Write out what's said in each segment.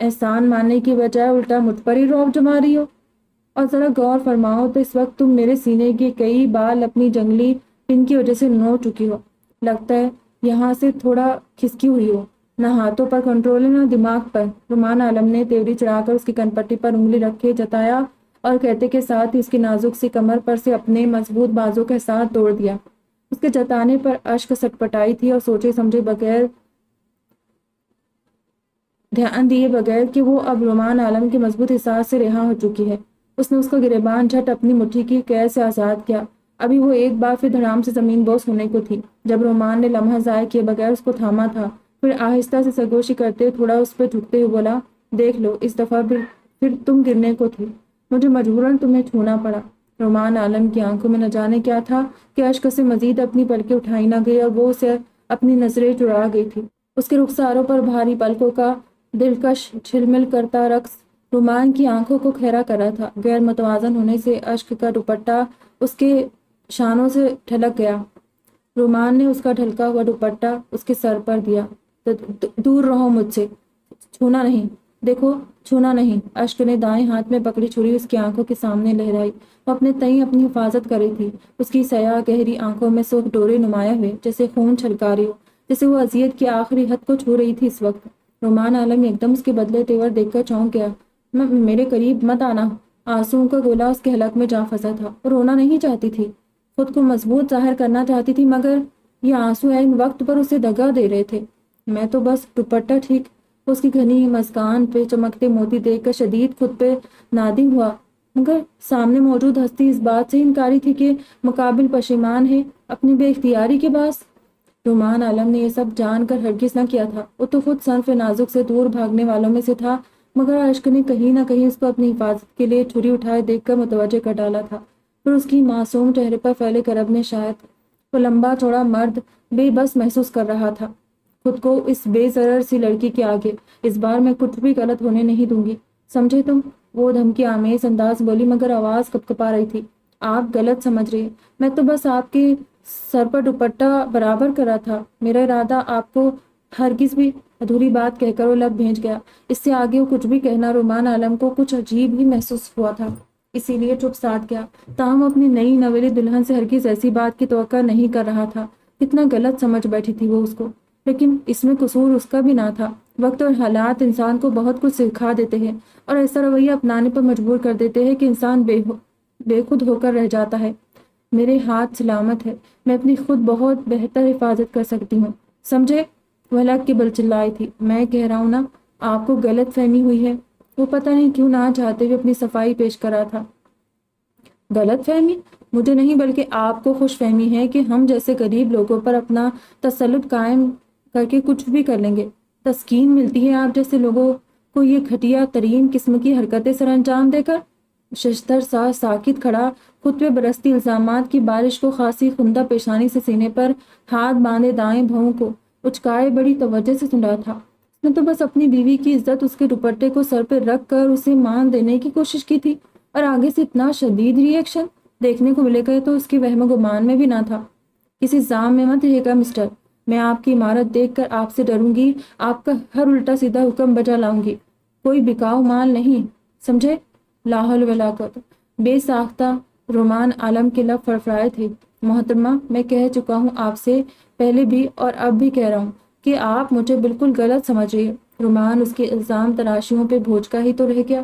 احسان ماننے کی بجائے الٹا مجھ پر ہی رعب جما رہی ہو؟ اور ذرا غور فرماؤ تو اس وقت تم میرے سینے کے کئی بال اپنی جنگلی پن کی وجہ سے نوچ چکی ہو۔ لگتا ہے یہاں سے تھوڑا کھسکی ہوئی ہو، نہ ہاتھوں پر کنٹرول ہے نہ دماغ پر۔ رومان عالم نے تیوری چڑھا کر اس کی کن پٹی پر انگلی رکھے جتایا اور کہتے کے ساتھ ہی اس کی نازک سی کمر پر سے اپنے مضبوط بازو کے ساتھ توڑ دیا۔ اس کے جتانے پر اشک سٹپٹائی تھی اور سوچے سمجھے بغیر دھیان دیے بغیر کہ وہ اب رومان عالم کے مضبوط احساس سے رہا ہو چکی ہے۔ اس نے اس کا گریبان جھٹ اپنی مٹھی کی قید سے آزاد کیا۔ ابھی وہ ایک بار پھر دھڑام سے زمین بوس ہونے کو تھی جب رومان نے لمحہ ضائع کیے بغیر اس کو تھاما تھا، پھر آہستہ سے سرگوشی کرتے تھوڑا اس پہ جھکتے ہوئے بولا، دیکھ لو اس دفعہ پھر تم گرنے کو تھی، مجھے مجبوراً تمہیں چھونا پڑا۔ رومان عالم کی آنکھوں میں نہ جانے کیا تھا کہ اشک سے مزید اپنی پلکیں اٹھائی نہ گئی اور وہ اسے اپنی نظریں چڑھا گئی تھی۔ اس کے رخساروں پر بھاری پلکوں کا دلکش جھلمل کرتا رقص رومان کی آنکھوں کو کھیرا کر رہا تھا۔ غیر متوازن ہونے سے اشک کا دوپٹہ اس کے شانوں سے ڈھلک گیا۔ رومان نے اس کا ڈھلکا ہوا دوپٹہ اس کے سر پر دیا۔ دور رہو مجھ سے، چھونا نہیں، دیکھو چھونا نہیں۔ اشک نے دائیں ہاتھ میں پکڑی چھری اس کی آنکھوں کے سامنے لہرائی۔ وہ اپنے تئیں اپنی حفاظت کر رہی تھی۔ اس کی سیاہ گہری آنکھوں میں سرخ ڈورے نمایاں ہوئے، جیسے خون چھلکا رہی ہو، جیسے وہ اذیت کی آخری حد کو چھو رہی تھی اس وقت۔ رومان عالم ایک دم اس کے بدلے تیور دیکھ کر چونک گیا۔ میرے قریب مت آنا۔ آنسوؤں کا گولا اس کے حلق میں جا پھنسا تھا۔ وہ رونا نہیں چاہتی تھی، خود کو مضبوط ظاہر کرنا چاہتی تھی، مگر یہ آنسو عین وقت پر اسے دگا دے رہے تھے۔ میں تو بس دوپٹہ ٹھیک۔ اس کی گھنی مسکان پہ چمکتے موتی دیکھ کر شدید خود پہ نادم ہوا، مگر سامنے موجود ہستی اس بات سے انکاری تھی کہ مقابل پشیمان ہے اپنی بے اختیاری کے باعث۔ رومان عالم نے یہ سب جان کر ہرگز نہ کیا تھا۔ وہ تو خود صنف نازک سے دور بھاگنے والوں میں سے تھا، مگر اشک نے کہیں نہ کہیں اس کو اپنی حفاظت کے لیے چھری اٹھائے دیکھ کر متوجہ کر ڈالا تھا۔ پھر اس کی معصوم چہرے پر پھیلے کرب نے شاید وہ لمبا چوڑا مرد بے بس محسوس کر رہا تھا خود کو اس بے ضرر سی لڑکی کے آگے۔ اس بار میں کچھ بھی غلط ہونے نہیں دوں گی، سمجھے تم؟ وہ دھمکی آمیز انداز بولی، مگر آواز کپکپا رہی تھی۔ آپ غلط سمجھ رہی، میں تو بس آپ کے سر پر دوپٹہ برابر کرا تھا، میرا ارادہ آپ کو ہرگز بھی۔ ادھوری بات کہہ کر وہ لب بھیج گیا۔ اس سے آگے وہ کچھ بھی کہنا رومان عالم کو کچھ عجیب ہی محسوس ہوا تھا، اسی لیے چپ ساتھ گیا۔ تاہم اپنی نئی نویلی دلہن سے ہرگز ایسی بات کی توقع نہیں کر رہا تھا۔ کتنا غلط سمجھ بیٹھی تھی وہ اس کو، لیکن اس میں قصور اس کا بھی نہ تھا۔ وقت اور حالات انسان کو بہت کچھ سکھا دیتے ہیں اور ایسا رویہ اپنانے پر مجبور کر دیتے ہیں کہ انسان بے خود ہو کر رہ جاتا ہے۔ میرے ہاتھ سلامت ہے، میں اپنی خود بہت بہتر حفاظت کر سکتی ہوں، سمجھے؟ وہ ہلک کے بل چلائی تھی۔ میں کہہ رہا ہوں نا، آپ کو غلط فہمی ہوئی ہے۔ وہ پتہ نہیں کیوں نہ چاہتے ہوئے اپنی صفائی پیش کر رہا تھا۔ غلط فہمی؟ مجھے نہیں بلکہ آپ کو خوش فہمی ہے کہ ہم جیسے غریب لوگوں پر اپنا تسلط قائم کر کے کچھ بھی کر لیں گے۔ تسکین ملتی ہے آپ جیسے لوگوں کو یہ گھٹیا ترین قسم کی حرکتیں سر انجام دے کر؟ ششتر سا ساکت کھڑا خود پہ برستی الزامات کی بارش کو خاصی خندہ پیشانی سے سینے پر ہاتھ باندھے دائیں بھوؤں کو اچکائے بڑی توجہ سے سن رہا تھا۔ اس نے تو بس اپنی بیوی کی عزت اس کے دوپٹے کو سر پہ رکھ کر اسے مان دینے کی کوشش کی تھی، اور آگے سے اتنا شدید ری ایکشن دیکھنے کو ملے گا تو اس کے وہم و گمان میں بھی نہ تھا۔ کسی زام میں مت رہے گا مسٹر، میں آپ کی عمارت دیکھ کر آپ سے ڈروں گی، آپ کا ہر الٹا سیدھا حکم بجا لاؤں گی، کوئی بکاؤ مال نہیں، سمجھے؟ لا حول ولا قوت۔ بے ساختہ رومان عالم کے لب فرفرائے تھے۔ محترمہ، میں کہہ چکا ہوں آپ سے پہلے بھی اور اب بھی کہہ رہا ہوں کہ آپ مجھے بالکل غلط سمجھ رہی ہیں۔ رومان اس کے الزام تراشیوں پہ بھوچکا ہی تو رہ گیا۔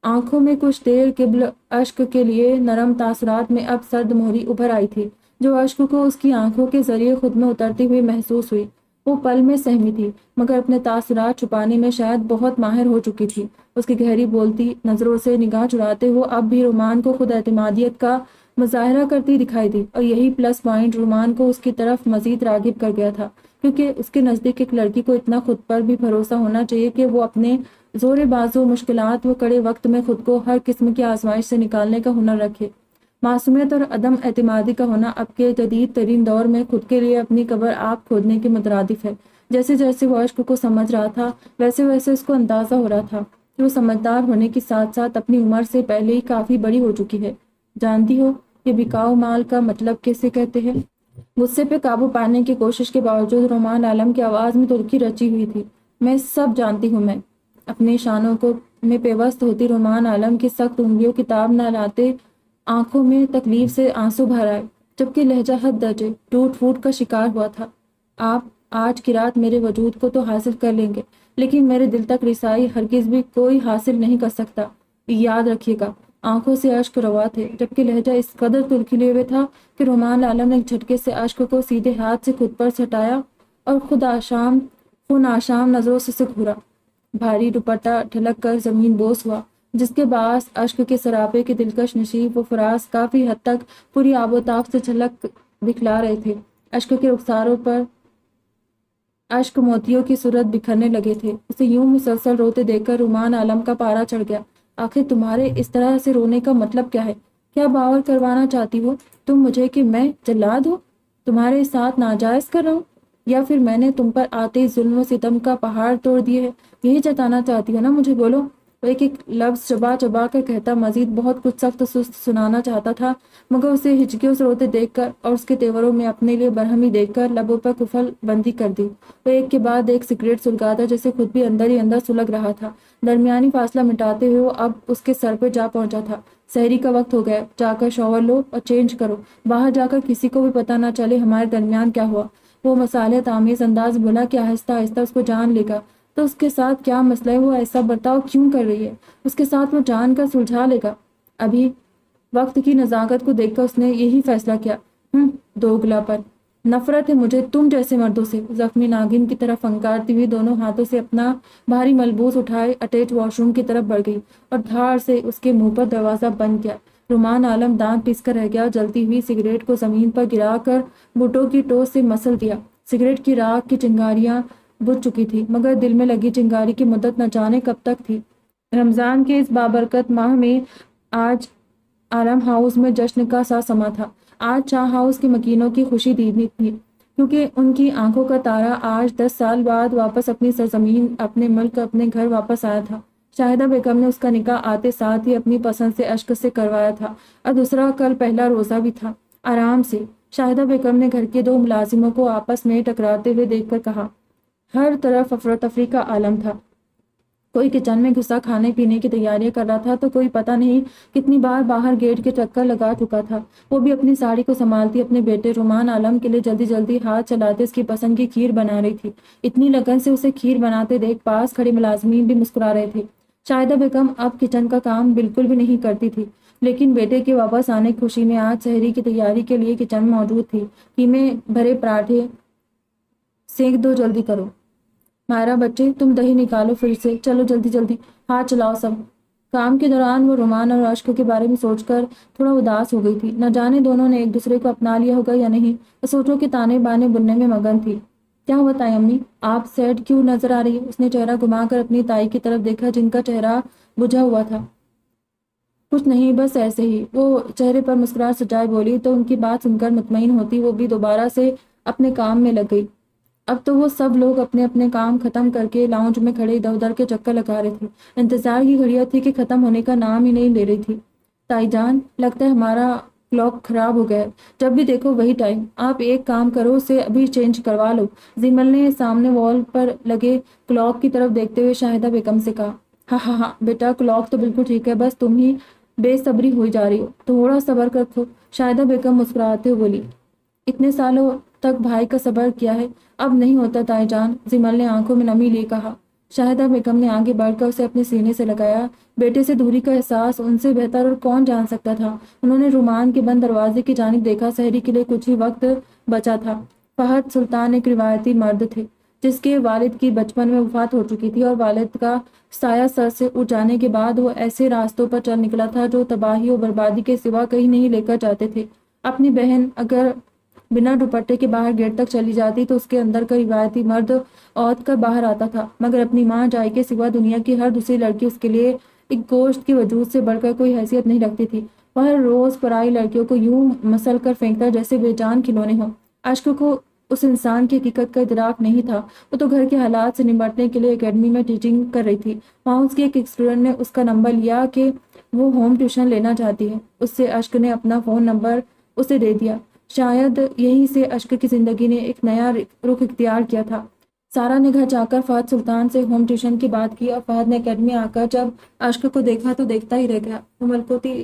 آنکھوں میں کچھ دیر قبل اشک کے لیے نرم تاثرات میں اب سرد مہری ابھر آئی تھی، جو اشک کو اس کی آنکھوں کے ذریعے خود میں اترتی ہوئی محسوس ہوئی۔ وہ پل میں سہمی تھی، مگر اپنے تاثرات چھپانے میں شاید بہت ماہر ہو چکی تھی۔ اس کی گہری بولتی نظروں سے نگاہ چراتے ہوئے اب بھی رومان کو خود اعتمادیت کا مظاہرہ کرتی دکھائی دی، اور یہی پلس پوائنٹ رومان کو اس کی طرف مزید راغب کر گیا تھا، کیونکہ اس کے نزدیک ایک لڑکی کو اتنا خود پر بھی بھروسہ ہونا چاہیے کہ وہ اپنے زور بازو مشکلات و کڑے وقت میں خود کو ہر قسم کی آزمائش سے نکالنے کا ہنر رکھے۔ معصومیت اور عدم اعتمادی کا ہونا اب کے جدید ترین دور میں خود کے لیے اپنی قبر آپ کھودنے کے مترادف ہے۔ جیسے جیسے وہ اشک کو سمجھ رہا تھا، ویسے ویسے اس کو اندازہ ہو رہا تھا کہ وہ سمجھدار ہونے کے ساتھ ساتھ اپنی عمر سے پہلے ہی کافی بڑی ہو چکی ہے۔ جانتی ہو یہ بکاؤ مال کا مطلب کیسے کہتے ہیں؟ غصے پہ قابو پانے کی کوشش کے باوجود رومان عالم کی آواز میں تلخی رچی ہوئی تھی۔ میں سب جانتی ہوں، میں اپنے شانوں کو میں پیوست ہوتی رومان عالم کی سخت انگلیوں کتاب نہ لاتے آنکھوں میں تکلیف سے آنسو بھر آئے، جبکہ لہجہ حد درجے ٹوٹ پھوٹ کا شکار ہوا تھا۔ آپ آج کی رات میرے وجود کو تو حاصل کر لیں گے، لیکن میرے دل تک رسائی ہرگز بھی کوئی حاصل نہیں کر سکتا۔ یاد رکھیے گا۔ آنکھوں سے اشک روا تھے، جبکہ لہجہ اس قدر ترکھلے ہوئے تھا کہ رومان عالم نے ایک جھٹکے سے اشک کو سیدھے ہاتھ سے خود پر ہٹایا اور خود آشام نظروں سے گھورا۔ بھاری دوپٹہ ڈھلک کر زمین بوس ہوا، جس کے باعث اشک کے سراپے کے دلکش نشیب و فراز کافی حد تک پوری آب و تاب سے جھلک دکھلا رہے تھے۔ اشک کے رخساروں پر اشک موتیوں کی صورت بکھرنے لگے تھے۔ اسے یوں مسلسل روتے دیکھ کر رومان عالم کا پارا چڑھ گیا۔ آخر تمہارے اس طرح سے رونے کا مطلب کیا ہے؟ کیا باور کروانا چاہتی ہو تم مجھے کہ میں جلاد ہوں، تمہارے ساتھ ناجائز کر رہا ہوں، یا پھر میں نے تم پر آتے ظلم و ستم کا پہاڑ توڑ دیے ہے؟ یہی جتانا چاہتی ہو نا؟ مجھے بولو۔ وہ ایک ایک لفظ چبا چبا کر کہتا، مزید بہت کچھ سخت سست سنانا چاہتا تھا، مگر اسے ہچکیوں سے روتے دیکھ کر اور اس کے تیوروں میں اپنے لیے برہمی دیکھ کر لبوں پر کفل بندی کر دی۔ وہ ایک کے بعد ایک سگریٹ سلگاتا، جیسے خود بھی اندر ہی اندر سلگ رہا تھا۔ درمیانی فاصلہ مٹاتے ہوئے وہ اب اس کے سر پہ جا پہنچا تھا۔ سحری کا وقت ہو گیا، جا کر شاور لو اور چینج کرو، باہر جا کر کسی کو بھی پتہ نہ چلے ہمارے درمیان کیا ہوا۔ وہ مصالحت آمیز انداز بولا کہ آہستہ آہستہ اس کو جان لے گا تو اس کے ساتھ کیا مسئلہ ہے، وہ ایسا برتاؤ کیوں کر رہی ہے، اس کے ساتھ وہ جان کر سلجھا لے گا۔ ابھی وقت کی نزاکت کو دیکھ کر اس نے یہی فیصلہ کیا۔ دوگلا پر نفرت ہے مجھے تم جیسے مردوں سے۔ زخمی ناگن کی طرف فنکارتی ہوئی دونوں ہاتھوں سے اپنا بھاری ملبوس اٹھائے اٹیچ واش روم کی طرف بڑھ گئی اور دھاڑ سے اس کے منہ پر دروازہ بند کیا۔ رومان عالم دانت پیس کر رہ گیا، جلتی ہوئی سگریٹ کو زمین پر گرا کر بوٹوں کی ٹوس سے مسل دیا۔ سگریٹ کی راکھ کی چنگاریاں بجھ چکی تھی، مگر دل میں لگی چنگاری کی مدت نہ جانے کب تک تھی۔ رمضان کے اس بابرکت ماہ میں آج عالم ہاؤس میں جشن کا سا سما تھا۔ آج شاہ ہاؤس کے مکینوں کی خوشی دینی تھی، کیونکہ ان کی آنکھوں کا تارا آج 10 سال بعد واپس اپنی سرزمین، اپنے ملک، اپنے گھر واپس آیا تھا۔ شاہدہ بیگم نے اس کا نکاح آتے ساتھ ہی اپنی پسند سے اشک سے کروایا تھا، اور دوسرا کل پہلا روزہ بھی تھا۔ آرام سے شاہدہ بیگم نے گھر کے 2 ملازموں کو آپس میں ٹکراتے ہوئے دیکھ کر کہا۔ ہر طرف افراتفری کا عالم تھا۔ کوئی کچن میں گھسا کھانے پینے کی تیاریاں کر رہا تھا تو کوئی پتہ نہیں کتنی بار باہر گیٹ کے چکر لگا چکا تھا۔ وہ بھی اپنی ساڑی کو سنبھالتی اپنے بیٹے رومان عالم کے لیے جلدی جلدی ہاتھ چلاتے اس کی پسند کی کھیر بنا رہی تھی۔ اتنی لگن سے اسے کھیر بناتے دیکھ پاس کھڑے ملازمین بھی مسکرا رہے تھے۔ شاہدہ بیگم اب کچن کا کام بالکل بھی نہیں کرتی تھی، لیکن بیٹے کے واپس آنے کی خوشی میں آج سحری کی تیاری کے لیے کچن میں موجود تھی۔ قیمے بھرے پراٹھے سینک دو، جلدی کرو۔ مائرہ بچے تم دہی نکالو فریج سے، چلو جلدی جلدی، ہاتھ چلاؤ سب۔ کام کے دوران وہ رومان اور اشک کے بارے میں سوچ کر تھوڑا اداس ہو گئی تھی۔ نہ جانے دونوں نے ایک دوسرے کو اپنا لیا ہوگا یا نہیں، وہ سوچوں کے تانے بانے بننے میں مگن تھی۔ کیا ہوا تائی امی، آپ سیڈ کیوں نظر آ رہی ہے؟ اس نے چہرہ گھما کر اپنی تائی کی طرف دیکھا جن کا چہرہ بجھا ہوا تھا۔ کچھ نہیں، بس ایسے ہی، وہ چہرے پر مسکراہٹ سجائے بولی تو ان کی بات سن کر مطمئن ہوتی وہ بھی دوبارہ سے اپنے کام میں لگ گئی۔ اب تو وہ سب لوگ اپنے اپنے کام ختم کر کے لاؤنج میں کھڑے ادھر ادھر کے چکر لگا رہے تھے۔ انتظار کی گھڑیاں تھی کہ ختم ہونے کا نام ہی نہیں لے رہی تھی۔ تائی جان، لگتا ہے ہمارا کلاک خراب ہو گیا ہے، جب بھی دیکھو وہی ٹائم۔ آپ ایک کام کرو، اسے ابھی چینج کروا لو۔ زیمل نے سامنے وال پر لگے کلاک کی طرف دیکھتے ہوئے شاہدہ بیگم سے کہا۔ ہاں بیٹا، کلاک تو بالکل ٹھیک ہے، بس تم ہی بے صبری ہوئی جا رہی ہو، تھوڑا صبر رکھو۔ شاہدہ بیگم مسکراتے ہوئے بولی۔ اتنے سالوں تک بھائی کا صبر کیا ہے، اب نہیں ہوتا تائی جان، زیمل نے آنکھوں میں نمی لیے کہا۔ شاہدہ بیگم نے آگے بڑھ کر اسے اپنے سینے سے لگایا۔ بیٹے سے دوری کا احساس ان سے بہتر اور کون جان سکتا تھا۔ انہوں نے رومان کے بند دروازے کی جانب دیکھا۔ سحری کے لیے کچھ ہی وقت بچا تھا۔ فہد سلطان ایک روایتی مرد تھے جس کے والد کی بچپن میں وفات ہو چکی تھی، اور والد کا سایہ سر سے اٹھ جانے کے بعد وہ ایسے راستوں پر چل نکلا تھا جو تباہی و بربادی کے سوا کہیں نہیں لے کر جاتے تھے۔ اپنی بہن اگر بنا دوپٹے کے باہر گیٹ تک چلی جاتی تو اس کے اندر کا روایتی مرد عورت کر باہر آتا تھا، مگر اپنی ماں جائی کے سوا دنیا کی ہر دوسری لڑکی اس کے لیے ایک گوشت کے وجود سے بڑھ کر کوئی حیثیت نہیں رکھتی تھی۔ وہ ہر روز پرائی لڑکیوں کو یوں مسل کر پھینکتا جیسے بے جان کھلونے ہوں۔ اشک کو اس انسان کی حقیقت کا ادراک نہیں تھا۔ وہ تو گھر کے حالات سے نمٹنے کے لیے اکیڈمی میں ٹیچنگ کر رہی تھی۔ وہاں اس کی ایک اسٹوڈنٹ نے اس کا نمبر لیا کہ وہ ہوم ٹیوشن لینا چاہتی ہے۔ اس سے اشک نے اپنا فون نمبر اسے دے دیا۔ شاید یہیں سے اشک کی زندگی نے ایک نیا رخ اختیار کیا تھا۔ سارا نے گھر جا کر فہد سلطان سے ہوم ٹیوشن کی بات کی اور فہد نے اکیڈمی آ کر جب عاشقہ کو دیکھا تو دیکھتا ہی رہ گیا۔ وہ ملکوتی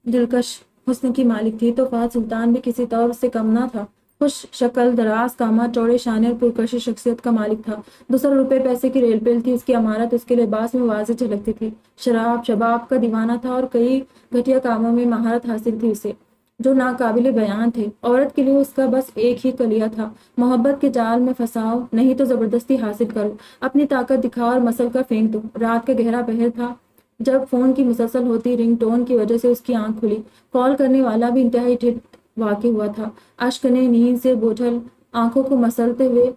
دلکش حسن کی مالک تھی تو فہد سلطان بھی کسی طور سے کم نہ تھا۔ خوش شکل، دراز قامت، چوڑے شانے اور پرکشش شخصیت کا مالک تھا۔ 200 روپے پیسے کی ریل پل تھی اس کی عمارت، اس کے لباس میں واضح جھلکتی تھی۔ شراب شباب کا دیوانہ تھا اور کئی گھٹیا کاموں میں مہارت حاصل تھی اسے جو ناقابل بیان تھے۔ عورت کے لیے اس کا بس ایک ہی کلیہ تھا، محبت کے جال میں پھنساؤ نہیں تو زبردستی حاصل کرو، اپنی طاقت دکھاؤ اور مسل کر پھینک دو۔ رات کا گہرا پہر تھا جب فون کی مسلسل ہوتی رنگ ٹون کی وجہ سے اس کی آنکھ کھلی۔ کال کرنے والا بھی انتہائی ٹھٹ واقع ہوا تھا۔ اشک نے نیند سے بوجھل آنکھوں کو مسلتے ہوئے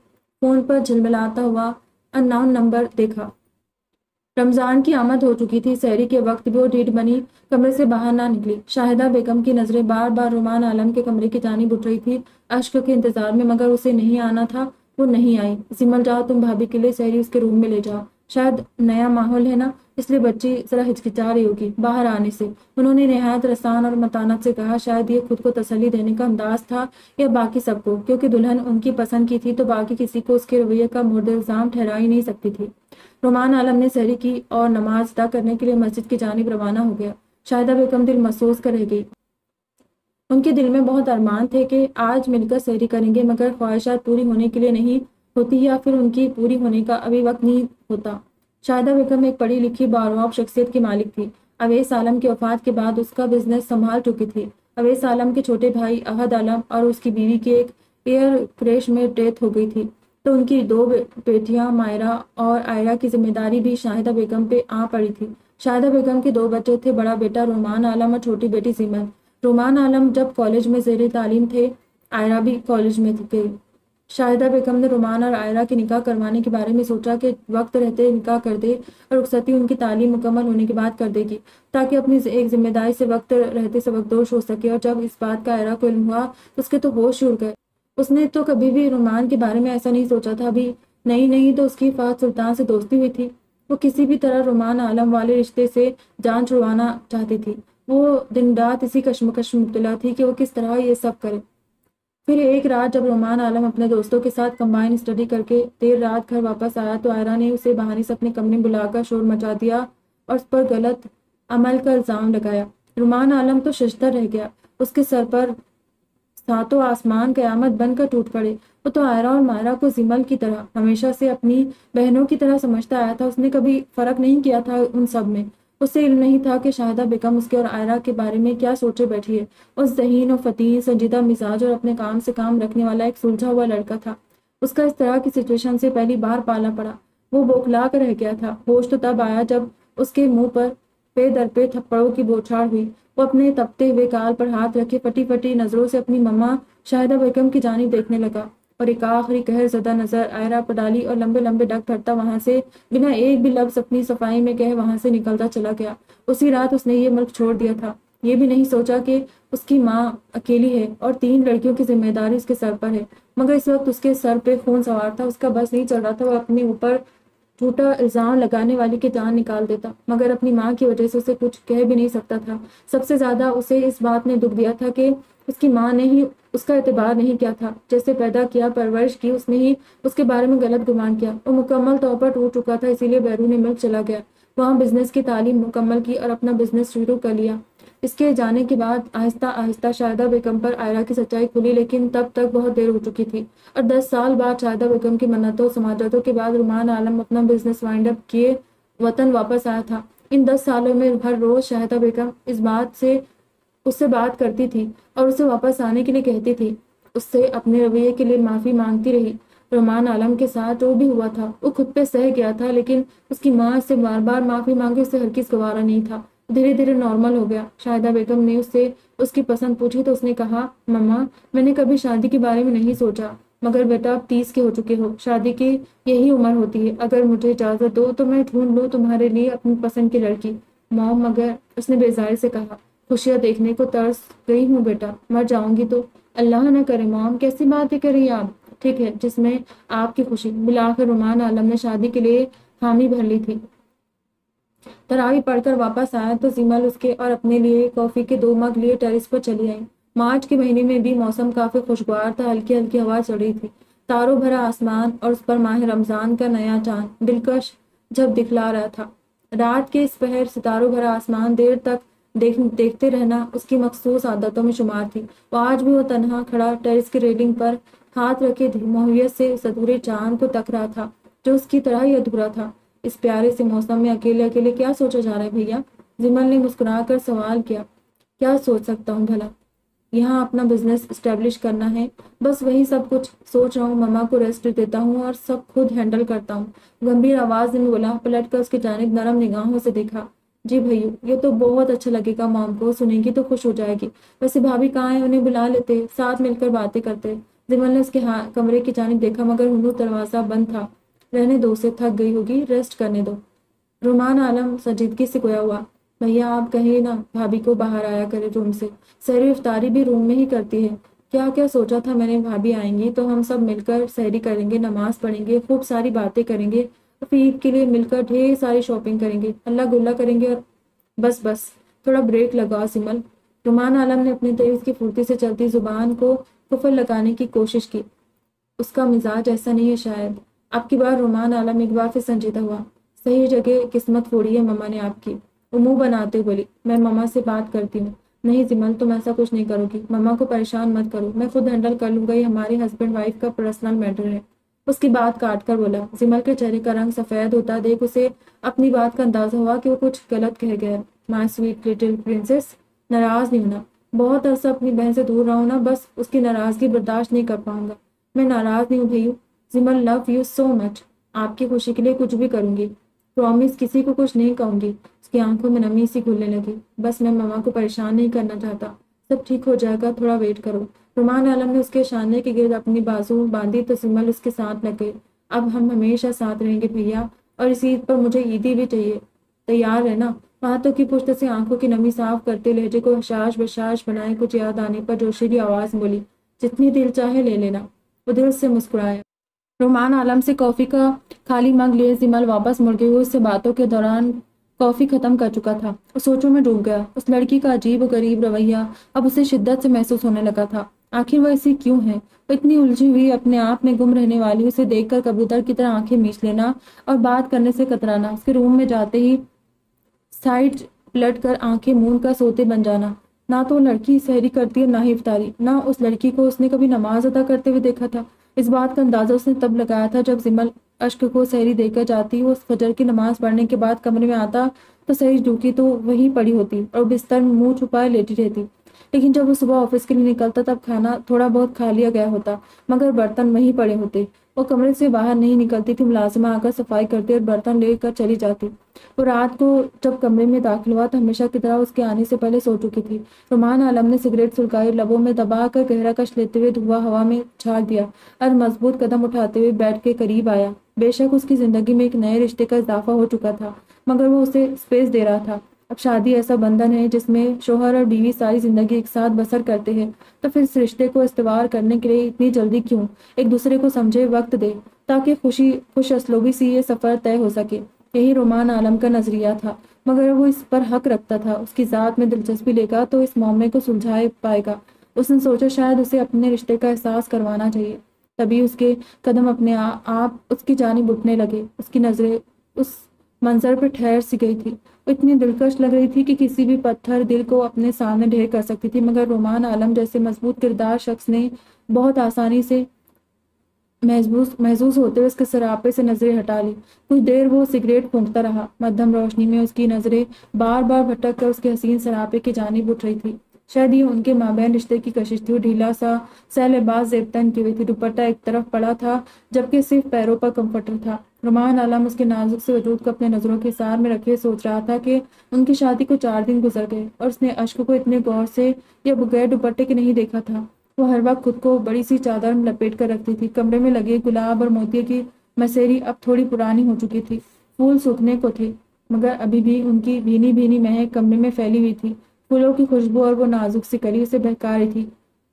فون پر جھلملاتا ہوا ان نون نمبر دیکھا۔ رمضان کی آمد ہو چکی تھی۔ سحری کے وقت بھی وہ ڈیڑھ بنی کمرے سے باہر نہ نکلی۔ شاہدہ بیگم کی نظریں بار بار رومان عالم کے کمرے کی جانب اٹھ رہی تھی اشک کے انتظار میں، مگر اسے نہیں آنا تھا۔ وہ نہیں آئی۔ سمل جاؤ، تم بھابھی کے لیے سحری اس کے روم میں لے جاؤ، شاید نیا ماحول ہے نا اس لیے بچی ذرا ہچکچا رہی ہوگی باہر آنے سے، انہوں نے نہایت رسان اور متانت سے کہا۔ شاید یہ خود کو تسلی دینے کا انداز تھا یا باقی سب کو، کیونکہ دلہن ان کی پسند کی تھی تو باقی کسی کو اس کے رویے کا مورد الزام ٹھہرا ہی نہیں سکتی تھی۔ رومان عالم نے سحری کی اور نماز ادا کرنے کے لیے مسجد کی جانب روانہ ہو گیا۔ شاہدہ بیگم دل محسوس کر رہ گئی۔ ان کے دل میں بہت ارمان تھے کہ آج مل کر سحری کریں گے، مگر خواہشات پوری ہونے کے لیے نہیں ہوتی یا پھر ان کی پوری ہونے کا ابھی وقت نہیں ہوتا۔ شاہدہ بیگم ایک پڑھی لکھی بارواب شخصیت کی مالک تھی۔ اویس عالم کی وفات کے بعد اس کا بزنس سنبھال چکی تھی۔ اویس عالم کے چھوٹے بھائی احد عالم اور اس کی بیوی کی ایک ایئر کریش میں ڈیتھ ہو گئی تھی تو ان کی دو بیٹیاں مائرہ اور آئرہ کی ذمہ داری بھی شاہدہ بیگم پہ آ پڑی تھی۔ شاہدہ بیگم کے دو بچے تھے، بڑا بیٹا رومان عالم اور چھوٹی بیٹی سیمل۔ رومان عالم جب کالج میں زیر تعلیم تھے، آئرہ بھی کالج میں گئی۔ شاہدہ بیگم نے رومان اور آئرہ کے نکاح کروانے کے بارے میں سوچا کہ وقت رہتے نکاح کر دے اور رخصتی ان کی تعلیم مکمل ہونے کے بعد کر دے گی تاکہ اپنی ایک ذمہ داری سے وقت رہتے سبکدوش ہو سکے، اور جب اس بات کا آئرہ کو علم ہوا تو اس کے تو ہوش اڑ گئے۔ اس نے تو کبھی بھی رومان کے بارے میں ایسا نہیں سوچا تھا، ابھی نہیں تو اس کی فہد سلطان سے دوستی ہوئی تھی۔ وہ کسی بھی طرح رومان عالم والے رشتے سے جان چھڑوانا چاہتی تھی۔ وہ دن رات اسی کشمکش میں مبتلا تھی کہ وہ کس طرح یہ سب کرے۔ پھر ایک رات جب رومان عالم اپنے دوستوں کے ساتھ کمبائن اسٹڈی کر کے دیر رات گھر واپس آیا تو آئرہ نے اسے بہانے سے اپنے کمرے میں بلا کر شور مچا دیا اور اس پر غلط عمل کا الزام لگایا۔ رومان عالم تو ششدر رہ گیا، اس کے سر پر ساتوں آسمان قیامت بن کر ٹوٹ پڑے۔ وہ تو آئرہ اور مائرہ کو زمل کی طرح ہمیشہ سے اپنی بہنوں کی طرح سمجھتا آیا تھا، اس نے کبھی فرق نہیں کیا تھا ان سب میں۔ اسے علم نہیں تھا کہ شاہدہ بیگم اس کے اور آئرہ کے بارے میں کیا سوچے بیٹھی ہے۔ اس ذہین و فتین، سنجیدہ مزاج اور اپنے کام سے کام رکھنے والا ایک سلجھا ہوا لڑکا تھا۔ اس کا اس طرح کی سچویشن سے پہلی بار پالا پڑا۔ وہ بوکھلا کر رہ گیا تھا۔ ہوش تو تب آیا جب اس کے منہ پر پے در پے تھپڑوں کی بوچھاڑ ہوئی۔ وہ اپنے تپتے ہوئے گال پر ہاتھ رکھے پھٹی پھٹی نظروں سے اپنی مما شاہدہ بیگم کی جانب دیکھنے لگا اور ایک آخری قہر زدہ نظر آئرہ پر ڈالی اور لمبے لمبے ڈگ پھرتا وہاں سے بنا ایک بھی لفظ اپنی صفائی میں کہے وہاں سے نکلتا چلا گیا۔ اسی رات اس نے یہ ملک چھوڑ دیا تھا۔ یہ بھی نہیں سوچا کہ اس کی ماں اکیلی ہے اور 3 لڑکیوں کی ذمہ داری اس کے سر پر ہے، مگر اس وقت اس کے سر پہ خون سوار تھا۔ اس کا بس نہیں چل رہا تھا، وہ اپنے اوپر جھوٹا الزام لگانے والی کی جان نکال دیتا، مگر اپنی ماں کی وجہ سے اسے کچھ کہہ بھی نہیں سکتا تھا۔ سب سے زیادہ اسے اس بات نے دکھ دیا تھا کہ اس کی ماں نے ہی اس کا اعتبار نہیں کیا تھا، جیسے پیدا کیا پرورش کی اس نے ہی اس کے بارے میں غلط گمان کیا۔ وہ مکمل طور پر ٹوٹ چکا تھا، اسی لیے بیرون ملک چلا گیا، وہاں بزنس کی تعلیم مکمل کی اور اپنا بزنس شروع کر لیا۔ اس کے جانے کے بعد آہستہ آہستہ شاہدہ بیگم پر آئرہ کی سچائی کھلی، لیکن تب تک بہت دیر ہو چکی تھی اور 10 سال بعد شاہدہ بیگم کی منتوں سماجتوں کے بعد رومان عالم اپنا بزنس وائنڈ اپ کیے وطن واپس آیا تھا۔ ان 10 سالوں میں ہر روز شاہدہ بیگم اس سے بات کرتی تھی اور اسے واپس آنے کے لیے کہتی تھی، اس سے اپنے رویے کے لیے معافی مانگتی رہی۔ رومان عالم کے ساتھ جو بھی ہوا تھا وہ خود پہ سہ گیا تھا، لیکن اس کی ماں اس سے بار بار معافی مانگے اسے ہرگز گوارا نہیں تھا۔ دھیرے دھیرے نارمل ہو گیا۔ شاہدہ بیگم نے اس سے اس کی پسند پوچھی تو اس نے کہا، مما میں نے کبھی شادی کے بارے میں نہیں سوچا، مگر بیٹا آپ 30 کے ہو چکے ہو، شادی کی یہی عمر ہوتی ہے، اگر مجھے اجازت دو تو میں ڈھونڈ لوں تمہارے لیے اپنی پسند کی لڑکی۔ موم مگر اس نے بیزاری سے کہا، خوشیاں دیکھنے کو ترس گئی ہوں بیٹا، مر جاؤں گی تو۔ اللہ نہ کرے موم، کیسی باتیں کری آپ؟ ٹھیک ہے جس میں آپ کی خوشی۔ بالآخر رومان عالم نے شادی کے لیے حامی بھر لی تھی۔ تراویح پڑھ کر واپس آیا تو سیمل اس کے اور اپنے لیے کافی کے 2 مگ لیے ٹیرس پر چلی آئی۔ مارچ کے مہینے میں بھی موسم کافی خوشگوار تھا، ہلکی ہلکی ہوا چل رہی تھی۔ تاروں بھرا آسمان اور اس پر ماہ رمضان کا نیا چاند دلکش جب دکھلا رہا تھا۔ رات کے اس پہر ستاروں بھرا آسمان دیر تک دیکھتے رہنا اس کی مخصوص عادتوں میں شمار تھی۔ وہ آج بھی وہ تنہا کھڑا ٹیرس کی ریلنگ پر ہاتھ رکھے محویت سے اس ادھورے چاند کو تک رہا تھا جو اس کی طرح ہی ادھورا تھا۔ اس پیارے سے موسم میں اکیلے اکیلے کیا سوچا جا رہا ہے بھیا؟ زمل نے مسکرا کر سوال کیا۔ کیا سوچ سکتا ہوں بھلا؟ یہاں اپنا بزنس اسٹیبلش کرنا ہے، بس وہی سب کچھ سوچ رہا ہوں۔ مما کو ریسٹ دیتا ہوں اور سب خود ہینڈل کرتا ہوں، گمبھیر آواز میں بولا۔ پلٹ کر اس کی جانب نرم نگاہوں سے دیکھا۔ جی بھائیو، یہ تو بہت اچھا لگے گا مام کو، سنے گی تو خوش ہو جائے گی۔ ویسے بھابھی کہاں ہیں؟ انہیں بلا لیتے، ساتھ مل کر باتیں کرتے۔ زمل نے اس کے کمرے کی جانب دیکھا مگر ہنو دروازہ بند تھا۔ رہنے دو، اسے تھک گئی ہوگی، ریسٹ کرنے دو۔ رومان عالم سنجیدگی سے گویا ہوا۔ بھیا آپ کہیں نا بھابھی کو باہر آیا کرے روم سے، سحری افطاری بھی روم میں ہی کرتی ہے۔ کیا کیا سوچا تھا میں نے، بھابھی آئیں گی تو ہم سب مل کر سحری کریں گے، نماز پڑھیں گے، خوب ساری باتیں کریں گے، اور عید کے لیے مل کر ڈھیر ساری شاپنگ کریں گے، اللہ گلا کریں گے۔ اور بس بس تھوڑا بریک لگاؤ سمل۔ رومان عالم نے اپنی تیز کی پھرتی سے چلتی زبان کو قفل لگانے کی کوشش کی۔ اس کا مزاج ایسا نہیں ہے شاید۔ اب کی بار رومان عالم ایک بار پھر سنجیدہ ہوا۔ صحیح جگہ قسمت پھوڑی ہے مما نے آپ کی۔ وہ منہ بناتے بولی۔ میں مما سے بات کرتی ہوں۔ نہیں زمل، تم ایسا کچھ نہیں کرو گی، مما کو پریشان مت کرو، میں خود ہینڈل کر لوں گا، یہ ہمارے ہسبینڈ وائف کا پرسنل میٹر ہے۔ اس کی بات کاٹ کر بولا۔ زمل کے چہرے کا رنگ سفید ہوتا دیکھ اسے اپنی بات کا اندازہ ہوا کہ وہ کچھ غلط کہہ گیا۔ مائی سویٹ لٹل پرنسس، ناراض نہیں ہونا، بہت عرصہ اپنی بہن سے دور رہا ہوں نا، بس اس کی ناراضگی برداشت نہیں کر پاؤں گا۔ میں ناراض نہیں ہوں بھائیو، زمل لو یو سو مچ، آپ کی خوشی کے لیے کچھ بھی کروں گی، پرومس کسی کو کچھ نہیں کہوں گی۔ اس کی آنکھوں میں نمی سی گھلنے لگی۔ بس میں مما کو پریشان نہیں کرنا چاہتا، سب ٹھیک ہو جائے گا، تھوڑا ویٹ کرو۔ رومان عالم نے اس کے شانے کے گرد اپنی بازو باندھی تو زمل اس کے ساتھ لگے۔ اب ہم ہمیشہ ساتھ رہیں گے بھیا، اور اس عید پر مجھے عیدی بھی چاہیے، تیار ہے نا؟ ہاتھوں کی پشت سے آنکھوں کی نمی صاف کرتے لہجے کو حشاش بشاش بنائے کچھ یاد آنے پر جوشیلی آواز بولی۔ جتنی دل چاہے لے لینا۔ وہ دل سے مسکرایا۔ رومان عالم سے کافی کا خالی مگ لیے زمل واپس مڑ گئی۔ وہ اس سے باتوں کے دوران کافی ختم کر چکا تھا۔ وہ سوچوں میں ڈوب گیا۔ اس لڑکی کا عجیب و غریب رویہ اب اسے شدت سے محسوس ہونے لگا تھا۔ آخر وہ ایسی کیوں ہے؟ وہ اتنی الجھی ہوئی اپنے آپ میں گم رہنے والی، اسے دیکھ کر کبوتر کی طرح آنکھیں میچ لینا اور بات کرنے سے کترانا، اس کے روم میں جاتے ہی سائڈ پلٹ کر آنکھیں موند کر سوتے بن جانا۔ نہ تو وہ لڑکی سحری کرتی ہے نہ ہی افطاری، نہ اس لڑکی کو اس نے کبھی نماز ادا کرتے ہوئے دیکھا تھا۔ اس بات کا اندازہ اس نے تب لگایا تھا جب زمل اشک کو سحری دے کر جاتی، وہ فجر کی نماز پڑھنے کے بعد کمرے میں آتا تو سحری ڈھوکی تو وہی پڑی ہوتی اور بستر میں منہ چھپائے لیٹی رہتی۔ لیکن جب وہ صبح آفس کے لیے نکلتا تب کھانا تھوڑا بہت کھا لیا گیا ہوتا مگر برتن وہیں پڑے ہوتے۔ وہ کمرے سے باہر نہیں نکلتی تھی، ملازمہ آ کر صفائی کرتی اور برتن لے کر چلی جاتی۔ وہ رات کو جب کمرے میں داخل ہوا تو ہمیشہ کی طرح اس کے آنے سے پہلے سو چکی تھی۔ رومان عالم نے سگریٹ سلگائی، لبوں میں دبا کر گہرا کش لیتے ہوئے دھواں ہوا میں جھاڑ دیا اور مضبوط قدم اٹھاتے ہوئے بیڈ کے قریب آیا۔ بے شک اس کی زندگی میں ایک نئے رشتے کا اضافہ ہو چکا تھا مگر وہ اسے اسپیس دے رہا تھا۔ اب شادی ایسا بندھن ہے جس میں شوہر اور بیوی ساری زندگی ایک ساتھ بسر کرتے ہیں، تو پھر اس رشتے کو استوار کرنے کے لیے اتنی جلدی کیوں؟ ایک دوسرے کو سمجھے، وقت دے تاکہ خوش اسلوبی سے یہ سفر طے ہو سکے۔ یہی رومان عالم کا نظریہ تھا مگر وہ اس پر حق رکھتا تھا۔ اس کی ذات میں دلچسپی لے گا تو اس معاملے کو سلجھا پائے گا۔ اس نے سوچا شاید اسے اپنے رشتے کا احساس کروانا چاہیے۔ تبھی اس کے قدم اپنے آپ اس کی جانب اٹھنے لگے۔ اس کی نظریں اس منظر پر ٹھہر سی گئی تھی۔ وہ اتنی دلکش لگ رہی تھی کہ کسی بھی پتھر دل کو اپنے سامنے ڈھیر کر سکتی تھی، مگر رومان عالم جیسے مضبوط کردار شخص نے بہت آسانی سے محظوظ ہوتے ہوئے اس کے سراپے سے نظریں ہٹا لی۔ کچھ دیر وہ سگریٹ پھونکتا رہا۔ مدھم روشنی میں اس کی نظریں بار بار بھٹک کر اس کے حسین سراپے کی جانب اٹھ رہی تھی۔ شاید یہ ان کے مابین رشتے کی کشش تھی۔ وہ ڈھیلا سا سہ لباس زیب تن کی ہوئی تھی، دوپٹہ ایک طرف پڑا تھا جبکہ صرف پیروں پر کمفرٹر تھا۔ رومان عالم اس کے نازک سے وجود کو اپنے نظروں کے حصار میں رکھے سوچ رہا تھا کہ ان کی شادی کو 4 دن گزر گئے اور اس نے اشک کو اتنے غور سے یا بغیر دوپٹے کے نہیں دیکھا تھا۔ وہ ہر وقت خود کو بڑی سی چادر میں لپیٹ کر رکھتی تھی۔ کمرے میں لگے گلاب اور موتیے کی مسیری اب تھوڑی پرانی ہو چکی تھی، پھول سوکھنے کو تھے مگر ابھی بھی ان کی بھینی بھینی مہک کمرے میں پھیلی ہوئی تھی۔ پھولوں کی خوشبو اور وہ نازک سی کلی اسے بہکا رہی تھی۔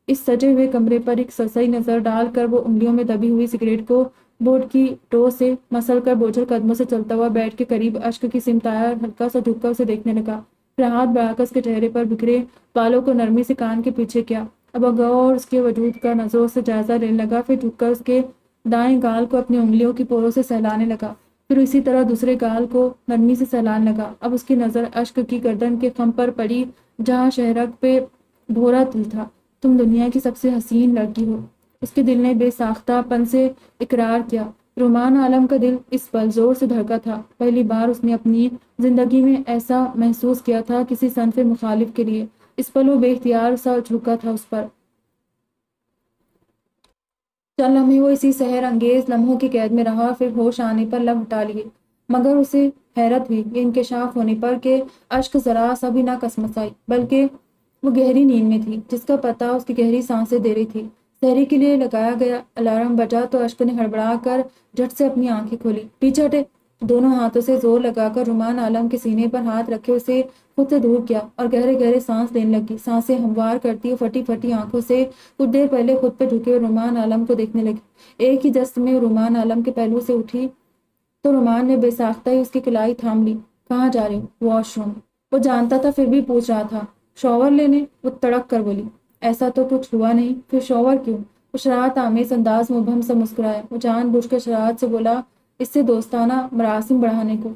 اس سجے ہوئے کمرے پر ایک سرسری نظر ڈال کر وہ انگلیوں میں دبی ہوئی سگریٹ کو بورڈ کی ٹو سے مسل کر بوجھل قدموں سے چلتا ہوا بیڈ کے قریب اشک کی سمت آیا اور ہلکا سا جھک کر اسے دیکھنے لگا۔ پھر ہاتھ بڑھا کر اس کے چہرے پر بکھرے بالوں کو نرمی سے کان کے پیچھے کیا۔ اب غور اس کے وجود کا نظروں سے جائزہ لینے لگا، پھر جھک کر اس کے دائیں گال کو اپنی انگلیوں کی پوروں سے سہلانے لگا، پھر اسی طرح دوسرے گال کو نرمی سے سہلانے لگا۔ اب اس کی نظر اشک کی گردن کے خم پر پڑی جہاں شہرک پہ بھورا تل تھا۔ تم دنیا کی سب سے حسین لڑکی ہو، اس کے دل نے بے ساختہ پن سے اقرار کیا۔ رومان عالم کا دل اس پل زور سے دھڑکا تھا۔ پہلی بار اس نے اپنی زندگی میں ایسا محسوس کیا تھا کسی صنف مخالف کے لیے۔ اس پل وہ بے اختیار سا جھکا تھا اس پر۔ چند لمحے وہ اسی سحر انگیز لمحوں کی قید میں رہا، پھر ہوش آنے پر لب ہٹا لیے، مگر اسے حیرت ہوئی یہ انکشاف ہونے پر کہ اشک ذرا سا بھی نہ کسمسائی، بلکہ وہ گہری نیند میں تھی جس کا پتہ اس کی گہری سانسیں دے رہی تھی۔ سحری کے لیے لگایا گیا الارم بجا تو اشک نے ہڑبڑا کر جھٹ سے اپنی آنکھیں کھولی۔ پیچھے ہٹے! دونوں ہاتھوں سے زور لگا کر رومان عالم کے سینے پر ہاتھ رکھے اسے خود سے دور کیا اور گہرے گہرے سانس لینے لگی۔ سانسیں ہموار کرتی اور پھٹی پھٹی آنکھوں سے کچھ دیر پہلے خود پہ جھکے ہوئے رومان عالم کو دیکھنے لگی۔ ایک ہی جست میں رومان عالم کے پہلو سے اٹھی تو رومان نے بے ساختہ ہی اس کی کلائی تھام لی۔ کہاں جا رہی ہوں؟ Wash room. وہ جانتا تھا پھر بھی پوچھ رہا تھا۔ شاور لینے؟ وہ تڑک کر بولی۔ ایسا تو کچھ ہوا نہیں، پھر شاور کیوں؟ وہ شرارت آمیز انداز میں مبہم سا مسکرایا۔ وہ جان بوجھ کر شرارت سے بولا، اس سے دوستانہ مراسم بڑھانے کو۔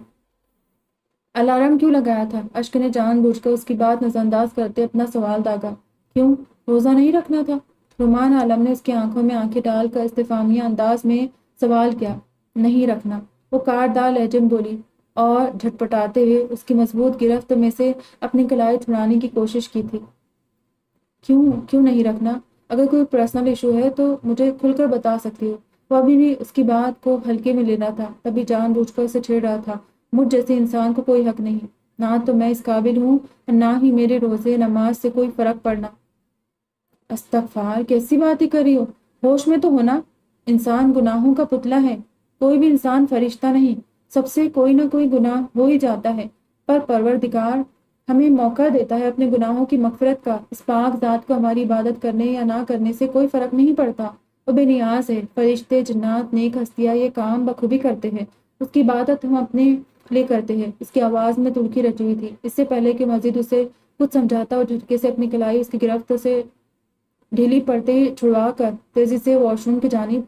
الارم کیوں لگایا تھا؟ اشک نے جان بوجھ کر اس کی بات نظر انداز کرتے اپنا سوال داغا۔ کیوں؟ روزہ نہیں رکھنا تھا؟ رومان عالم نے اس کی آنکھوں میں آنکھیں ڈال کر استفہامیہ انداز میں سوال کیا۔ نہیں رکھنا، وہ کاٹدار لہجے میں بولی اور جھٹپٹاتے ہوئے اس کی مضبوط گرفت میں سے اپنی کلائی چھڑانے کی کوشش کی تھی۔ کیوں نہیں رکھنا؟ اگر کوئی پرسنل ایشو ہے تو مجھے کھل کر بتا سکتی ہو۔ وہ ابھی بھی اس کی بات کو ہلکے میں لینا تھا، تبھی جان بوجھ کر اسے چھیڑ رہا تھا۔ مجھ جیسے انسان کو کوئی حق نہیں، نہ تو میں اس قابل ہوں اور نہ ہی میرے روزے نماز سے کوئی فرق پڑنا۔ استغفار، کیسی باتیں کر رہی ہو؟ ہوش میں تو ہونا۔ انسان گناہوں کا پتلا ہے، کوئی بھی انسان فرشتہ نہیں، سب سے کوئی نہ کوئی گناہ ہو ہی جاتا ہے، پر پروردگار ہمیں موقع دیتا ہے اپنے گناہوں کی مغفرت کا۔ اس پاک ذات کو ہماری عبادت کرنے یا نہ کرنے سے کوئی فرق نہیں پڑتا۔ وہ بے نیاز ہے، فرشتے، جنات، نیک ہستیاں یہ کام بخوبی کرتے ہیں، اس کی عبادت ہم اپنے لیے کرتے ہیں۔ اس کی آواز میں تلخی رچی ہوئی تھی۔ اس سے پہلے کہ مزید اسے کچھ سمجھاتا اور جھٹکے سے اپنی کلائی اس کی گرفت سے ڈھیلی پڑتے ہی چھڑوا کر تیزی سے واش روم کی جانب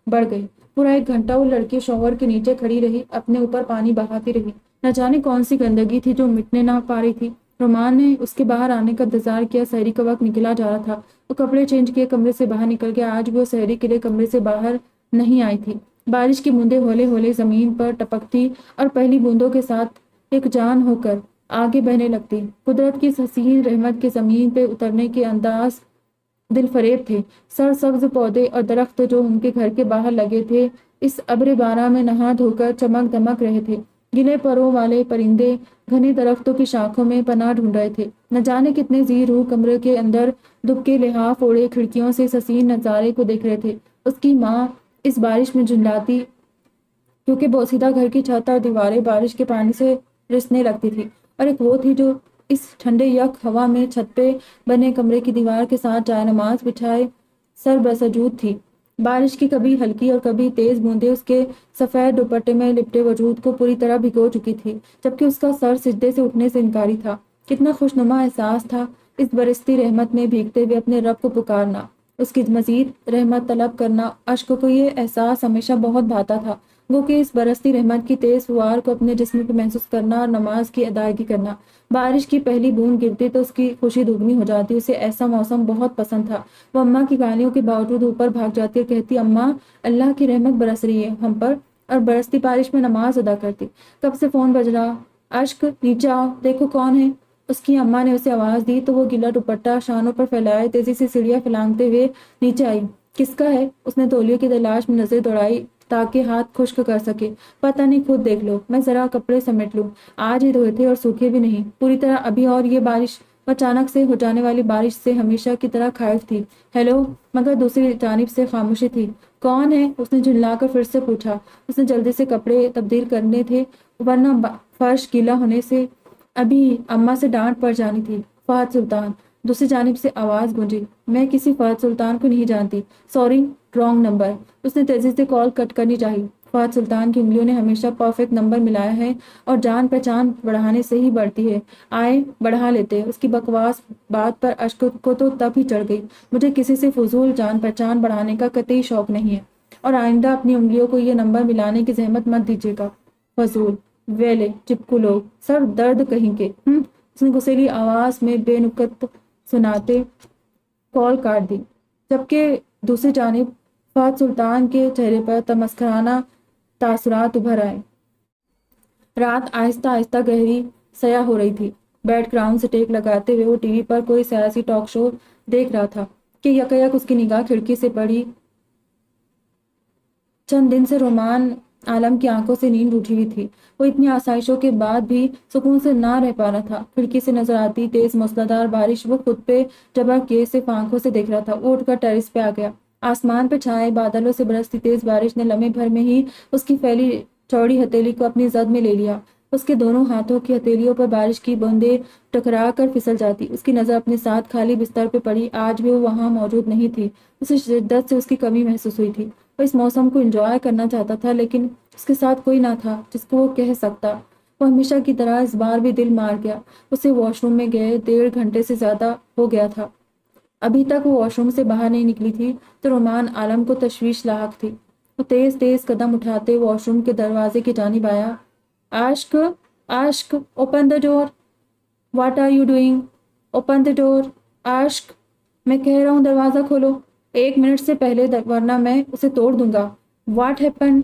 بڑھ گئی۔ پورا 1 گھنٹہ وہ لڑکی شاور کے نیچے کھڑی رہی، اپنے اوپر پانی بہاتی رہی۔ نہ جانے کون سی گندگی تھی جو مٹنے نہ پا رہی تھی۔ رومان نے اس کے باہر آنے کا انتظار کیا۔ سحری کا وقت نکلا جا رہا تھا۔ وہ کپڑے چینج کیے کمرے سے باہر نکل گیا۔ آج بھی وہ سحری کے لیے کمرے سے باہر نہیں آئی تھی۔ بارش کی بوندیں ہولے ہولے زمین پر ٹپکتی اور پہلی بوندوں کے ساتھ ایک جان ہو کر آگے بہنے لگتی۔ قدرت کی اس حسین رحمت کے زمین پہ اترنے کے انداز دل فریب تھے۔ سرسبز پودے اور درخت جو ان کے گھر کے باہر لگے تھے اس ابر باراں میں نہا دھو کر چمک دمک رہے تھے۔ گلے پروں والے پرندے گھنے درختوں کی شاخوں میں پناہ ڈھونڈ رہے تھے۔ نہ جانے کتنے زی روح کمرے کے اندر دبکے لحاف اوڑھے کھڑکیوں سے اس حسین نظارے کو دیکھ رہے تھے۔ اس کی ماں اس بارش میں جھنجھلاتی کیونکہ بوسیدہ گھر کی چھت اور دیواریں بارش کے پانی سے رسنے لگتی تھی، اور ایک وہ تھی جو اس ٹھنڈے یک ہوا میں چھت پہ بنے کمرے کی دیوار کے ساتھ جائے نماز بچھائے سر بسجود تھی۔ بارش کی کبھی ہلکی اور کبھی تیز بوندیں اس کے سفید دوپٹے میں لپٹے وجود کو پوری طرح بھگو چکی تھی، جبکہ اس کا سر سجدے سے اٹھنے سے انکاری تھا۔ کتنا خوشنما احساس تھا اس برستی رحمت میں بھیگتے ہوئے اپنے رب کو پکارنا، اس کی مزید رحمت طلب کرنا۔ اشک کو یہ احساس ہمیشہ بہت بھاتا تھا، وہ کہ اس برستی رحمت کی تیز فوار کو اپنے جسم پہ محسوس کرنا اور نماز کی ادائیگی کرنا۔ بارش کی پہلی بوند گرتی تو اس کی خوشی دگنی ہو جاتی۔ اسے ایسا موسم بہت پسند تھا۔ وہ اماں کی گالیوں کے باوجود اوپر بھاگ جاتی اور کہتی، اماں اللہ کی رحمت برس رہی ہے ہم پر، اور برستی بارش میں نماز ادا کرتی۔ کب سے فون بج رہا؟ اشک نیچے آؤ، دیکھو کون ہے۔ اس کی اماں نے اسے آواز دی تو وہ گیلا دوپٹہ شانوں پر پھیلائے تیزی سے سیڑھیاں پھلانگتے ہوئے نیچے آئی۔ کس کا ہے؟ اس نے تولیے کی تلاش میں نظر دوڑائی تاکہ ہاتھ خشک کر سکے۔ پتہ نہیں، خود دیکھ لو، میں ذرا کپڑے سمیٹ لوں، آج ہی دھوئے تھے اور سوکھے بھی نہیں پوری طرح ابھی، اور یہ بارش اچانک سے ہو جانے والی بارش سے ہمیشہ کی طرح خائف تھی۔ ہیلو، مگر دوسری جانب سے خاموشی تھی۔ کون ہے؟ اس نے جھنجلا کر پھر سے پوچھا۔ اس نے جلدی سے کپڑے تبدیل کرنے تھے ورنہ فرش گیلا ہونے سے ابھی اماں سے ڈانٹ پڑ جانی تھی۔ فہد سلطان، دوسری جانب سے آواز گونجی۔ میں کسی فہد سلطان کو نہیں جانتی، سوری، رانگ نمبر۔ اس نے تیزی سے کال کٹ کرنی چاہی۔ فہد سلطان کی انگلیوں نے ہمیشہ پرفیکٹ نمبر ملایا ہے اور جان پہچان بڑھانے سے ہی بڑھتی ہے۔ آئے بڑھا لیتے۔ اس کی بکواس بات پر اشک کو تو تب ہی چڑھ گئی۔ مجھے کسی سے فضول جان پہچان بڑھانے کا قطعی شوق نہیں ہے، اور آئندہ اپنی انگلیوں کو یہ نمبر ملانے کی زحمت مت دیجیے گا۔ فضول، ویلے چپکو لوگ، سر درد کہیں کے۔ اس نے غصیلی آواز میں بے نکت سناتے کال کاٹ دی، جبکہ دوسری جانب فہد سلطان کے چہرے پر تمسخرانہ تاثرات ابھر آئے۔ رات آہستہ آہستہ گہری سیاہ ہو رہی تھی۔ بیک گراؤنڈ سے ٹیک لگاتے ہوئے وہ ٹی وی پر کوئی سیاسی ٹاک شو دیکھ رہا تھا کہ یکایک اس کی نگاہ کھڑکی سے پڑی۔ چند دن سے رومان عالم کی آنکھوں سے نیند اٹھی ہوئی تھی۔ وہ اتنی آسائشوں کے بعد بھی سکون سے نہ رہ پا رہا تھا۔ کھڑکی سے نظر آتی تیز موسلادھار بارش وہ خود پہ جبر کیے صرف آنکھوں سے دیکھ رہا تھا۔ وہ اٹھ کر ٹیرس پہ آ گیا۔ آسمان پہ چھائے بادلوں سے برستی تیز بارش نے لمحے بھر میں ہی اس کی پھیلی چوڑی ہتھیلی کو اپنی زد میں لے لیا۔ اس کے دونوں ہاتھوں کی ہتھیلیوں پر بارش کی بوندیں ٹکرا کر پھسل جاتی۔ اس کی نظر اپنے ساتھ خالی بستر پہ پڑی۔ آج بھی وہ وہاں موجود نہیں تھی۔ اسے شدت سے اس کی کمی محسوس ہوئی تھی۔ وہ اس موسم کو انجوائے کرنا چاہتا تھا، لیکن اس کے ساتھ کوئی نہ تھا جس کو وہ کہہ سکتا۔ وہ ہمیشہ کی طرح اس بار بھی دل مار گیا۔ اسے واش روم میں گئے 1.5 گھنٹے سے زیادہ ہو گیا تھا۔ ابھی تک وہ واش روم سے باہر نہیں نکلی تھی تو رومان عالم کو تشویش لاحق تھی۔ وہ تیز تیز قدم اٹھاتے واش روم کے دروازے کی جانب آیا۔ Ashiq, Ashiq, open the door. What are you doing? Open the door. Ashiq, میں کہہ رہا ہوں دروازہ کھولو 1 منٹ سے پہلے، ورنہ میں اسے توڑ دوں گا۔ What happen?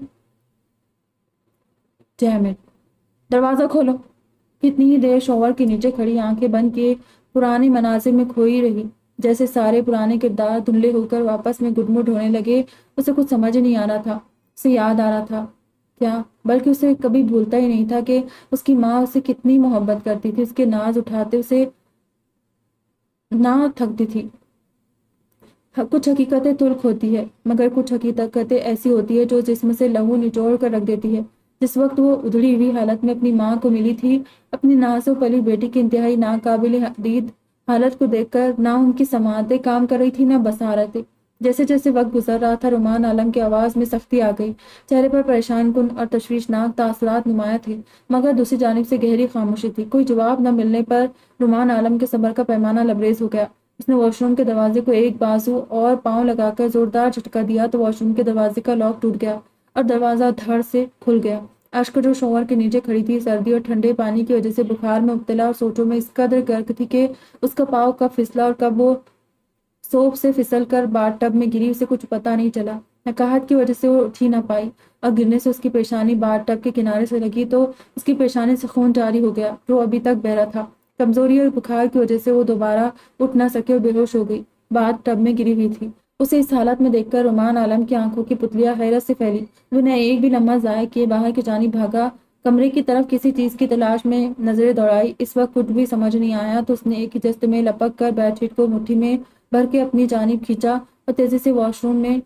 ڈیم اٹ، دروازہ کھولو۔ کتنی ہی دیر شاور کے نیچے کھڑی آنکھیں بند کیے پرانے مناظر میں کھوئی رہی۔ جیسے سارے پرانے کردار دھندلے ہو کر واپس میں گڈمڈ ہونے لگے۔ اسے کچھ سمجھ نہیں آ رہا تھا۔ اسے یاد آ رہا تھا کیا، بلکہ اسے کبھی بھولتا ہی نہیں تھا کہ اس کی ماں اسے کتنی محبت کرتی تھی، اس کے ناز اٹھاتے اسے نہ تھکتی تھی۔ کچھ حقیقتیں تلخ ہوتی ہے، مگر کچھ حقیقتیں ایسی ہوتی ہے جو جسم سے لہو نچوڑ کر رکھ دیتی ہے۔ جس وقت وہ ادھڑی ہوئی حالت میں اپنی ماں کو ملی تھی، اپنی ناز و پلی بیٹی کی انتہائی ناقابل حدید حالت کو دیکھ کر نہ ان کی سماعتیں کام کر رہی تھی نہ بصارتیں۔ جیسے جیسے وقت گزر رہا تھا رومان عالم کی آواز میں سختی آ گئی۔ چہرے پر پریشان کن اور تشویشناک تاثرات نمایاں تھے، مگر دوسری جانب سے گہری خاموشی تھی۔ کوئی جواب نہ ملنے پر رومان عالم کے صبر کا پیمانہ لبریز ہو گیا۔ اس نے واش روم کے دروازے کو ایک بازو اور پاؤں لگا کر زوردار جھٹکا دیا تو واش روم کے دروازے کا لاک ٹوٹ گیا اور دروازہ دھڑ سے کھل گیا۔ عاشق جو شوہر کے نیچے کھڑی تھی، سردی اور ٹھنڈے پانی کی وجہ سے بخار میں مبتلا اور سوچوں میں اس قدر غرق تھی کہ اس کا پاؤں کب پھسلا اور کب وہ سوپ سے پھسل کر باتھ ٹب میں گری اسے کچھ پتہ نہیں چلا۔ نکاہت کی وجہ سے وہ اٹھ ہی نہ پائی اور گرنے سے اس کی پیشانی باتھ ٹب کے کنارے سے لگی تو اس کی پیشانی سے خون جاری ہو گیا جو ابھی تک بہہ رہا تھا۔ کمزوری اور بخار کی وجہ سے وہ دوبارہ اٹھ نہ سکے اور بے ہوش ہو گئی، باتھ ٹب میں گری ہوئی تھی۔ اسے اس حالت میں دیکھ کر رومان عالم کی آنکھوں کی پتلیاں حیرت سے پھیلی۔ وہ نے ایک بھی لمحہ ضائع کیے باہر کی جانب بھاگا، کمرے کی طرف کسی چیز کی تلاش میں نظریں دوڑائی۔ اس وقت کچھ بھی سمجھ نہیں آیا تو اس نے ایک ہی جست میں لپک کر بیڈ شیٹ کو مٹھی میں بھر کے اپنی جانب کھینچا اور تیزی سے واش روم میں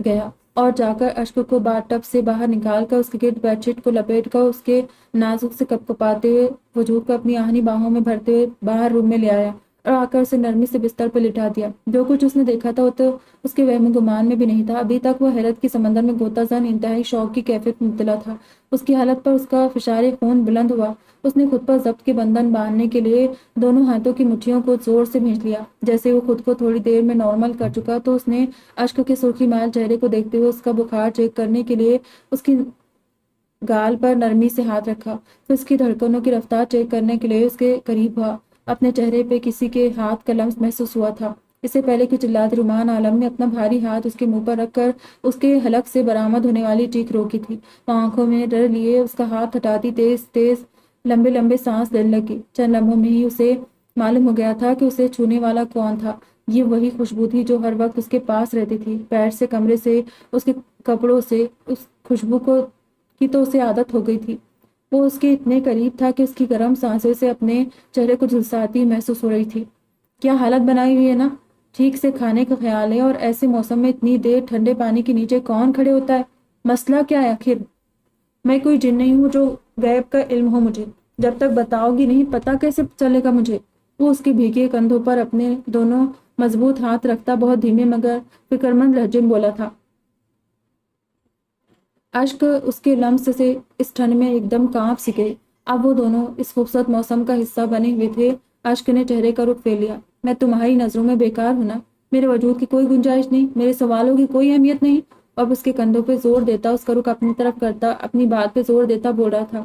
گیا اور جا کر عشق کو باتھ ٹب سے باہر نکال کر اس کے گرد بیڈ شیٹ کو لپیٹ کر اس کے نازک سے کپکپاتے ہوئے وجود کو اپنی آہنی باہوں میں بھرتے ہوئے باہر روم میں لے آیا اور آ کر اسے نرمی سے بستر پر لٹا دیا۔ جو کچھ اس نے دیکھا تھا وہ تو اس کے وہم و گمان میں بھی نہیں تھا۔ ابھی تک وہ حیرت کی سمندر میں غوطہ زن انتہائی شوق کی کیفیت میں مبتلا تھا۔ اس کی حالت پر اس کا فشار خون بلند ہوا۔ اس نے خود پر ضبط کے بندھن باندھنے کے لیے دونوں ہاتھوں کی مٹھیوں کو زور سے بھینچ لیا۔ جیسے وہ خود کو تھوڑی دیر میں نارمل کر چکا تو اس نے عشق کے سرخی مائل چہرے کو دیکھتے ہوئے اس کا بخار چیک کرنے کے لیے اس کی گال پر نرمی سے ہاتھ رکھا، پھر اس کی دھڑکنوں کی رفتار چیک کرنے کے لیے اس کے قریب ہوا۔ اپنے چہرے پہ کسی کے ہاتھ کا لمس محسوس ہوا تھا۔ اس سے پہلے کہ چلاتے رومان عالم نے اپنا بھاری ہاتھ اس کے منہ پر رکھ کر اس کے حلق سے برآمد ہونے والی چیخ روکی تھی۔ وہ آنکھوں میں ڈر لیے اس کا ہاتھ ہٹاتی تیز تیز لمبے لمبے سانس لینے لگی۔ چند لمحوں میں ہی اسے معلوم ہو گیا تھا کہ اسے چھونے والا کون تھا۔ یہ وہی خوشبو تھی جو ہر وقت اس کے پاس رہتی تھی، بیڈ سے، کمرے سے، اس کے کپڑوں سے۔ اس خوشبو کی تو اسے عادت ہو گئی تھی۔ وہ اس کے اتنے قریب تھا کہ اس کی گرم سانسیں سے اپنے چہرے کو جھلساتی محسوس ہو رہی تھی۔ کیا حالت بنائی ہوئی ہے نا، ٹھیک سے کھانے کا خیال ہے، اور ایسے موسم میں اتنی دیر ٹھنڈے پانی کے نیچے کون کھڑے ہوتا ہے؟ مسئلہ کیا ہے آخر؟ میں کوئی جن نہیں ہوں جو غیب کا علم ہو مجھے، جب تک بتاؤ گی نہیں پتہ کیسے چلے گا مجھے؟ وہ اس کے بھیگے کندھوں پر اپنے دونوں مضبوط ہاتھ رکھتا بہت دھیمے مگر فکرمند لہجے میں بولا تھا۔ عشق اس کے لمس سے اس ٹھنڈ میں ایک دم کانپ سی گئی۔ اب وہ دونوں اس خوبصورت موسم کا حصہ بنے ہوئے تھے۔ عشق نے چہرے کا رخ پھیر لیا۔ میں تمہاری نظروں میں بیکار ہوں نا؟ میرے وجود کی کوئی گنجائش نہیں، میرے سوالوں کی کوئی اہمیت نہیں؟ اب اس کے کندھوں پہ زور دیتا، اس کا رخ اپنی طرف کرتا، اپنی بات پہ زور دیتا بول رہا تھا۔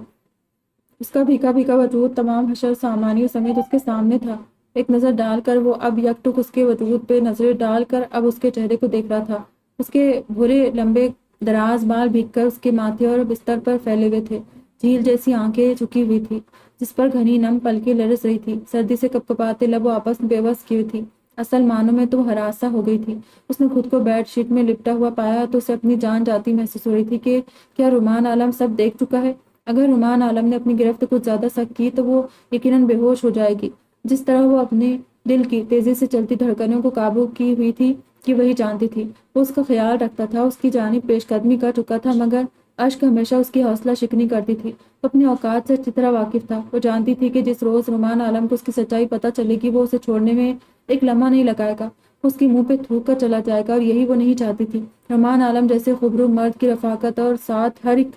اس کا بھیگا بھیگا وجود تمام حشر سامانیوں سمیت اس کے سامنے تھا۔ ایک نظر ڈال کر وہ اب یکٹک اس کے وجود پہ نظریں ڈال کر اب اس کے چہرے کو دیکھ رہا تھا۔ اس کے بھورے لمبے دراز بال بھیگ کر اس کے ماتھے اور بستر پر پھیلے ہوئے تھے۔ جھیل جیسی آنکھیں جھکی ہوئی تھی جس پر گھنی نم پلکیں لرز رہی تھی، سردی سے کپکپاتے لب وہ آپس میں بے بس کیے تھی۔ اصل معنوں میں تو ہراساں ہو گئی تھی۔ اس نے خود کو بیڈ شیٹ میں لپٹا ہوا پایا تو اسے اپنی جان جاتی محسوس ہو رہی تھی کہ کیا رومان عالم سب دیکھ چکا ہے؟ اگر رومان عالم نے اپنی گرفت کچھ زیادہ سخت کی تو وہ یقیناً بے ہوش ہو جائے گی۔ جس طرح وہ اپنے دل کی تیزی سے چلتی دھڑکنوں کو قابو کی ہوئی تھی کہ وہی جانتی تھی۔ وہ اس کا خیال رکھتا تھا، اس کی جانب پیش قدمی کر چکا تھا، مگر اشک ہمیشہ اس کی حوصلہ شکنی کرتی تھی۔ وہ اپنی اوقات سے اچھی طرح واقف تھا۔ وہ جانتی تھی کہ جس روز رومان عالم کو اس کی سچائی پتہ چلے گی وہ اسے چھوڑنے میں ایک لمحہ نہیں لگائے گا، اس کی منہ پہ تھوک کر چلا جائے گا، اور یہی وہ نہیں چاہتی تھی۔ رومان عالم جیسے خوبرو مرد کی رفاقت اور ساتھ ہر ایک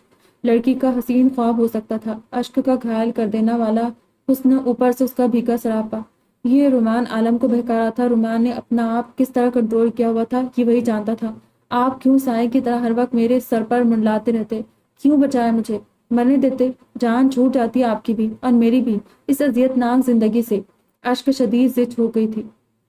لڑکی کا حسین خواب ہو سکتا تھا۔ اشک کا گھائل کر دینا والا حسن، اوپر سے اس کا بھیگا سراپا، یہ رومان عالم کو بہکا رہا تھا۔ رومان نے اپنا آپ کس طرح کنٹرول کیا ہوا تھا یہ وہی جانتا تھا۔ آپ کیوں سائے کی طرح ہر وقت میرے سر پر منڈلاتے رہتے؟ کیوں بچایا مجھے؟ مرنے دیتے؟ جان چھوٹ جاتی آپ کی بھی اور میری بھی اس اذیت ناک زندگی سے۔ اشک شدید زچ ہو گئی تھی۔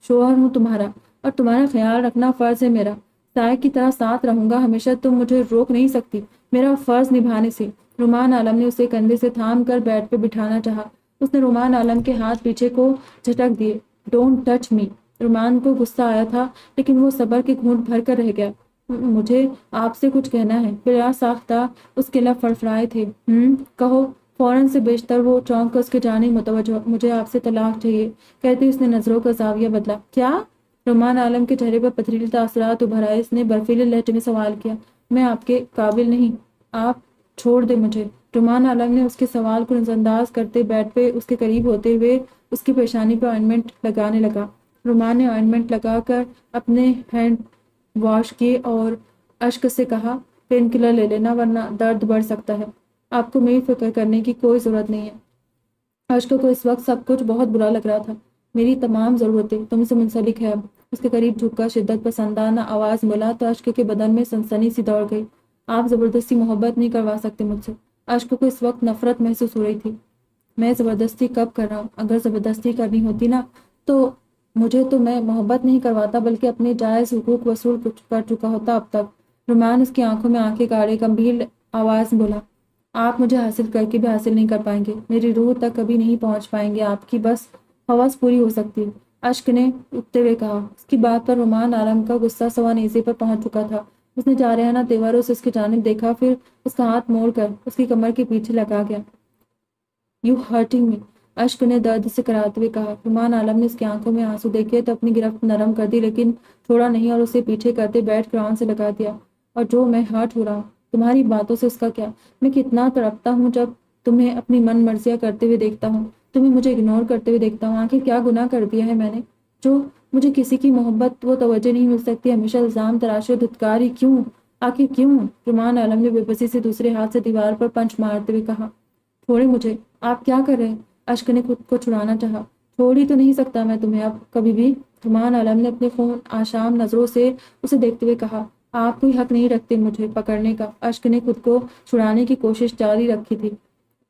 شوہر ہوں تمہارا اور تمہارا خیال رکھنا فرض ہے میرا۔ سائے کی طرح ساتھ رہوں گا ہمیشہ، تم مجھے روک نہیں سکتی میرا فرض نبھانے سے۔ رومان عالم نے اسے کندھے سے تھام کر بیڈ پہ بٹھانا چاہا۔ اس نے رومان عالم کے ہاتھ پیچھے کو جھٹک دیے۔ Don't touch me. رومان کو غصہ آیا تھا لیکن وہ صبر کے گھونٹ بھر کر رہ گیا۔ مجھے آپ سے کچھ کہنا ہے۔ بلا ساختہ اس کے لب فڑفڑائے تھے۔ کہو۔ فوراً سے بیشتر وہ چونک کر اس کے جانب متوجہ۔ مجھے آپ سے طلاق چاہیے، کہتے اس نے نظروں کا زاویہ بدلا۔ کیا؟ رومان عالم کے چہرے پر پتھریلے تاثرات ابھر آئے۔ اس نے برفیلے لہجے میں سوال کیا۔ میں آپ کے قابل نہیں، آپ چھوڑ دیں مجھے۔ رومان عالم نے اس کے سوال کو نظر انداز کرتے بیڈ پہ اس کے قریب ہوتے ہوئے اس کی پیشانی پہ آئنمنٹ لگانے لگا۔ رومان نے آئنمنٹ لگا کر اپنے ہینڈ واش کیے اور اشک سے کہا، پین کلر لے لینا ورنہ درد بڑھ سکتا ہے۔ آپ کو میری فکر کرنے کی کوئی ضرورت نہیں ہے۔ اشک کو اس وقت سب کچھ بہت برا لگ رہا تھا۔ میری تمام ضرورتیں تم سے منسلک ہے اب۔ اس کے قریب جھک کر شدت پسندانہ آواز بولا تو اشک کے بدن میں سنسنی سی دوڑ گئی۔ آپ زبردستی محبت نہیں کروا سکتے مجھ سے۔ اشک کو اس وقت نفرت محسوس ہو رہی تھی۔ میں زبردستی کب کر رہا ہوں؟ اگر زبردستی کرنی ہوتی نا تو مجھے تو میں محبت نہیں کرواتا بلکہ اپنے جائز حقوق وصول کر چکا ہوتا اب تک۔ رومان اس کی آنکھوں میں آنکھیں گاڑے گمبھیر آواز بولا، آپ مجھے حاصل کر کے بھی حاصل نہیں کر پائیں گے، میری روح تک کبھی نہیں پہنچ پائیں گے، آپ کی بس حوث پوری ہو سکتی۔ اشک نے اٹھتے ہوئے کہا۔ اس کی بات پر رومان عالم کا غصہ سوا نیزے پر پہنچ چکا تھا۔ اس نے جارحانہ تیوروں سے اس کی جانب دیکھا، پھر اس کا ہاتھ موڑ کر اس کی کمر کے پیچھے لگا گیا۔ یو ہرٹنگ می، اشک نے درد سے کراتے ہوئے کہا۔ رومان عالم نے اس کی آنکھوں میں آنسو دیکھے تو اپنی گرفت نرم کر دی لیکن چھوڑا نہیں اور اسے پیچھے کرتے بیڈ گراؤنڈ سے لگا دیا۔ اور جو میں ہرٹ ہو رہا ہوں تمہاری باتوں سے، اس کا کیا؟ میں کتنا تڑپتا ہوں جب تمہیں اپنی من مرضیاں کرتے ہوئے دیکھتا ہوں، تمہیں مجھے اگنور کرتے ہوئے دیکھتا ہوں۔ آخر کیا گناہ کر دیا ہے میں نے جو مجھے کسی کی محبت وہ توجہ نہیں مل سکتی؟ ہمیشہ الزام تراشی و دھتکاری کیوں؟ آخر کیوں؟ رومان عالم نے بے بسی سے دوسرے ہاتھ سے دیوار پر پنچ مارتے ہوئے کہا۔ چھوڑے مجھے، آپ کیا کر رہے ہیں؟ اشک نے خود کو چھڑانا چاہا۔ چھوڑ ہی تو نہیں سکتا میں تمہیں اب کبھی بھی، رومان عالم نے اپنے خون آشام نظروں سے اسے دیکھتے ہوئے کہا۔ آپ کوئی حق نہیں رکھتے مجھے پکڑنے کا۔ اشک نے خود کو چھڑانے کی کوشش جاری رکھی تھی۔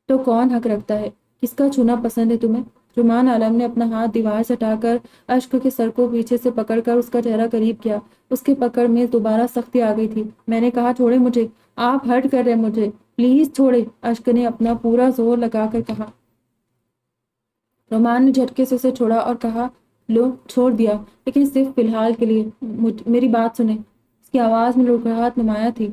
تو کون حق رکھتا ہے؟ کس کا چھونا پسند ہے تمہیں؟ رومان عالم نے اپنا ہاتھ دیوار سے ہٹا کر اشک کے سر کو پیچھے سے پکڑ کر اس کا چہرہ قریب کیا۔ اس کے پکڑ میں دوبارہ سختی آ گئی تھی۔ میں نے کہا چھوڑے مجھے، آپ ہرٹ کر رہے مجھے، پلیز چھوڑے، اشک نے اپنا پورا زور لگا کر کہا۔ رومان نے جھٹکے سے اسے چھوڑا اور کہا، لو چھوڑ دیا لیکن صرف فی الحال کے لیے، میری بات سنیں۔ اس کی آواز میں لڑکھڑاہٹ نمایاں تھی۔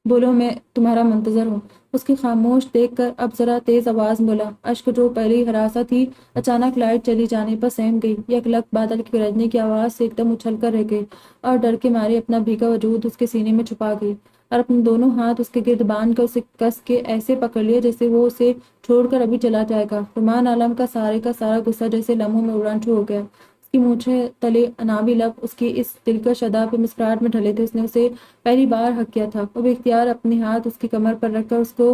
بولو، میں تمہارا منتظر ہوں۔ اس کی خاموش دیکھ کر اب ذرا تیز آواز بولا۔ اشک جو پہلے ہی ہراساں تھی اچانک لائٹ چلی جانے پر سہم گئی۔ یک لک بادل کی گرجنے کی آواز سے ایک دم اچھل کر رہ گئی اور ڈر کے مارے اپنا بھیگا وجود اس کے سینے میں چھپا گئی اور اپنے دونوں ہاتھ اس کے گرد باندھ کر اسے کس کے ایسے پکڑ لیے جیسے وہ اسے چھوڑ کر ابھی چلا جائے گا۔ رومان عالم کا سارا غصہ جیسے لمحوں میں اڑنچھو ہو گیا۔ اس کی مونچھیں تلے انابی لب اس کی اس دلکش ادا پہ مسکراہٹ میں ڈھلے تھے۔ اس نے اسے پہلی بار حق کیا تھا۔ وہ بے اختیار اپنے ہاتھ اس کی کمر پر رکھ کر اس کو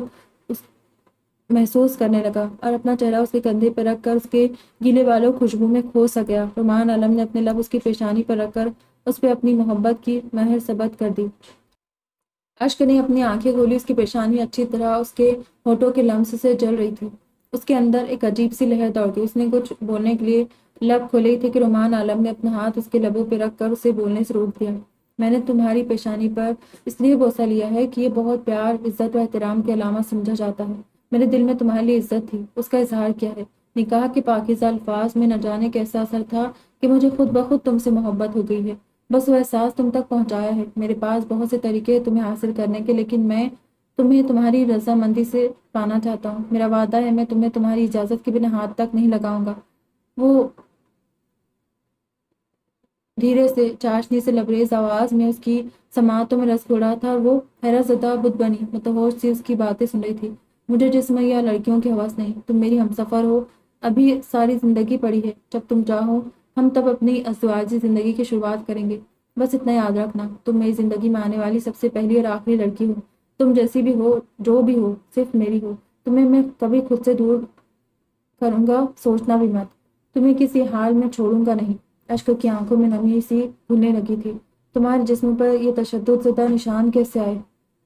محسوس کرنے لگا اور اپنا چہرہ اس کے کندھے پر رکھ کر اس کے گیلے بالوں خوشبو میں کھو سا گیا۔ رومان عالم نے اپنے لب اس کی پیشانی پر رکھ کر اس پہ اپنی محبت کی مہر ثبت کر دی۔ اشک نے اپنی آنکھیں کھولی، اس کی پیشانی اچھی طرح اس کے ہونٹوں کے لمس سے جل رہی تھی۔ اس کے اندر ایک عجیب سی لہر دوڑ گئی۔ اس نے کچھ بولنے کے لیے لب کھولے تھے کہ رومان عالم نے اپنا ہاتھ اس کے لبوں پہ رکھ کر اسے بولنے سے روک دیا۔ میں نے تمہاری پیشانی پر اس لیے بوسہ لیا ہے کہ یہ بہت پیار، عزت و احترام کی علامت سمجھا جاتا ہے۔ میرے دل میں تمہارے لیے عزت تھی، اس کا اظہار کیا ہے۔ نکاح کے پاکیزہ الفاظ میں نہ جانے کیسا اثر تھا کہ مجھے خود بخود تم سے محبت ہو گئی ہے۔ بس وہ احساس تم تک پہنچایا ہے۔ میرے پاس بہت سے طریقے ہیں تمہیں حاصل کرنے کے، لیکن میں تمہیں تمہاری رضامندی سے پانا چاہتا ہوں۔ میرا وعدہ ہے میں تمہیں تمہاری اجازت کے بنا ہاتھ تک نہیں لگاؤں گا۔ وہ دھیرے سے، چاشنی سے لبریز آواز میں اس کی سماعتوں میں رس گھوڑا تھا، اور وہ حیرت زدہ بت بنی متہوش سی اس کی باتیں سن رہی تھی۔ مجھے جسم یا لڑکیوں کی ہوس نہیں، تم میری ہمسفر ہو، ابھی ساری زندگی پڑی ہے، جب تم چاہو ہم تب اپنی ازدواجی زندگی کی شروعات کریں گے۔ بس اتنا یاد رکھنا، تم میری زندگی میں آنے والی سب سے پہلی اور آخری لڑکی ہو۔ تم جیسی بھی ہو، جو بھی ہو، صرف میری ہو۔ تمہیں میں کبھی خود سے دور کروں گا، سوچنا بھی مت۔ تمہیں کسی حال میں چھوڑوں گا نہیں۔ اشک کی آنکھوں میں نمی سی گھلنے لگی تھی۔ تمہارے جسم پر یہ تشدد زدہ نشان کیسے آئے؟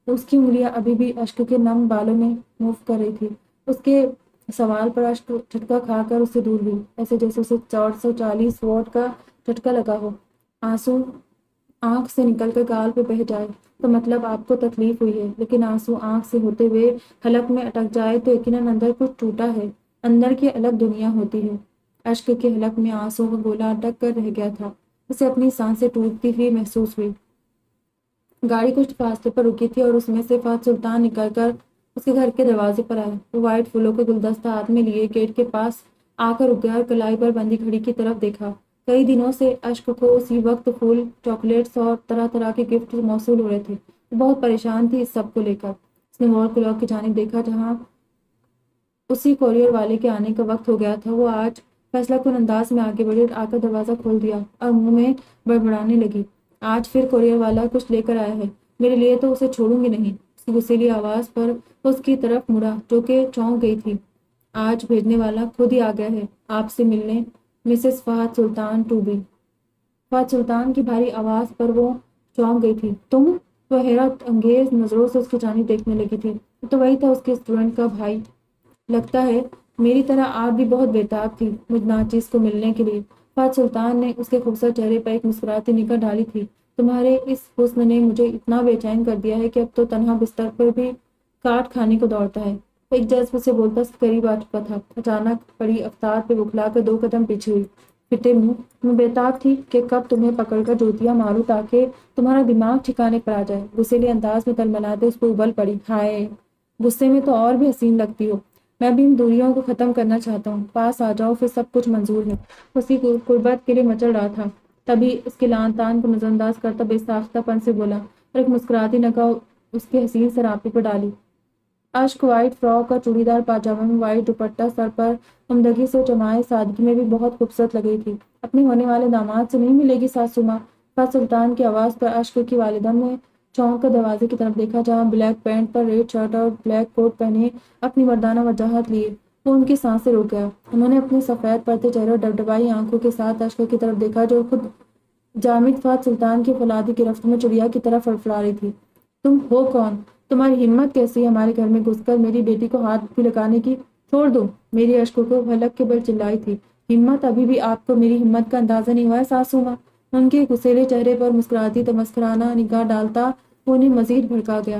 اس کی انگلیاں ابھی بھی اشک کے نم بالوں میں موو کر رہی تھی۔ اس کے سوال پر اشک جھٹکا کھا کر اس سے دور ہوئی، ایسے جیسے اسے 440 واٹ کا جھٹکا لگا ہو۔ آنسو آنکھ سے نکل کر گال پہ بہہ جائے تو مطلب آپ کو تکلیف ہوئی ہے، لیکن آنسو آنکھ سے ہوتے ہوئے حلق میں اٹک جائے تو یقیناً اندر کچھ ٹوٹا ہے، اندر کی الگ دنیا ہوتی ہے۔ اشک کے حلق میں آنسو کا گولا اٹک کر رہ گیا تھا۔ اسے اپنی سانسیں ٹوٹتی ہوئی محسوس ہوئی۔ گاڑی کچھ فاصلے پر رکی تھی اور اس میں سے فہد سلطان نکل کر اس کے گھر کے دروازے پر آیا۔ وہ وائٹ پھولوں کا گلدستہ ہاتھ میں لیے گیٹ کے پاس آ کر رک گیا اور کلائی پر بندھی گھڑی کی طرف دیکھا۔ کئی دنوں سے اشک کو اسی وقت پھول، چاکلیٹس اور طرح طرح کے گفٹ موصول ہو رہے تھے۔ وہ بہت پریشان تھی اس سب کو لے کر۔ اس نے وال کلاک کی جانب دیکھا جہاں اسی کوریئر والے کے آنے کا وقت ہو گیا تھا۔ وہ آج فیصلہ کن انداز میں آگے بڑھی اور آ کر دروازہ کھول دیا اور منہ میں بڑبڑانے لگی۔ آج پھر کوریئر والا کچھ لے کر آیا ہے، میرے لیے تو اسے چھوڑوں گی نہیں۔ اس کی غصیلی آواز پر اس کی طرف مڑا جو کہ چونک گئی تھی۔ آج بھیجنے والا خود ہی آ گیا ہے آپ سے ملنے، Mrs Fahad Sultan to be. Fahad Sultan کی بھاری آواز پر وہ چونک گئی تھی۔ تم؟ وہ حیرت انگیز نظروں سے اس کی جانب دیکھنے لگی تھی۔ تو وہی تھا اس کے اسٹوڈنٹ کا بھائی۔ لگتا ہے میری طرح آپ بھی بہت بےتاب تھی مجھ ناچیز کو ملنے کے لیے۔ فہد سلطان نے اس کے خوبصورت چہرے پر ایک مسکراہٹ نگاہ ڈالی تھی۔ تمہارے اس حسن نے مجھے اتنا بے چین کر دیا ہے کہ اب تو تنہا بستر پر بھی کاٹ کھانے کو دوڑتا ہے۔ ایک جذب سے بولتا قریب آ چکا تھا۔ اچانک پڑی افطار پہ بکھلا کر 2 قدم پیچھے ہوئی۔ پھٹے منہ، میں بےتاب تھی کہ کب تمہیں پکڑ کر جوتیاں ماروں تاکہ تمہارا دماغ ٹھکانے پر آ جائے۔ غصیلے انداز میں تلملاتے اس پہ ابل پڑی۔ ہائے، غصے میں تو اور بھی حسین لگتی ہو۔ میں بھی ان دوریوں کو ختم کرنا چاہتا ہوں، پاس آ جاؤ پھر سب کچھ منظور ہے۔ اسی قربت کے لیے مچل رہا تھا، تبھی اس کے لعن طعن کو نظر انداز کرتا بے ساختہ پن سے بولا اور ایک مسکراتی نگاہ اس کے حسین سراپے پر ڈالی۔ اشک وائٹ فراک اور چوڑی دار پاجامے میں وائٹ دوپٹہ سر پر عمدگی سے جمائے سادگی میں بھی بہت خوبصورت لگ رہی تھی۔ اپنے ہونے والے داماد سے نہیں ملے گی ساسو ماں؟ فہد سلطان کی آواز پر اشک کی والدہ نے چونک کر دروازے کی طرف دیکھا جہاں بلیک پینٹ پر ریڈ شرٹ اور بلیک کوٹ پہنے اپنی مردانہ وجاہت لیے وہ ان کی سانسیں روک گیا۔ انہوں نے اپنے سفید پرتے چہرے اور ڈبڈبائی آنکھوں کے ساتھ اشک کی طرف دیکھا جو خود جامد فہد سلطان کی فولادی گرفت میں چڑیا کی طرف فڑفڑا رہی تھی۔ تم ہو کون؟ تمہاری ہمت کیسی ہے ہمارے گھر میں گھس کر میری بیٹی کو ہاتھ بھی لگانے کی؟ چھوڑ دو، میری اشک کو حلق کے بل چلائی تھی۔ ہمت؟ ابھی بھی آپ کو میری ہمت کا اندازہ نہیں ہوا ہے ساسو ماں؟ ان کے غصیلے چہرے پر مسکراتی تمسکرانہ نگاہ ڈالتا وہ انہیں مزید بھڑکا گیا۔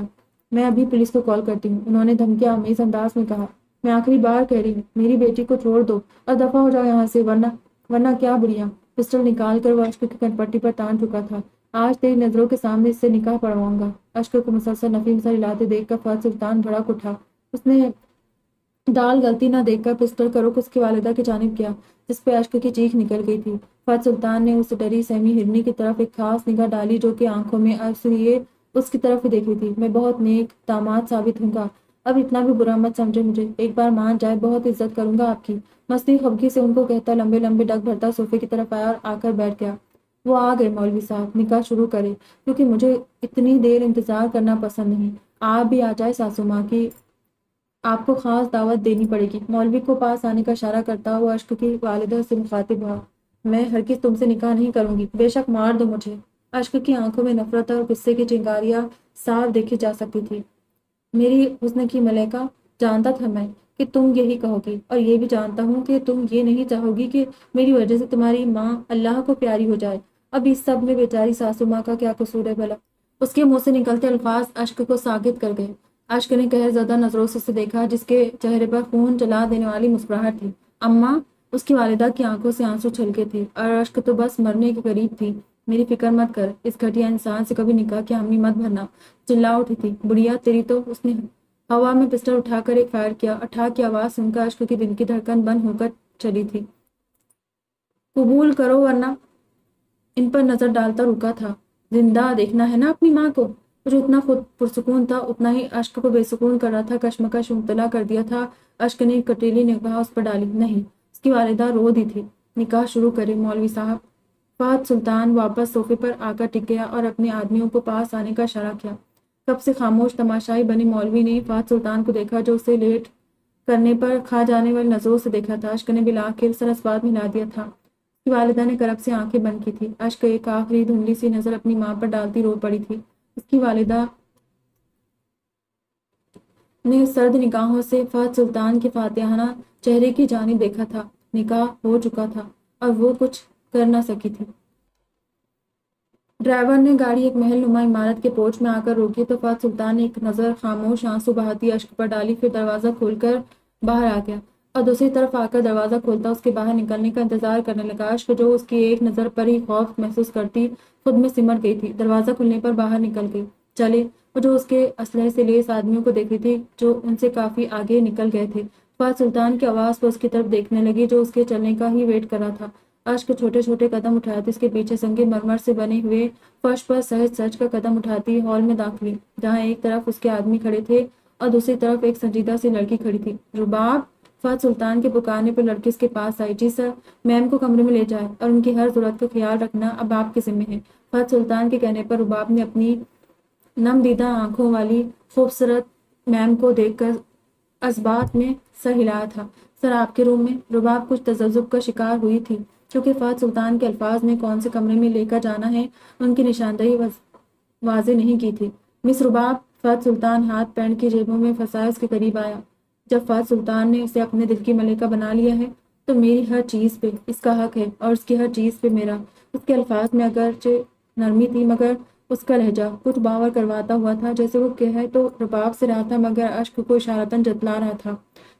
میں ابھی پولیس کو کال کرتی ہوں، انہوں نے دھمکی آمیز انداز میں کہا۔ میں آخری بار کہہ رہی ہوں میری بیٹی کو چھوڑ دو اور دفع ہو جاؤ یہاں سے، ورنہ کیا بڑھیا؟ پسٹل نکال کر وہ اشک کی کنپٹی پر تان چکا تھا۔ آج تیری نظروں کے سامنے اس سے نکاح پڑھواؤں گا۔ اشک کو مسلسل نفی سر ہلاتے دیکھ کر فہد سلطان بھڑک اٹھا۔ اس نے دال گلتی نہ دیکھ کر پسٹل کا رخ اس کی والدہ کی جانب کیا جس پہ اشک کی چیخ نکل گئی تھی۔ فہد سلطان نے اس ڈری سہمی ہرنی کی طرف ایک خاص نگاہ ڈالی جو کہ آنکھوں میں اس لیے اس کی طرف ہی دیکھ رہی تھی۔ میں بہت نیک داماد ثابت ہوں گا، اب اتنا بھی برا مت سمجھے مجھے، ایک بار مان جائے بہت عزت کروں گا آپ کی۔ مستی خفگی سے ان کو کہتا لمبے لمبے ڈگ بھرتا صوفے کی طرف آیا اور آ کر بیٹھ گیا۔ وہ آ گئے مولوی صاحب، نکاح شروع کرے کیونکہ مجھے اتنی دیر انتظار کرنا پسند نہیں۔ آپ بھی آ جائے ساسو ماں کی آپ کو خاص دعوت دینی پڑے گی۔ مولوی کو پاس آنے کا اشارہ کرتا ہوا اشک کی والدہ سے مخاطب ہوا۔ میں ہرگز تم سے نکاح نہیں کروں گی، بے شک مار دو مجھے۔ اشک کی آنکھوں میں نفرت اور غصے کی چنگاریاں صاف دیکھی جا سکتی تھی۔ میری حسن کی ملکہ، جانتا تھا میں کہ تم یہی کہو گی، اور یہ بھی جانتا ہوں کہ تم یہ نہیں چاہو گی کہ میری وجہ سے تمہاری ماں اللہ کو پیاری ہو جائے۔ اب اس سب میں بیچاری ساسو ماں کا کیا قصور ہے بھلا؟ اس کے منہ سے نکلتے الفاظ اشک کو ساکت کر گئے۔ اشک نے قہر زدہ نظروں سے اسے دیکھا، جس کے چہرے پر خون جلا دینے والی مسکراہٹ تھی۔ اماں! اس کی والدہ کی آنکھوں سے آنسو چھلکے تھے، اور اشک تو بس مرنے کے قریب تھی۔ میری فکر مت کر، اس گھٹیا انسان سے کبھی نکاح کی حامی مت بھرنا، چلا اٹھی تھی۔ بڑھیا تیری تو! اس نے ہوا میں پسٹل اٹھا کر ایک فائر کیا، اور ٹھاک کی آواز سن کر اشک کی دل کی دھڑکن بند ہو کر چلی تھی۔ قبول کرو ورنہ! ان پر نظر ڈالتا رکا تھا۔ زندہ دیکھنا ہے نا اپنی ماں کو؟ جو اتنا خود پرسکون تھا، اتنا ہی اشک کو بے سکون کر رہا تھا، کشمکش مبتلا کر دیا تھا۔ اشک نے کٹیلی نگاہ اس پر ڈالی۔ نہیں، اس کی والدہ رو دی تھی۔ نکاح شروع کرے مولوی صاحب۔ فہد سلطان واپس صوفے پر آ کر ٹک گیا اور اپنے آدمیوں کو پاس آنے کا اشارہ کیا۔ کب سے خاموش تماشائی بنے مولوی نے فہد سلطان کو دیکھا، جو اسے لیٹ کرنے پر کھا جانے والی نظروں سے دیکھا تھا۔ اشک نے بالآخر سر اسبات میں ہلا دیا تھا۔ اس کی والدہ نے کرب سے آنکھیں بند کی تھی۔ اشک ایک آخری دھندلی سی نظر اپنی ماں پر ڈالتی رو پڑی تھی۔ اس کی والدہ نے سرد نگاہوں سے فہد سلطان کے فاتحانہ چہرے کی جانب دیکھا تھا۔ نکاح ہو چکا تھا اور وہ کچھ کر نہ سکی تھی۔ ڈرائیور نے گاڑی ایک محل نما عمارت کے پورچ میں آ کر روکی تو فہد سلطان نے ایک نظر خاموش آنسو بہاتی اشک پر ڈالی، پھر دروازہ کھول کر باہر آ گیا اور دوسری طرف آ کر دروازہ کھولتا اس کے باہر نکلنے کا انتظار کرنے لگا۔ اشک، جو اس کی ایک نظر پر ہی خوف محسوس کرتی، خود میں سمٹ گئی تھی۔ دروازہ کھلنے پر باہر نکل گئی۔ چلے، وہ جو اس کے اسلحے سے لیس آدمیوں کو دیکھ رہی تھی، جو ان سے کافی آگے نکل گئے تھے۔ فہد سلطان کی آواز پر اس کی طرف دیکھنے لگی، جو اس کے چلنے کا ہی ویٹ کر رہا تھا۔ اشک چھوٹے چھوٹے قدم اٹھاتی اس کے پیچھے سنگ مرمر سے بنے ہوئے فرش پر سہج سج کا قدم اٹھاتی ہال میں داخل ہوئی، جہاں ایک طرف اس کے آدمی کھڑے تھے اور دوسری طرف ایک سنجیدہ سی لڑکی کھڑی تھی۔ رباب! فہد سلطان کے پکارنے پر لڑکی اس کے پاس آئی۔ جی سر، میم کو کمرے میں لے جائے اور ان کی ہر ضرورت کا خیال رکھنا اب آپ کے ذمے ہے۔ فہد سلطان کے کہنے پر رباب نے اپنی نم دیدہ آنکھوں والی خوبصورت میم کو دیکھ کر اسبات میں سر ہلایا تھا۔ سر، آپ کے روم میں؟ رباب کچھ تذبذب کا شکار ہوئی تھی، کیونکہ فہد سلطان کے الفاظ نے کون سے کمرے میں لے کر جانا ہے ان کی نشاندہی واضح نہیں کی تھی۔ مس رباب! فہد سلطان ہاتھ پینٹ کی جیبوں میں پھنسائے اس کے قریب آیا۔ جب فہد سلطان نے اسے اپنے دل کی ملکہ بنا لیا ہے تو میری ہر چیز پہ اس کا حق ہے اور اس کی ہر چیز پہ میرا۔ اس کے الفاظ میں اگرچہ نرمی تھی، مگر اس کا لہجہ کچھ باور کرواتا ہوا تھا، جیسے وہ کہے تو رباب سے رہا تھا مگر اشک کو اشارتاً جتلا رہا تھا۔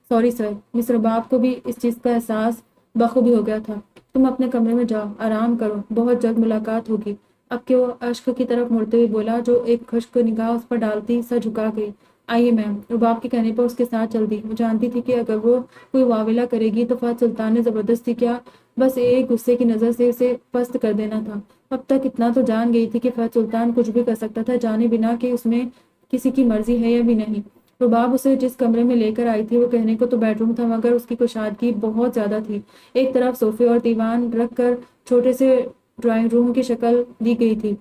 Sorry sir. مس رباب کو بھی اس چیز کا احساس بخوبی ہو گیا تھا۔ تم اپنے کمرے میں جاؤ، آرام کرو، بہت جلد ملاقات ہوگی۔ اب کہ وہ اشک کی طرف مڑتے ہوئے بولا، جو ایک خشک نگاہ اس پر ڈالتی سر جھکا گئی۔ آئیے میم۔ رباب کے کہنے پر اس کے ساتھ چل دی۔ وہ جانتی تھی کہ اگر وہ کوئی واویلا کرے گی تو فہد سلطان نے زبردستی کیا بس ایک غصے کی نظر سے اسے پست کر دینا تھا۔ اب تک اتنا تو جان گئی تھی کہ فہد سلطان کچھ بھی کر سکتا تھا، جانے بنا کہ اس میں کسی کی مرضی ہے یا بھی نہیں۔ رباب اسے جس کمرے میں لے کر آئی تھی وہ کہنے کو تو بیڈ روم تھا، مگر اس کی کشادگی بہت زیادہ تھی۔ ایک طرف صوفے اور دیوان رکھ کر چھوٹے سے ڈرائنگ روم کی شکل دی گئی تھی۔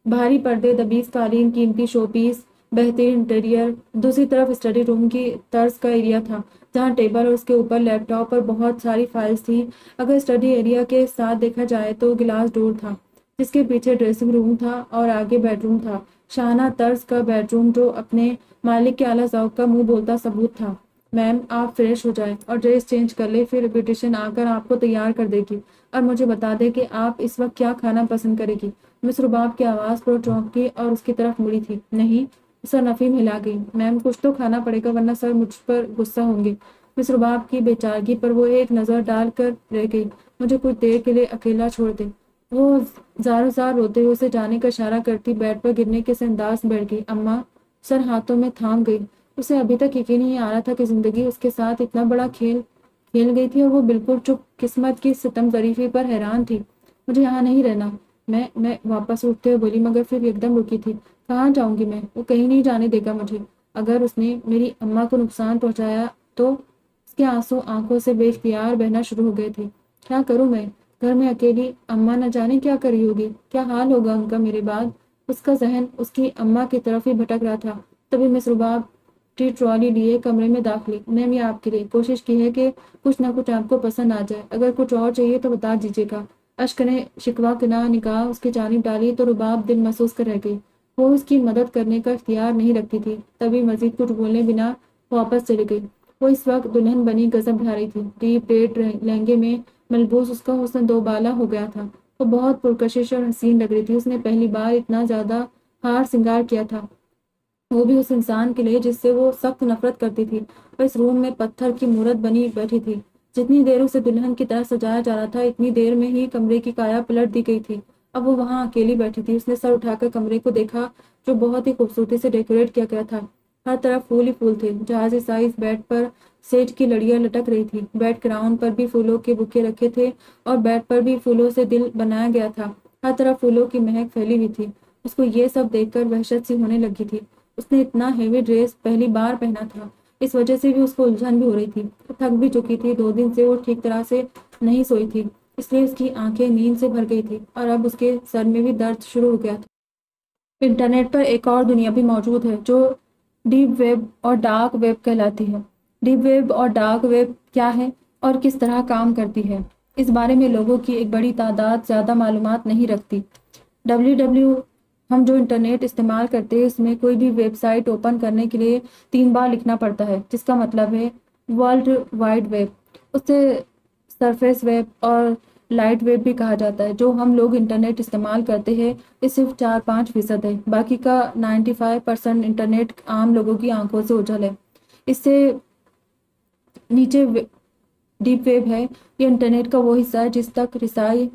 بھاری پردے، دبیز قالین، قیمتی شو پیس، بہترین انٹیریئر۔ دوسری طرف اسٹڈی روم کی طرز کا ایریا تھا، جہاں ٹیبل اور اس کے اوپر لیپ ٹاپ اور بہت ساری فائلز تھیں۔ اگر اسٹڈی ایریا کے ساتھ دیکھا جائے تو گلاس ڈور تھا، جس کے پیچھے ڈریسنگ روم تھا اور آگے بیڈ روم تھا۔ شاہانہ طرز کا بیڈ روم جو اپنے مالک کے اعلیٰ ذوق کا منہ بولتا ثبوت تھا۔ میم، آپ فریش ہو جائیں اور ڈریس چینج کر لیں، پھر بیوٹیشین آ کر آپ کو تیار کر دے گی، اور مجھے بتا دے کہ آپ اس وقت کیا کھانا پسند کرے گی۔ مس رباب کی آواز پر چونکی اور اس کی طرف مڑی تھی۔ نہیں، سر نفی میں ہلا گئی۔ میم، کچھ تو کھانا پڑے گا ورنہ سر مجھ پر غصہ ہوں گے۔ مس رباب کی بے چارگی پر وہ ایک نظر ڈال کر رہ گئی۔ مجھے کچھ دیر کے لیے اکیلا چھوڑ دے۔ وہ زار زار روتے ہوئے اسے جانے کا اشارہ کرتی بیڈ پر گرنے کے سے انداز میں بیٹھ گئی۔ اماں! سر ہاتھوں میں تھام گئی۔ اسے ابھی تک یقین نہیں آ رہا تھا کہ زندگی اس کے ساتھ اتنا بڑا کھیل کھیل گئی تھی، اور وہ بالکل چپ قسمت کی ستم ظریفی پر حیران تھی۔ مجھے یہاں نہیں رہنا، میں واپس اٹھتے ہوئے بولی، مگر پھر ایک دم رکی تھی۔ کہاں جاؤں گی میں؟ وہ کہیں نہیں جانے دے گا مجھے۔ اگر اس نے میری اماں کو نقصان پہنچایا تو؟ اس کے آنسو آنکھوں سے بے اختیار بہنا شروع ہو گئے تھے۔ کیا کروں میں؟ گھر میں اکیلی، اماں نہ جانے کیا کری ہوگی، کیا حال ہوگا ان کا میرے بعد۔ اس کا ذہن اس کی اماں کی طرف ہی بھٹک رہا تھا۔ تبھی مس رباب ٹی ٹرالی لیے کمرے میں داخل ہوئی۔ میم، یہ آپ کے لیے کوشش کی ہے کہ کچھ نہ کچھ آپ کو پسند آ جائے، اگر کچھ اور چاہیے تو بتا دیجیے گا۔ اشک نے شکوہ کنا نگاہ اس کی جانب ڈالی تو رباب دل محسوس کر رہ گئی۔ وہ اس کی مدد کرنے کا اختیار نہیں رکھتی تھی، تبھی مزید کچھ بولنے بنا واپس چلی گئی۔ وہ اس وقت دلہن بنی غضب ڈھا رہی تھی۔ ڈیپ ریڈ لہنگے میں ملبوس اس کا حسن دوبالا ہو گیا تھا۔ وہ بہت پرکشش اور حسین لگ رہی تھی۔ اس نے پہلی بار اتنا زیادہ ہار سنگار کیا تھا، وہ بھی اس انسان کے لیے جس سے وہ سخت نفرت کرتی تھی۔ وہ اس روم میں پتھر کی مورت بنی بیٹھی تھی۔ جتنی دیر اسے دلہن کی طرح سجایا جا رہا تھا، اتنی دیر میں ہی کمرے کی کایا پلٹ دی گئی تھی۔ اب وہ وہاں اکیلی بیٹھی تھی۔ اس نے سر اٹھا کر کمرے کو دیکھا جو بہت ہی خوبصورتی سے ڈیکوریٹ کیا گیا تھا۔ ہر طرف پھول ہی پھول تھے۔ جہازی سائز بیڈ پر سیج کی لڑیاں لٹک رہی تھی۔ بیڈ گراؤنڈ پر بھی پھولوں کے بکے رکھے تھے اور بیڈ پر بھی پھولوں سے دل بنایا گیا تھا۔ ہر طرف پھولوں کی مہک پھیلی ہوئی تھی۔ اس کو یہ سب دیکھ کر وحشت سی ہونے لگی تھی۔ اس نے اتنا ہیوی ڈریس پہلی بار پہنا تھا، اس وجہ سے بھی اس کو الجھن بھی ہو رہی تھی۔ وہ تھک بھی چکی تھی، 2 دن سے وہ ٹھیک طرح سے نہیں سوئی تھی، اس لیے اس کی آنکھیں نیند سے بھر گئی تھی اور اب اس کے سر میں بھی درد شروع ہو گیا تھا۔ انٹرنیٹ پر ایک اور دنیا بھی موجود ہے جو ڈیپ ویب اور ڈارک ویب کہلاتی ہے۔ ڈیپ ویب اور ڈارک ویب کیا ہے اور کس طرح کام کرتی ہے، اس بارے میں لوگوں کی ایک بڑی تعداد زیادہ معلومات نہیں رکھتی۔ www ہم جو انٹرنیٹ استعمال کرتے ہیں، اس میں کوئی بھی ویب سائٹ اوپن کرنے کے لیے 3 بار لکھنا پڑتا ہے، جس کا مطلب ہے ورلڈ وائڈ ویب۔ اسے سرفیس ویب اور لائٹ ویب بھی کہا جاتا ہے۔ جو ہم لوگ انٹرنیٹ استعمال کرتے ہیں، یہ صرف 4-5% ہے، باقی کا 95% انٹرنیٹ عام لوگوں کی آنکھوں سے اوجھل ہے۔ اس سے نیچے ڈیپ ویب ہے۔ یہ انٹرنیٹ کا وہ حصہ ہے جس تک رسائی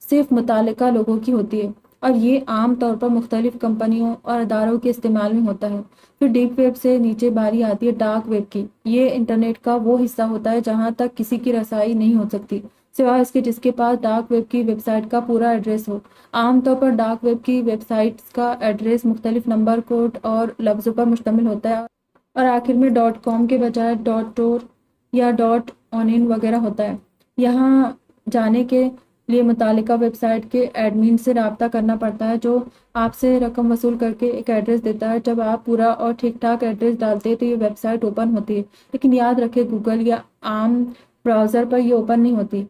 صرف متعلقہ لوگوں کی ہوتی ہے، اور یہ عام طور پر مختلف کمپنیوں اور اداروں کے استعمال میں ہوتا ہے۔ پھر ڈیپ ویب سے نیچے باری آتی ہے ڈارک ویب کی۔ یہ انٹرنیٹ کا وہ حصہ ہوتا ہے جہاں تک کسی کی رسائی نہیں ہو سکتی، سوائے اس کے جس کے پاس ڈارک ویب کی ویب سائٹ کا پورا ایڈریس ہو۔ عام طور پر ڈارک ویب کی ویب سائٹس کا ایڈریس مختلف نمبر، کوڈ اور لفظوں پر مشتمل ہوتا ہے، اور آخر میں .com کے بجائے .tor یا .on وغیرہ ہوتا ہے۔ یہاں جانے کے لیے متعلقہ ویب سائٹ کے ایڈمن سے رابطہ کرنا پڑتا ہے، جو آپ سے رقم وصول کر کے ایک ایڈریس دیتا ہے۔ جب آپ پورا اور ٹھیک ٹھاک ایڈریس ڈالتے ہیں تو یہ ویب سائٹ اوپن ہوتی ہے، لیکن یاد رکھیں گوگل یا عام براؤزر پر یہ اوپن نہیں ہوتی،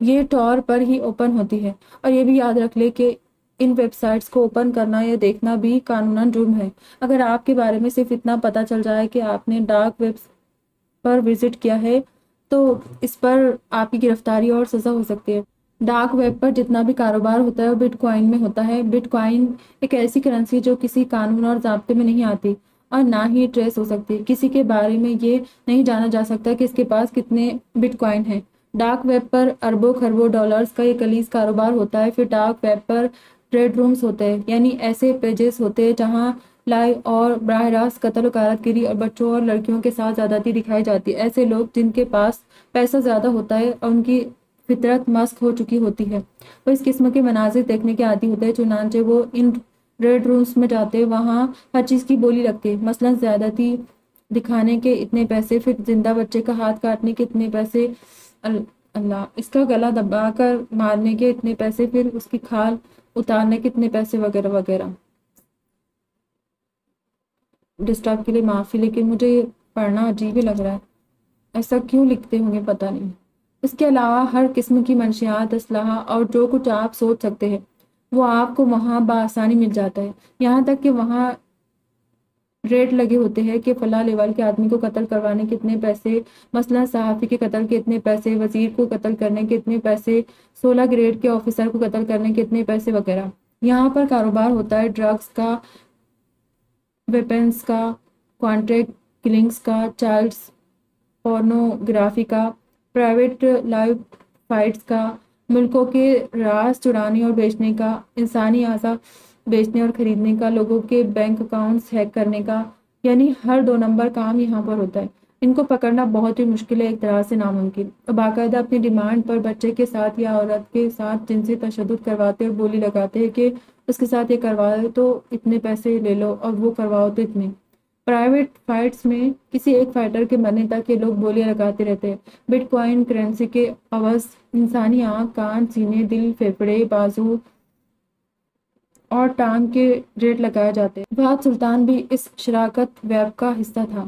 یہ ٹور پر ہی اوپن ہوتی ہے۔ اور یہ بھی یاد رکھ لیں کہ ان ویب سائٹس کو اوپن کرنا یا دیکھنا بھی قانوناً جرم ہے۔ اگر آپ کے بارے میں صرف اتنا پتہ چل جائے کہ آپ نے ڈارک ویب پر وزٹ کیا ہے تو اس پر آپ کی گرفتاری اور سزا ہو سکتی ہے۔ ڈارک ویب پر جتنا بھی کاروبار ہوتا ہے وہ بٹ کوائن میں ہوتا ہے۔ بٹ کوائن ایک ایسی کرنسی جو کسی قانون اور ضابطے میں نہیں آتی اور نہ ہی ٹریس ہو سکتی۔ کسی کے بارے میں یہ نہیں جانا جا سکتا کہ اس کے پاس کتنے بٹ کوائن ہیں۔ ڈارک ویب پر اربوں خربوں ڈالرز کا ایک غلیظ کاروبار ہوتا ہے۔ پھر ڈارک ویب پر ٹریڈ رومز ہوتے ہیں، یعنی ایسے پیجز ہوتے ہیں جہاں لائیو اور براہ راست قتل و غارت گری اور بچوں اور لڑکیوں کے ساتھ زیادتی دکھائی جاتی ہے۔ ایسے لوگ جن کے پاس پیسہ زیادہ ہوتا ہے اور ان کی فطرت مسخ ہو چکی ہوتی ہے، وہ اس قسم کے مناظر دیکھنے کے عادی ہوتے ہیں، چنانچہ وہ ان ریڈ رومز میں جاتے ہیں۔ وہاں ہر چیز کی بولی لگتی ہے، مثلاً زیادتی دکھانے کے اتنے پیسے، پھر زندہ بچے کا ہاتھ کاٹنے کے اتنے پیسے، اللہ اس کا گلا دبا کر مارنے کے اتنے پیسے، پھر اس کی کھال اتارنے کے اتنے پیسے، وغیرہ وغیرہ۔ ڈسٹرب کے لیے معافی، لیکن مجھے یہ پڑھنا عجیب ہی لگ رہا ہے، ایسا کیوں لکھتے ہوں گے پتہ نہیں۔ اس کے علاوہ ہر قسم کی منشیات، اسلحہ اور جو کچھ آپ سوچ سکتے ہیں وہ آپ کو وہاں بآسانی مل جاتا ہے، یہاں تک کہ وہاں ریٹ لگے ہوتے ہیں کہ فلاں لیول کے آدمی کو قتل کروانے کے اتنے پیسے، مثلا صحافی کے قتل کے اتنے پیسے، وزیر کو قتل کرنے کے اتنے پیسے، 16 گریڈ کے آفیسر کو قتل کرنے کے اتنے پیسے وغیرہ۔ یہاں پر کاروبار ہوتا ہے ڈرگز کا، ویپنز کا، کانٹریکٹ کلنگز کا، چائلڈز پورنوگرافی کا، پرائیویٹ لائیو فائٹس کا، ملکوں کے راز چرانے اور بیچنے کا، انسانی اعضاء بیچنے اور خریدنے کا، لوگوں کے بینک اکاؤنٹس ہیک کرنے کا، یعنی ہر 2 نمبر کام یہاں پر ہوتا ہے۔ ان کو پکڑنا بہت ہی مشکل ہے، ایک طرح سے ناممکن، اور باقاعدہ اپنی ڈیمانڈ پر بچے کے ساتھ یا عورت کے ساتھ جنسی تشدد کرواتے اور بولی لگاتے ہیں کہ اس کے ساتھ یہ کرواؤ تو اتنے پیسے لے لو اور وہ کرواؤ تو اتنے۔ پرائیویٹ فائٹس میں کسی ایک فائٹر کے مرنے تک یہ لوگ بولیاں لگاتے رہتے ہیں۔ بٹ کوائن کرنسی کے عوض انسانی آنکھ، کان، سینے، دل، پھیپھڑے، بازو اور ٹانگ کے ریٹ لگائے جاتے ہیں۔ فہد سلطان بھی اس شراکت ویب کا حصہ تھا۔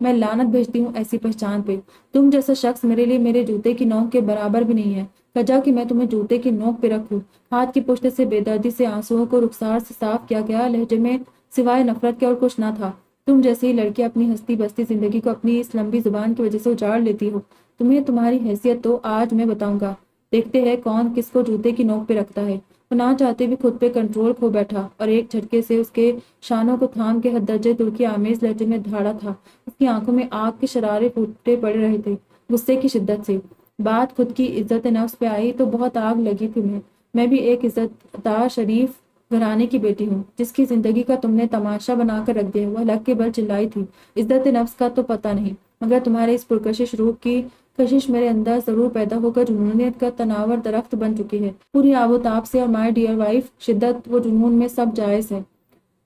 میں لعنت بھیجتی ہوں ایسی پہچان پہ۔ تم جیسا شخص میرے لیے میرے جوتے کی نوک کے برابر بھی نہیں ہے۔ کجا کہ میں تمہیں جوتے کی نوک پہ رکھوں۔ ہاتھ کی پشت سے بے دردی سے آنسوؤں کو رخسار سے صاف کیا گیا لہجے میں سوائے نفرت کے اور کچھ نہ تھا۔ تم جیسی لڑکی اپنی ہستی بستی زندگی کو اپنی اس لمبی زبان کی وجہ سے اجاڑ لیتی ہو۔ تمہیں تمہاری حیثیت تو آج میں بتاؤں گا۔ دیکھتے ہیں کون کس کو جوتے کی نوک پہ رکھتا ہے۔ وہ نہ چاہتے بھی خود پہ کنٹرول کھو بیٹھا اور ایک جھٹکے سے اس کے شانوں کو تھام کے حد درجے ترکی آمیز لہجے میں دھاڑا تھا۔ اس کی آنکھوں میں آگ کے شرارے پھوٹے پڑ رہے تھے غصے کی شدت سے۔ بات خود کی عزت نفس پہ آئی تو بہت آگ لگی تمہیں۔ میں بھی ایک عزت دار شریف گھرانے کی بیٹی ہوں جس کی زندگی کا تم نے تماشا بنا کر رکھ دیا۔ وہ حلق کے بل چلائی تھی۔ عزت نفس کا تو پتہ نہیں، مگر تمہارے اس پرکشش روح کی کشش میرے اندر ضرور پیدا ہو کر جنونیت کا تناور درخت بن چکی ہے۔ پوری آب و تاب سے اور مائی ڈیئر وائف شدت و جنون میں سب جائز ہے۔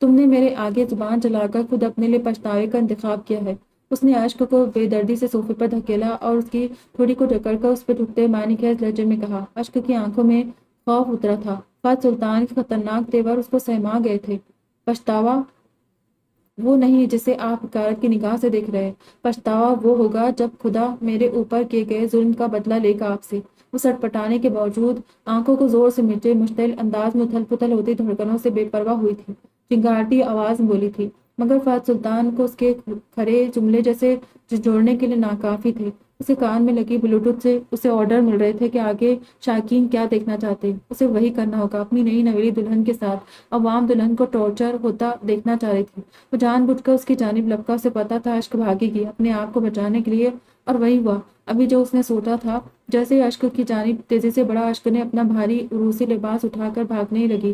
تم نے میرے آگے زبان چلا کر خود اپنے لیے پچھتاوے کا انتخاب کیا ہے۔ اس نے اشک کو بے دردی سے صوفے پر دھکیلا اور اس کی ٹھوڑی کو جکڑ کر اس پہ ٹوٹتے معنی خیز لہجے میں کہا۔ اشک کی آنکھوں میں خوف اترا تھا۔ فات سلطان کے خطرناک تیور اس کو سہما گئے تھے۔ پچھتاوا وہ نہیں جسے آپ حقارت کی نگاہ سے دیکھ رہے۔ پچھتاوا وہ ہوگا جب خدا میرے اوپر کیے گئے ظلم کا بدلہ لے گا آپ سے۔ وہ سٹ پٹانے کے باوجود آنکھوں کو زور سے مچے مشتعل انداز میں اتھل پتھل ہوتی دھڑکنوں سے بے پرواہ ہوئی تھی۔ چنگارتی آواز میں بولی تھی، مگر فات سلطان کو اس کے کھرے جملے جیسے جھنجھوڑنے کے لیے ناکافی تھے۔ اسے کان میں لگی بلوٹوتھ سے اسے آرڈر مل رہے تھے کہ آگے شائقین کیا دیکھنا چاہتے، اسے وہی کرنا ہوگا۔ اپنی نئی نویلی دلہن کے ساتھ عوام دلہن کو ٹارچر ہوتا دیکھنا چاہ رہی تھی۔ وہ جان بوجھ کر اس کی جانب لپکا، اسے پتا تھا اشک بھاگے گی اپنے آپ کو بچانے کے لیے، اور وہی ہوا۔ ابھی جو اس نے سوچا تھا۔ جیسے ہی اشک کی جانب تیزی سے بڑھا، اشک نے اپنا بھاری عروسی لباس اٹھا کر بھاگنے لگی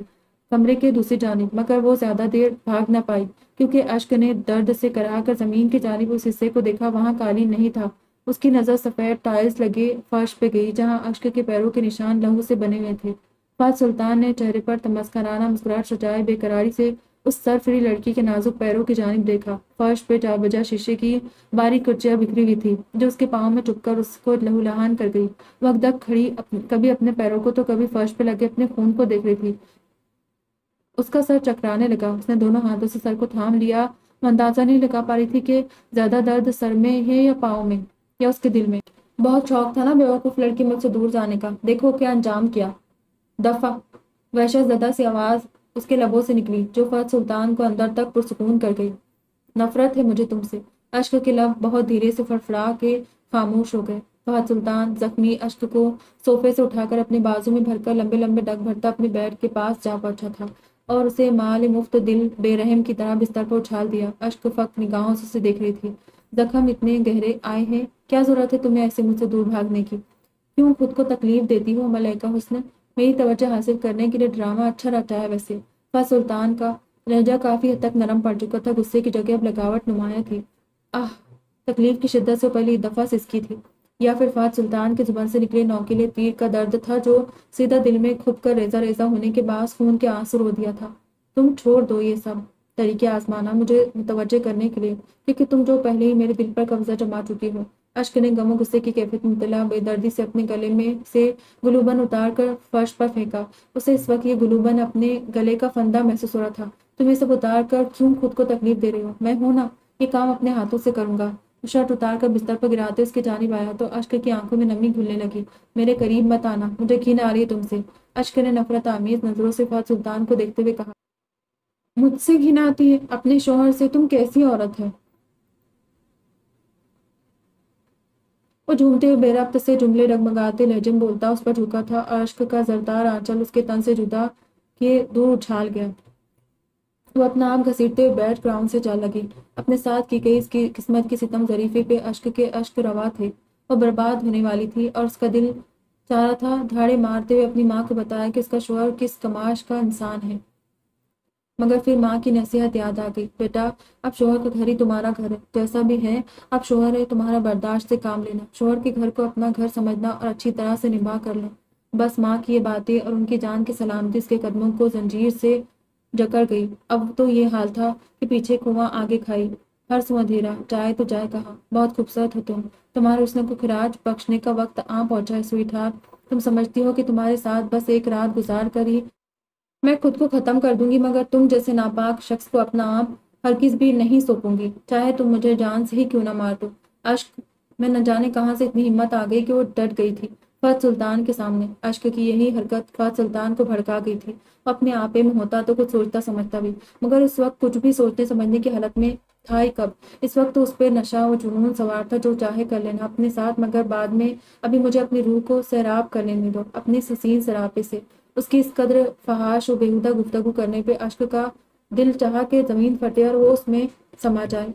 کمرے کے دوسری جانب، مگر وہ زیادہ دیر بھاگ نہ پائی کیونکہ اشک نے درد سے کرا کر زمین کی جانب اس حصے کو دیکھا۔ وہاں قالین نہیں تھا۔ اس کی نظر سفید ٹائلز لگے فرش پہ گئی جہاں اشک کے پیروں کے نشان لہو سے بنے ہوئے تھے۔ فات سلطان نے چہرے پر تمسخرانہ مسکراہٹ سجائے بے قراری سے اس سرفری لڑکی کے نازک پیروں کی جانب دیکھا۔ فرش پہ جا بجا شیشے کی باریک کرچیاں بکھری ہوئی تھی جو اس کے پاؤں میں چپ کر اس کو لہولہان کر گئی۔ وہ اکدک کھڑی کبھی اپنے پیروں کو تو کبھی فرش پہ لگے اپنے خون کو دیکھ رہی تھی۔ اس کا سر چکرانے لگا۔ اس نے دونوں ہاتھوں سے سر کو تھام لیا۔ وہ اندازہ نہیں لگا پا رہی تھی کہ زیادہ درد سر میں ہے یا پاؤں میں یا اس کے دل میں۔ بہت شوق تھا نا بیوقوف لڑکی مجھ سے دور جانے کا، دیکھو کیا انجام کیا۔ دفع وحشت زدہ سی آواز اس کے لبوں سے نکلی جو فات سلطان کو اندر تک پرسکون کر گئی۔ نفرت ہے مجھے تم سے۔ اشک کے لب بہت دھیرے سے فڑفڑا کے خاموش ہو گئے۔ فات سلطان زخمی اشک کو صوفے سے اٹھا کر اپنے بازو میں بھر کر لمبے لمبے ڈگ بھرتا اپنے بیڈ کے پاس جا پہنچا تھا اور اسے مال مفت دل بے رحم کی طرح بستر پر اچھال دیا۔ اشک فقط نگاہوں سے اسے دیکھ رہی تھی۔ زخم اتنے گہرے آئے ہیں، کیا ضرورت ہے تمہیں ایسے مجھ سے دور بھاگنے کی؟ کیوں خود کو تکلیف دیتی ہو ملائکہ حسن؟ میری توجہ حاصل کرنے کے لیے ڈرامہ اچھا رہتا ہے ویسے۔ فات سلطان کا لہجہ کافی حد تک نرم پڑ چکا تھا، غصے کی جگہ اب لگاوٹ نمایاں تھی۔ تکلیف کی شدت سے پہلی دفعہ سسکی تھی، یا پھر فات سلطان کی زبان سے نکلے نوکیلے تیر کا درد تھا جو سیدھا دل میں کھپ کر ریزہ ریزہ ہونے کے باعث خون کے آنسو رو دیا تھا۔ تم چھوڑ دو یہ سب طریقے آزمانا مجھے متوجہ کرنے کے لیے، کیونکہ تم جو پہلے ہی میرے دل پر قبضہ جما چکی ہو۔ اشک نے غم و غصے کی کیفیت میں مبتلا بے دردی سے اپنے گلے میں سے گلوبند اتار کر فرش پر پھینکا۔ اسے اس وقت یہ گلوبند اپنے گلے کا فندہ محسوس ہو رہا تھا۔ تم یہ سب اتار کر کیوں خود کو تکلیف دے رہے ہو؟ میں ہوں نا، یہ کام اپنے ہاتھوں سے کروں گا۔ شرٹ اتار کر بستر پر گراتے اس کی جانب آیا تو اشک کی آنکھوں میں نمی گھلنے لگی۔ میرے قریب مت آنا، مجھے گھن آ رہی ہے تم سے۔ اشک نے نفرت آمیز نظروں سے فات سلطان کو دیکھتے ہوئے کہا۔ مجھ سے گھن آتی ہے؟ اپنے شوہر سے؟ تم کیسی عورت ہے؟ وہ جھومتے ہوئے بے ربط سے جملے ڈگمگاتے لہجے میں بولتا اس پر جھکا تھا اور اشک کا زردار آنچل اس کے تن سے جدا کیے دور اچھال گیا۔ وہ اپنا آپ گھسیٹتے ہوئے بیک گراؤنڈ سے جا لگی۔ اپنے ساتھ کی گئی اس کی قسمت کی ستم ظریفی پہ اشک کے اشک روا تھے۔ وہ برباد ہونے والی تھی اور اس کا دل چاہ رہا تھا دھاڑے مارتے ہوئے اپنی ماں کو بتایا کہ اس کا شوہر کس کماش کا انسان ہے، مگر پھر ماں کی نصیحت یاد آ گئی، بیٹا اب شوہر کا گھر ہی تمہارا گھر ہے، جیسا بھی ہے اب شوہر ہے، تمہارا برداشت سے کام لینا، شوہر کے گھر کو اپنا گھر سمجھنا اور اچھی طرح سے نبھا کر لو۔ بس ماں کی یہ باتیں اور ان کی جان کی سلامتی اس کے قدموں کو زنجیر سے جکڑ گئی۔ اب تو یہ حال تھا کہ پیچھے کنواں آگے کھائی، ہر سو اندھیرا، جائے تو جائے کہاں؟ بہت خوبصورت ہو تم، تمہارے حسن کو خراج بخشنے کا وقت آ پہنچا ہے سویٹ ہارٹ۔ تم سمجھتی ہو کہ تمہارے ساتھ بس ایک رات گزار کر ہی میں خود کو ختم کر دوں گی، مگر تم جیسے ناپاک شخص کو اپنا آپ ہرگز بھی نہیں سونپوں گی، چاہے تم مجھے جان سے ہی کیوں نہ مار دو۔ اشک میں نہ جانے کہاں سے اتنی ہمت آ گئی کہ وہ ڈٹ گئی تھی فہد سلطان کے سامنے۔ اشک کی یہی حرکت فہد سلطان کو بھڑکا گئی تھی۔ وہ اپنے آپے میں ہوتا تو کچھ سوچتا سمجھتا بھی، مگر اس وقت کچھ بھی سوچنے سمجھنے کی حالت میں تھا ہی کب۔ اس وقت تو اس پہ نشہ و جنون سوار تھا، جو چاہے کر لینا اپنے ساتھ، مگر بعد میں۔ ابھی مجھے اپنی روح کو سیراب کر لینے دو اپنے حسین سراپے سے۔ اس کی اس قدر فحاش و بیہودہ گفتگو کرنے پہ اشک کا دل چاہا کہ زمین پھٹے اور وہ اس میں سما جائے۔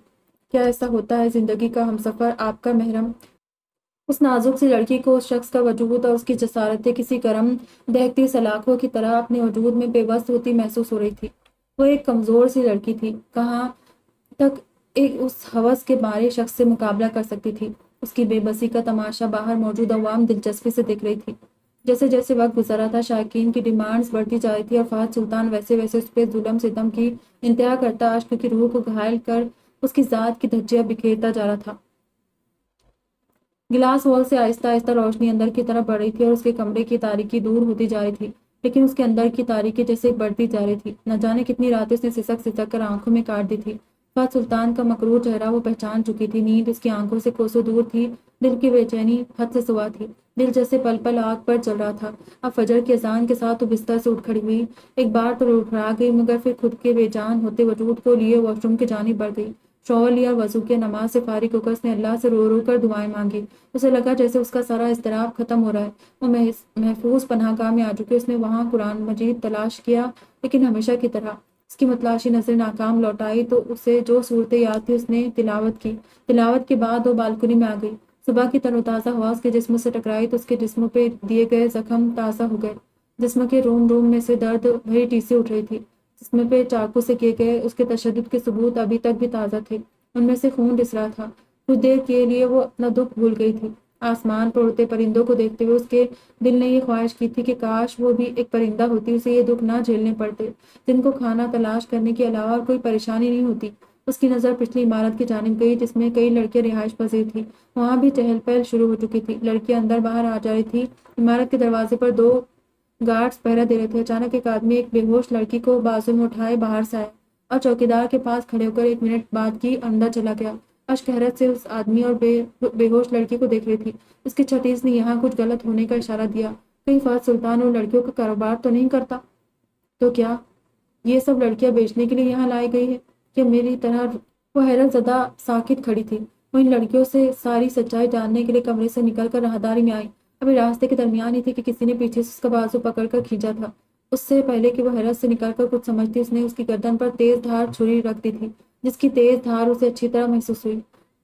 کیا ایسا ہوتا ہے زندگی کا ہمسفر، آپ کا محرم؟ اس نازک سی لڑکی کو اس شخص کا وجود اور اس کی جسارتیں کسی گرم دہتی سلاخوں کی طرح اپنے وجود میں بے بس ہوتی محسوس ہو رہی تھی۔ وہ ایک کمزور سی لڑکی تھی، کہاں تک ایک اس ہوس کے مارے شخص سے مقابلہ کر سکتی تھی؟ اس کی بے بسی کا تماشا باہر موجود عوام دلچسپی سے دیکھ رہی تھی۔ جیسے جیسے وقت گزرا تھا، شائقین کی ڈیمانڈز بڑھتی جا رہی تھی اور فہد سلطان ویسے ویسے اس پہ ظلم ستم کی انتہا کرتا، اشک کی روح کو گھائل کر اس کی ذات کی دھجیاں بکھیرتا جا رہا تھا۔ گلاس ہال سے آہستہ آہستہ روشنی اندر کی طرف بڑھ رہی تھی اور اس کے کمرے کی تاریکی دور ہوتی جا رہی تھی، لیکن اس کے اندر کی تاریکی جیسے بڑھتی جا رہی تھی۔ نہ جانے کتنی راتیں اس نے سسک سسک کر آنکھوں میں کاٹ دی تھی۔ فہد سلطان کا مکرور چہرہ وہ پہچان چکی تھی، نیند اس کی آنکھوں سے کوسوں دور تھی، دل کی بے چینی حد سے سوا تھی، دل جیسے پل پل آگ پر چل رہا تھا۔ اب فجر کی اذان کے ساتھ وہ بستر سے اٹھ کھڑی ہوئی، ایک بار تو لڑکھڑا گئی، مگر پھر خود کے بے جان ہوتے وجود کو لیے واش روم کی جانب بڑھ گئی۔ شاور لیا اور وضو کے نماز سے فارغ ہو کر اس نے اللہ سے رو رو کر دعائیں مانگی۔ اسے لگا جیسے اس کا سارا اضطراب ختم ہو رہا ہے، وہ محفوظ پناہ گاہ میں آ چکی۔ اس نے وہاں قرآن مجید تلاش کیا، لیکن ہمیشہ کی طرح اس کی متلاشی نظر ناکام لوٹ آئی۔ تو اسے جو صورتیں یاد تھی اس نے تلاوت کی۔ تلاوت کے بعد وہ بالکنی میں آ گئی۔ صبح کی تر و تازہ ہوا اس کے جسم سے ٹکرائی تو اس کے جسم پہ دیے گئے زخم تازہ ہو گئے۔ جسم کے روم روم میں سے درد بھری ٹیسیں اٹھ رہی تھی۔ جسم پہ چاقو سے کیے گئے اس کے تشدد کے ثبوت ابھی تک بھی تازہ تھے، ان میں سے خون رس رہا تھا۔ کچھ دیر کے لیے وہ اپنا دکھ بھول گئی تھی۔ آسمان پر اڑتے پرندوں کو دیکھتے ہوئے اس کے دل نے یہ خواہش کی تھی کہ کاش وہ بھی ایک پرندہ ہوتی، اسے یہ دکھ نہ جھیلنے پڑتے، جن کو کھانا تلاش کرنے کے علاوہ اور کوئی پریشانی نہیں ہوتی۔ اس کی نظر پچھلی عمارت کی جانب گئی جس میں کئی لڑکیاں رہائش پذیر تھیں۔ وہاں بھی چہل پہل شروع ہو چکی تھی، لڑکیاں اندر باہر آ جا رہی تھی۔ عمارت کے دروازے پر دو گارڈز پہرا دے رہے تھے۔ اچانک ایک آدمی ایک بے ہوش لڑکی کو بازو میں اٹھائے باہر سے آیا اور چوکیدار کے پاس کھڑے ہو کر 1 منٹ بعد کی اندر چلا گیا۔ اشک حیرت سے اس آدمی اور بے ہوش لڑکی کو دیکھ رہی تھی۔ اس کی چھتیس نے یہاں کچھ غلط ہونے کا اشارہ دیا۔ کہیں فہد سلطان اور لڑکیوں کا کاروبار تو نہیں کرتا؟ تو کیا یہ سب لڑکیاں بیچنے کے لیے یہاں لائی گئی ہے کہ میری طرح؟ وہ حیرت زدہ ساکت کھڑی تھی۔ وہ ان لڑکیوں سے ساری سچائی جاننے کے لیے کمرے سے نکل کر راہداری میں آئی۔ ابھی راستے کے درمیان ہی تھی کہ کسی نے پیچھے سے اس کا بازو پکڑ کر کھینچا تھا۔ اس سے پہلے کہ وہ حیرت سے نکل کر کچھ سمجھتی، اس نے اس کی گردن پر تیز دھار چھری رکھ دی تھی، جس کی تیز دھار اسے اچھی طرح محسوس ہوئی۔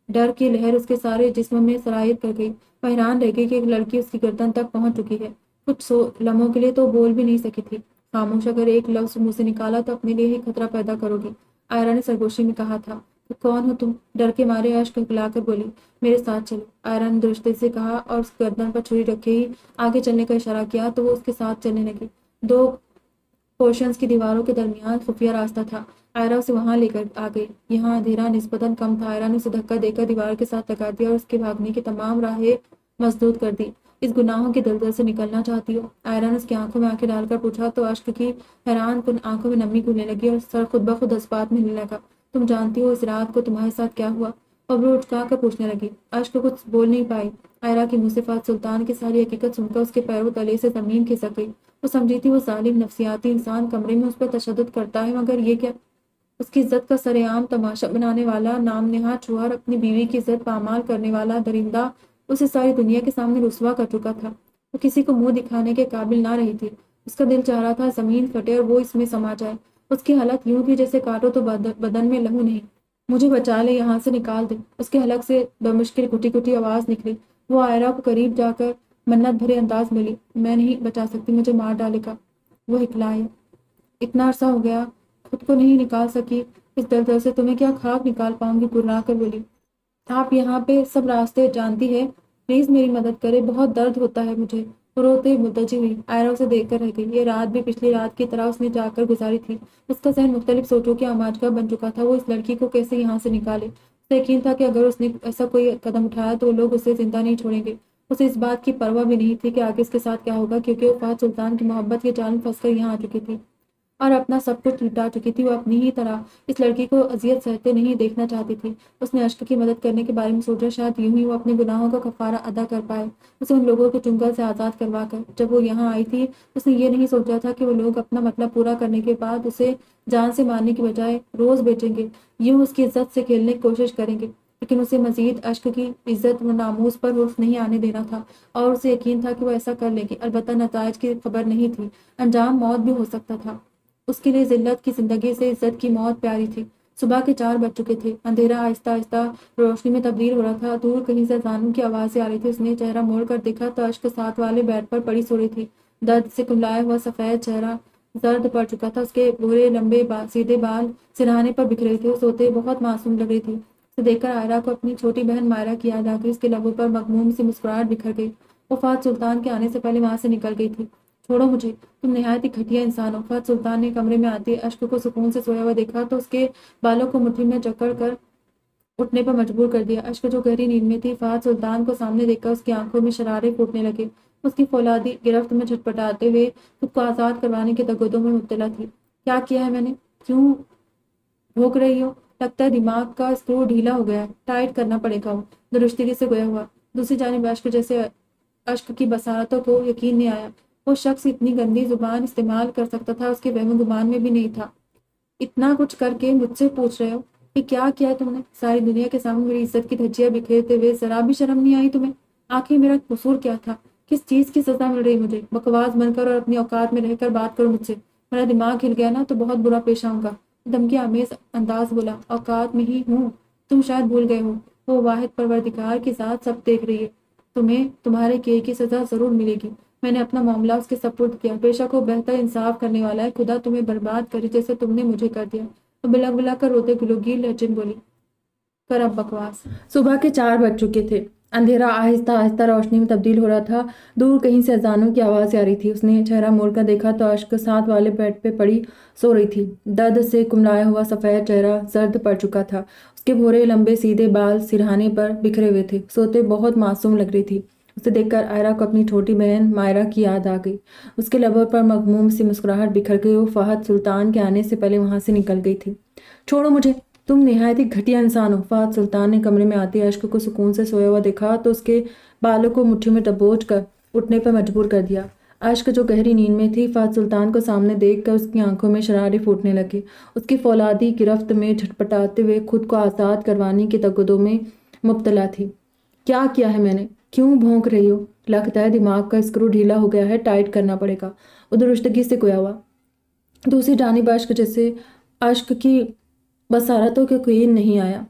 ڈر کی لہر اس کے سارے جسم میں سرایت کر گئی۔ وہ حیران رہ گئی کہ ایک لڑکی اس کی گردن تک پہنچ چکی ہے۔ کچھ لمحوں کے لیے تو بول بھی نہیں سکی تھی۔ خاموش، اگر ایک لفظ منہ سے نکالا تو اپنے لیے ہی خطرہ پیدا کرو گی، آئرہ نے سرگوشی میں کہا تھا۔ تو کون ہو تم؟ ڈر کے مارے اشک پھلا کر بولی۔ میرے ساتھ چلو، آئرہ نے درستی سے کہا اور اس گردن پر چھری رکھے ہی آگے چلنے کا اشارہ کیا تو وہ اس کے ساتھ چلنے لگی۔ 2 پورشنز کی دیواروں کے درمیان خفیہ راستہ تھا۔ آئرہ اسے وہاں لے کر آ گئی۔ یہاں اندھیرا نسبتاً کم تھا۔ آئرہ نے اسے دھکا دے کر دیوار کے ساتھ لگا دیا اور اس کے بھاگنے کی تمام راہیں مسدود کر دی۔ اس گناہوں کی دلدل سے نکلنا چاہتی ہو؟ آئرہ نے اس کی آنکھوں میں آنکھیں ڈال کر پوچھا تو اشک کی حیران کن آنکھوں میں نمی گھلنے لگی اور سر خود بخود اسبات میں ہلنے لگا۔ تم جانتی ہو اس رات کو تمہارے ساتھ کیا ہوا؟ ابرو اٹکا کر پوچھنے لگی۔ اشک کچھ بول نہیں پائی۔ آئرہ کی منہ سے فہد سلطان کی ساری حقیقت سن کر اس کے پیروں تلے سے زمین کھسک گئی۔ وہ سمجھی تھی وہ ظالم نفسیاتی انسان کمرے میں اس پر تشدد کرتا ہے، مگر یہ کیا؟ اس کی عزت کا سرے عام تماشا بنانے والا، نام نہاد چوہا، اپنی بیوی کی عزت پامال کرنے والا درندہ اسے ساری دنیا کے سامنے رسوا کر چکا تھا۔ وہ کسی کو منہ دکھانے کے قابل نہ رہی تھی۔ اس کا دل چاہ رہا تھا زمین پھٹے اور وہ اس میں سما جائے۔ اس کی حالت یوں تھی جیسے کاٹو تو بدن میں لہو نہیں۔ مجھے بچا لے، یہاں سے نکال دے۔ اس کے حلق سے بمشکل گھٹی گھٹی آواز نکلی۔ وہ آئرہ کو قریب جا کر منت بھرے انداز میں لی۔ میں نہیں بچا سکتی، مجھے مار ڈالے گا۔ وہ ہکلایا۔ اتنا عرصہ ہو گیا خود کو نہیں نکال سکی، اس دلدل سے تمہیں کیا خاک نکال پاؤں گی؟ گرنا کر بولی۔ آپ یہاں پہ سب راستے جانتی ہے، پلیز میری مدد کرے، بہت درد ہوتا ہے مجھے۔ وہ روتے متوجہ ہوئی۔ آئرہ اسے دیکھ کر رہ گئی۔ یہ رات بھی پچھلی رات کی طرح اس نے جا کر گزاری تھی۔ اس کا ذہن مختلف سوچوں کے آماج کا بن چکا تھا۔ وہ اس لڑکی کو کیسے یہاں سے نکالے؟ اسے یقین تھا کہ اگر اس نے ایسا کوئی قدم اٹھایا تو لوگ اسے زندہ نہیں چھوڑیں گے۔ اسے اس بات کی پرواہ بھی نہیں تھی کہ آگے اس کے ساتھ کیا ہوگا، کیونکہ وہ فہد سلطان کی محبت کے جال میں پھنس کر یہاں آ چکی تھی۔ اور اپنا سب کچھ لٹا چکی تھی۔ وہ اپنی ہی طرح اس لڑکی کو اذیت سہتے نہیں دیکھنا چاہتی تھی۔ اس نے اشک کی مدد کرنے کے بارے میں سوچا، شاید یوں ہی وہ اپنے گناہوں کا کفارہ ادا کر پائے، اسے ان لوگوں کے چنگل سے آزاد کروا کر۔ جب وہ یہاں آئی تھی اس نے یہ نہیں سوچا تھا کہ وہ لوگ اپنا مطلب پورا کرنے کے بعد اسے جان سے مارنے کی بجائے روز بیچیں گے، یوں اس کی عزت سے کھیلنے کی کوشش کریں گے۔ لیکن اسے مزید اشک کی عزت و ناموس پر حرف نہیں آنے دینا تھا، اور اسے یقین تھا کہ وہ ایسا کر لے گی۔ البتہ نتائج کی خبر نہیں تھی، انجام موت بھی ہو سکتا تھا۔ اس کے لیے ذلت کی زندگی سے عزت کی موت پیاری تھی۔ صبح کے 4 بج چکے تھے، اندھیرا آہستہ آہستہ روشنی میں تبدیل ہو رہا تھا۔ دور کہیں سے اذانوں کی آوازیں آ رہی تھی۔ اس نے چہرہ موڑ کر دیکھا تو اشک ساتھ والے بیڈ پر پڑی سو رہی تھی۔ درد سے کملایا ہوا سفید چہرہ زرد پڑ چکا تھا، اس کے بھورے لمبے سیدھے بال سرہانے پر بکھرے تھے۔ وہ سوتے بہت معصوم لگ رہی تھی۔ اسے دیکھ کر عائرہ کو اپنی چھوٹی بہن مائرہ کی یاد آ گئی۔ اس کے لبوں پر مغموم سی مسکراہٹ بکھر گئی۔ وہ فہد سلطان کے آنے سے پہلے وہاں سے نکل گئی تھی۔ چھوڑو مجھے، تم نہایت ہی گھٹیا انسان ہو۔ فہد سلطان نے کمرے میں آتے اشک کو سکون سے سویا ہوا دیکھا تو اس کے بالوں کو مٹھی میں جکڑ کر اٹھنے پر مجبور کر دیا۔ اشک جو گہری نیند میں تھی، فہد سلطان کو سامنے دیکھ کر اس کی آنکھوں میں شرارے پھوٹنے لگے۔ اس کی فولادی گرفت میں جھٹپٹاتے ہوئے خود کو آزاد کروانے کے تگدوں میں مبتلا تھی۔ کیا کیا ہے میں نے؟ کیوں بھونک رہی ہو؟ لگتا ہے دماغ کا اسکرو ڈھیلا ہو گیا ہے، ٹائٹ کرنا پڑے گا۔ وہ درستگی سے گویا ہوا۔ دوسری جانب اشک کی بصارتوں کو یقین نہیں آیا۔ وہ شخص اتنی گندی زبان استعمال کر سکتا تھا، اس کے وہم و گمان میں بھی نہیں تھا۔ اتنا کچھ کر کے مجھ سے پوچھ رہے ہو کہ کیا کیا ہے تم نے؟ ساری دنیا کے سامنے میری عزت کی دھجیاں بکھیرتے ہوئے ذرا بھی شرم نہیں آئی تمہیں؟ آخر میرا قصور کیا تھا؟ کس چیز کی سزا مل رہی مجھے؟ بکواس بن کر اور اپنی اوقات میں رہ کر بات کرو مجھ سے۔ میرا دماغ ہل گیا نا تو بہت برا پیش آؤں گا۔ دھمکی آمیز انداز بولا۔ اوقات میں ہی ہوں، تم شاید بھول گئے ہو۔ وہ واحد پروردگار کی ذات سب دیکھ رہی ہے۔ تمہیں تمہارے کیے کی سزا ضرور ملے گی۔ میں نے اپنا معاملہ اس کے سپرد کیا۔ بے شک وہ بہتر انصاف کرنے والا ہے۔ خدا تمہیں برباد کرے جیسے تم نے مجھے کر دیا۔ وہ بلک بلک کر روتے گلوگیر لہجے میں بولی، کر اب بکواس۔ صبح کے 4 بج چکے تھے۔ اندھیرا آہستہ آہستہ روشنی میں تبدیل ہو رہا تھا۔ دور کہیں سے اذانوں کی آوازیں آ رہی تھی۔ اس نے چہرہ موڑ کر دیکھا تو اشک ساتھ والے بیڈ پہ پڑی سو رہی تھی۔ درد سے کملایا ہوا سفید چہرہ زرد پڑ چکا تھا۔ اس کے بھورے لمبے سیدھے بال سرہانے پر بکھرے ہوئے تھے۔ سوتے بہت معصوم لگ رہی تھی۔ اسے دیکھ کر عائرہ کو اپنی چھوٹی بہن مائرہ کی یاد آ گئی۔ اس کے لبوں پر مغموم سی مسکراہٹ بکھر گئی۔ وہ فہد سلطان کے آنے سے پہلے وہاں سے نکل گئی تھی۔ چھوڑو مجھے، تم نہایت ہی گھٹیا انسان ہو۔ فہد سلطان نے کمرے میں آتے اشک کو سکون سے سویا ہوا دیکھا تو اس کے بالوں کو مٹھی میں دبوچ کر اٹھنے پر مجبور کر دیا۔ اشک جو گہری نیند میں تھی، فہد سلطان کو سامنے دیکھ کر اس کی آنکھوں میں شرارے پھوٹنے لگے۔ اس کی فولادی گرفت میں جھٹپٹاتے ہوئے خود کو آزاد کروانے کے تگدوں میں مبتلا تھی۔ کیا کیا ہے میں نے؟ کیوں بھونک رہی ہو؟ لگتا ہے دماغ کا اسکرو ڈھیلا ہو گیا ہے، ٹائٹ کرنا پڑے گا۔ وہ درستگی سے گویا ہوا۔ دوسری جانب اشک کی بصارتوں کو یقین نہیں آیا۔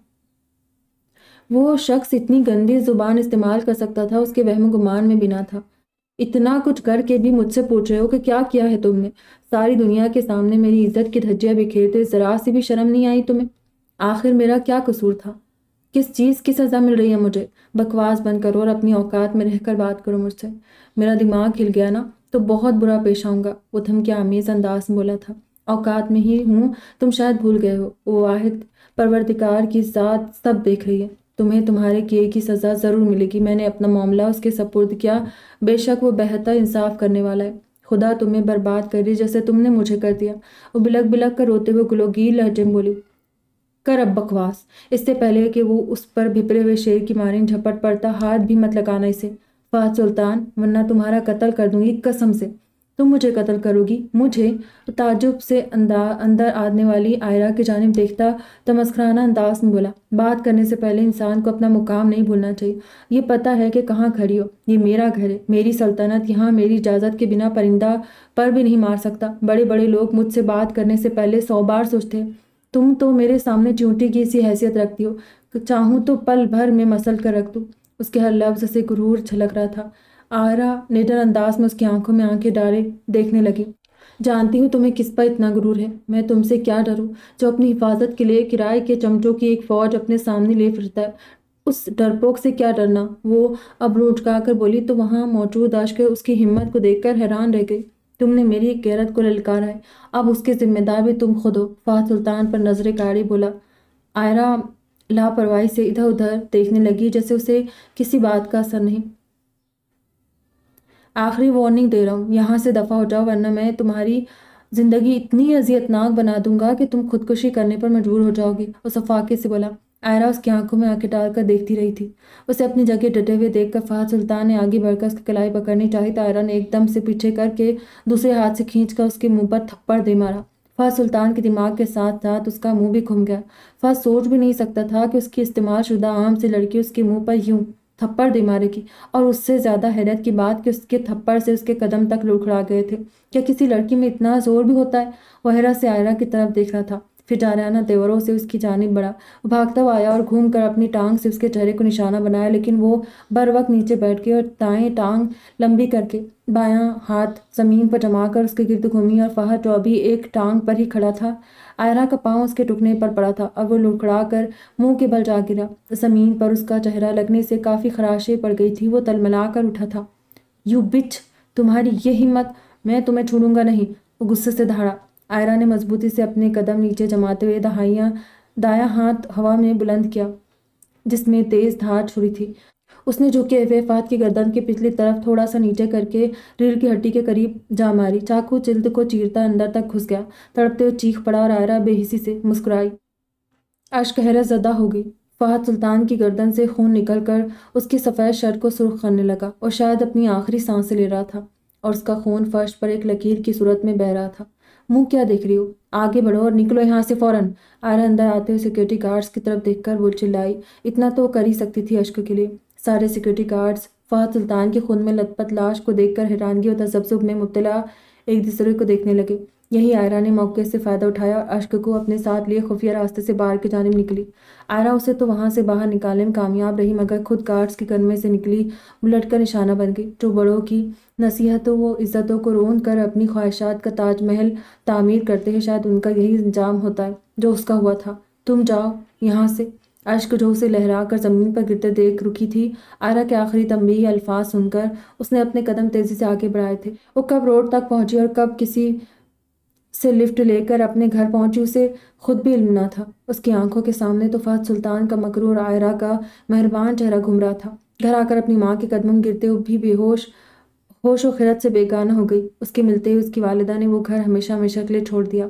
وہ شخص اتنی گندی زبان استعمال کر سکتا تھا، اس کے وہم و گمان میں بھی نہ تھا۔ اتنا کچھ کر کے بھی مجھ سے پوچھ رہے ہو کہ کیا کیا ہے تم نے؟ ساری دنیا کے سامنے میری عزت کی دھجیاں بکھیرتے ذرا سی بھی شرم نہیں آئی تمہیں؟ آخر میرا کیا قصور تھا؟ کس چیز کی سزا مل رہی ہے مجھے؟ بکواس بند کرو اور اپنی اوقات میں رہ کر بات کرو مجھ سے۔ میرا دماغ ہل گیا نا تو بہت برا پیش آؤں گا۔ وہ دھمکی آمیز انداز میں بولا تھا۔ اوقات میں ہی ہوں، تم شاید بھول گئے ہو۔ وہ واحد پروردگار کی ذات سب دیکھ رہی ہے۔ تمہیں تمہارے کیے کی سزا ضرور ملے گی۔ میں نے اپنا معاملہ اس کے سپرد کیا۔ بے شک وہ بہتر انصاف کرنے والا ہے۔ خدا تمہیں برباد کر دے جیسے تم نے مجھے کر دیا۔ وہ بلک بلک کر روتے ہوئے گلوگیر لہجے میں بولی، کر اب بکواس۔ اس سے پہلے کہ وہ اس پر بھپرے ہوئے شیر کی مانند جھپٹ پڑتا، ہاتھ بھی مت لگانا اسے فہد سلطان، ورنہ تمہارا قتل کر دوں گی قسم سے۔ تم مجھے قتل کرو گی؟ مجھے؟ تعجب سے اندر آنے والی عائرہ کی جانب دیکھتا تمسخرانہ انداز میں بولا، بات کرنے سے پہلے انسان کو اپنا مقام نہیں بھولنا چاہیے۔ یہ پتہ ہے کہ کہاں کھڑی ہو؟ یہ میرا گھر ہے، میری سلطنت۔ یہاں میری اجازت کے بنا پرندہ پر بھی نہیں مار سکتا۔ بڑے بڑے لوگ مجھ سے بات کرنے سے پہلے 100 بار سوچتے ہیں۔ تم تو میرے سامنے چیونٹی کی سی حیثیت رکھتی ہو، چاہوں تو پل بھر میں مسل کر رکھ دوں۔ اس کے ہر لفظ سے غرور جھلک رہا تھا۔ عائرہ نڈر انداز میں اس کی آنکھوں میں آنکھیں ڈالے دیکھنے لگی۔ جانتی ہوں تمہیں کس پر اتنا غرور ہے۔ میں تم سے کیا ڈروں جو اپنی حفاظت کے لیے کرائے کے چمچوں کی ایک فوج اپنے سامنے لے پھرتا ہے؟ اس ڈرپوک سے کیا ڈرنا؟ وہ ابرو اٹکا کر بولی تو وہاں موجود اشک اس کی ہمت کو دیکھ کر حیران رہ گئی۔ تم نے میری غیرت کو للکارا ہے، اب اس کے ذمہ دار بھی تم خود ہو۔ فہد سلطان پر نظریں گاڑی بولا۔ عائرہ لاپرواہی سے ادھر ادھر دیکھنے لگی جیسے اسے کسی بات کا اثر نہیں۔ آخری وارننگ دے رہا ہوں، یہاں سے دفع ہو جاؤ ورنہ میں تمہاری زندگی اتنی اذیتناک بنا دوں گا کہ تم خودکشی کرنے پر مجبور ہو جاؤ گی، اس فاقے سے بولا۔ آئرہ اس کی آنکھوں میں آنکھیں ڈال کر دیکھتی رہی تھی۔ اسے اپنی جگہ ڈٹے ہوئے دیکھ کر فہد سلطان نے آگے بڑھ کر اس کی کلائی پکڑنی چاہی تو آئرہ نے ایک دم سے پیچھے کر کے دوسرے ہاتھ سے کھینچ کر اس کے منہ پر تھپڑ دے مارا۔ فہد سلطان کے دماغ کے ساتھ ساتھ اس کا منہ بھی گھم گیا۔ فہد سوچ بھی نہیں سکتا تھا کہ اس کی استعمال شدہ عام سے لڑکی اس کے منہ پر یوں تھپڑ دے مارے گی، اور اس سے زیادہ حیرت کی بات کہ اس کے تھپڑ سے اس کے قدم تک لڑکھڑا گئے تھے۔ کیا کسی لڑکی میں اتنا زور بھی ہوتا ہے؟ وہ حیرت سے آئرہ کی طرف دیکھ رہا تھا، پھر جارحانہ تیوروں سے اس کی جانب بڑھا۔ وہ بھاگتا ہوا آیا اور گھوم کر اپنی ٹانگ سے اس کے چہرے کو نشانہ بنایا، لیکن وہ بر وقت نیچے بیٹھ گئی اور دائیں ٹانگ لمبی کر کے بایاں ہاتھ زمین پر جما کر اس کے گرد گھومی، اور فہد جو ابھی ایک ٹانگ پر ہی کھڑا تھا، آئرہ کا پاؤں اس کے ٹکنے پر پڑا تھا اور وہ لڑکھڑا کر منہ کے بل جا گرا۔ زمین پر اس کا چہرہ لگنے سے کافی خراشیں پڑ گئی تھی۔ وہ تلملا کر اٹھا تھا۔ یو بچ، تمہاری یہ ہمت! میں تمہیں چھوڑوں گا نہیں، وہ غصے سے دہاڑا۔ آئرہ نے مضبوطی سے اپنے قدم نیچے جماتے ہوئے دایاں ہاتھ ہوا میں بلند کیا جس میں تیز دھار چھری تھی۔ اس نے جھکے ہوئے فہد کی گردن کی پچھلی طرف تھوڑا سا نیچے کر کے ریڑھ کی ہڈی کے قریب جا ماری۔ چاقو جلد کو چیرتا اندر تک گھس گیا۔ تڑپتے ہوئے چیخ پڑا اور آئرہ بے حسی سے مسکرائی۔ اشک حیرت زدہ ہو گئی۔ فہد سلطان کی گردن سے خون نکل کر اس کی سفید شرٹ کو سرخ کرنے لگا اور شاید اپنی آخری سانسیں لے رہا تھا، اور اس کا خون فرش پر ایک لکیر کی صورت میں بہہ رہا تھا۔ منہ کیا دیکھ رہی ہو؟ آگے بڑھو اور نکلو یہاں سے فوراً! آئرہ اندر آتے ہوئے سیکورٹی گارڈز کی طرف دیکھ کر وہ چلائی۔ اتنا تو کر ہی سکتی تھی اشک کے لیے۔ سارے سیکورٹی گارڈز فہد سلطان کی خون میں لت پت لاش کو دیکھ کر حیرانگی اور تذبذب میں مبتلا ایک دوسرے کو دیکھنے لگے۔ یہی آئرہ نے موقع سے فائدہ اٹھایا اور اشک کو اپنے ساتھ لیے خفیہ راستے سے باہر کی جانب نکلی۔ آئرہ اسے تو وہاں سے باہر نکالنے میں کامیاب رہی، مگر خود گارڈز کے گن میں سے نکلی بلٹ کا نشانہ بن گئی۔ جو بڑوں کی نصیحتوں و عزتوں کو رون کر اپنی خواہشات کا تاج محل تعمیر کرتے ہیں، شاید ان کا یہی انجام ہوتا ہے جو اس کا ہوا تھا۔ تم جاؤ یہاں سے! اشک جو اسے لہرا کر زمین پر گرتے دیکھ رکی تھی، آئرہ کے آخری تنبیہی الفاظ سن کر اس نے اپنے قدم تیزی سے آگے بڑھائے تھے۔ وہ کب روڈ تک پہنچی اور کب کسی سے لفٹ لے کر اپنے گھر پہنچی اسے خود بھی علم نہ تھا۔ اس کی آنکھوں کے سامنے تو فہد سلطان کا مکروہ اور آئرہ کا مہربان چہرہ گھوم رہا تھا۔ گھر آ کر اپنی ماں کے قدموں میں گرتے ہوئے بھی ہوش و خرد سے بیگانہ ہو گئی۔ اس کے ملتے ہی اس کی والدہ نے وہ گھر ہمیشہ ہمیشہ کے لیے چھوڑ دیا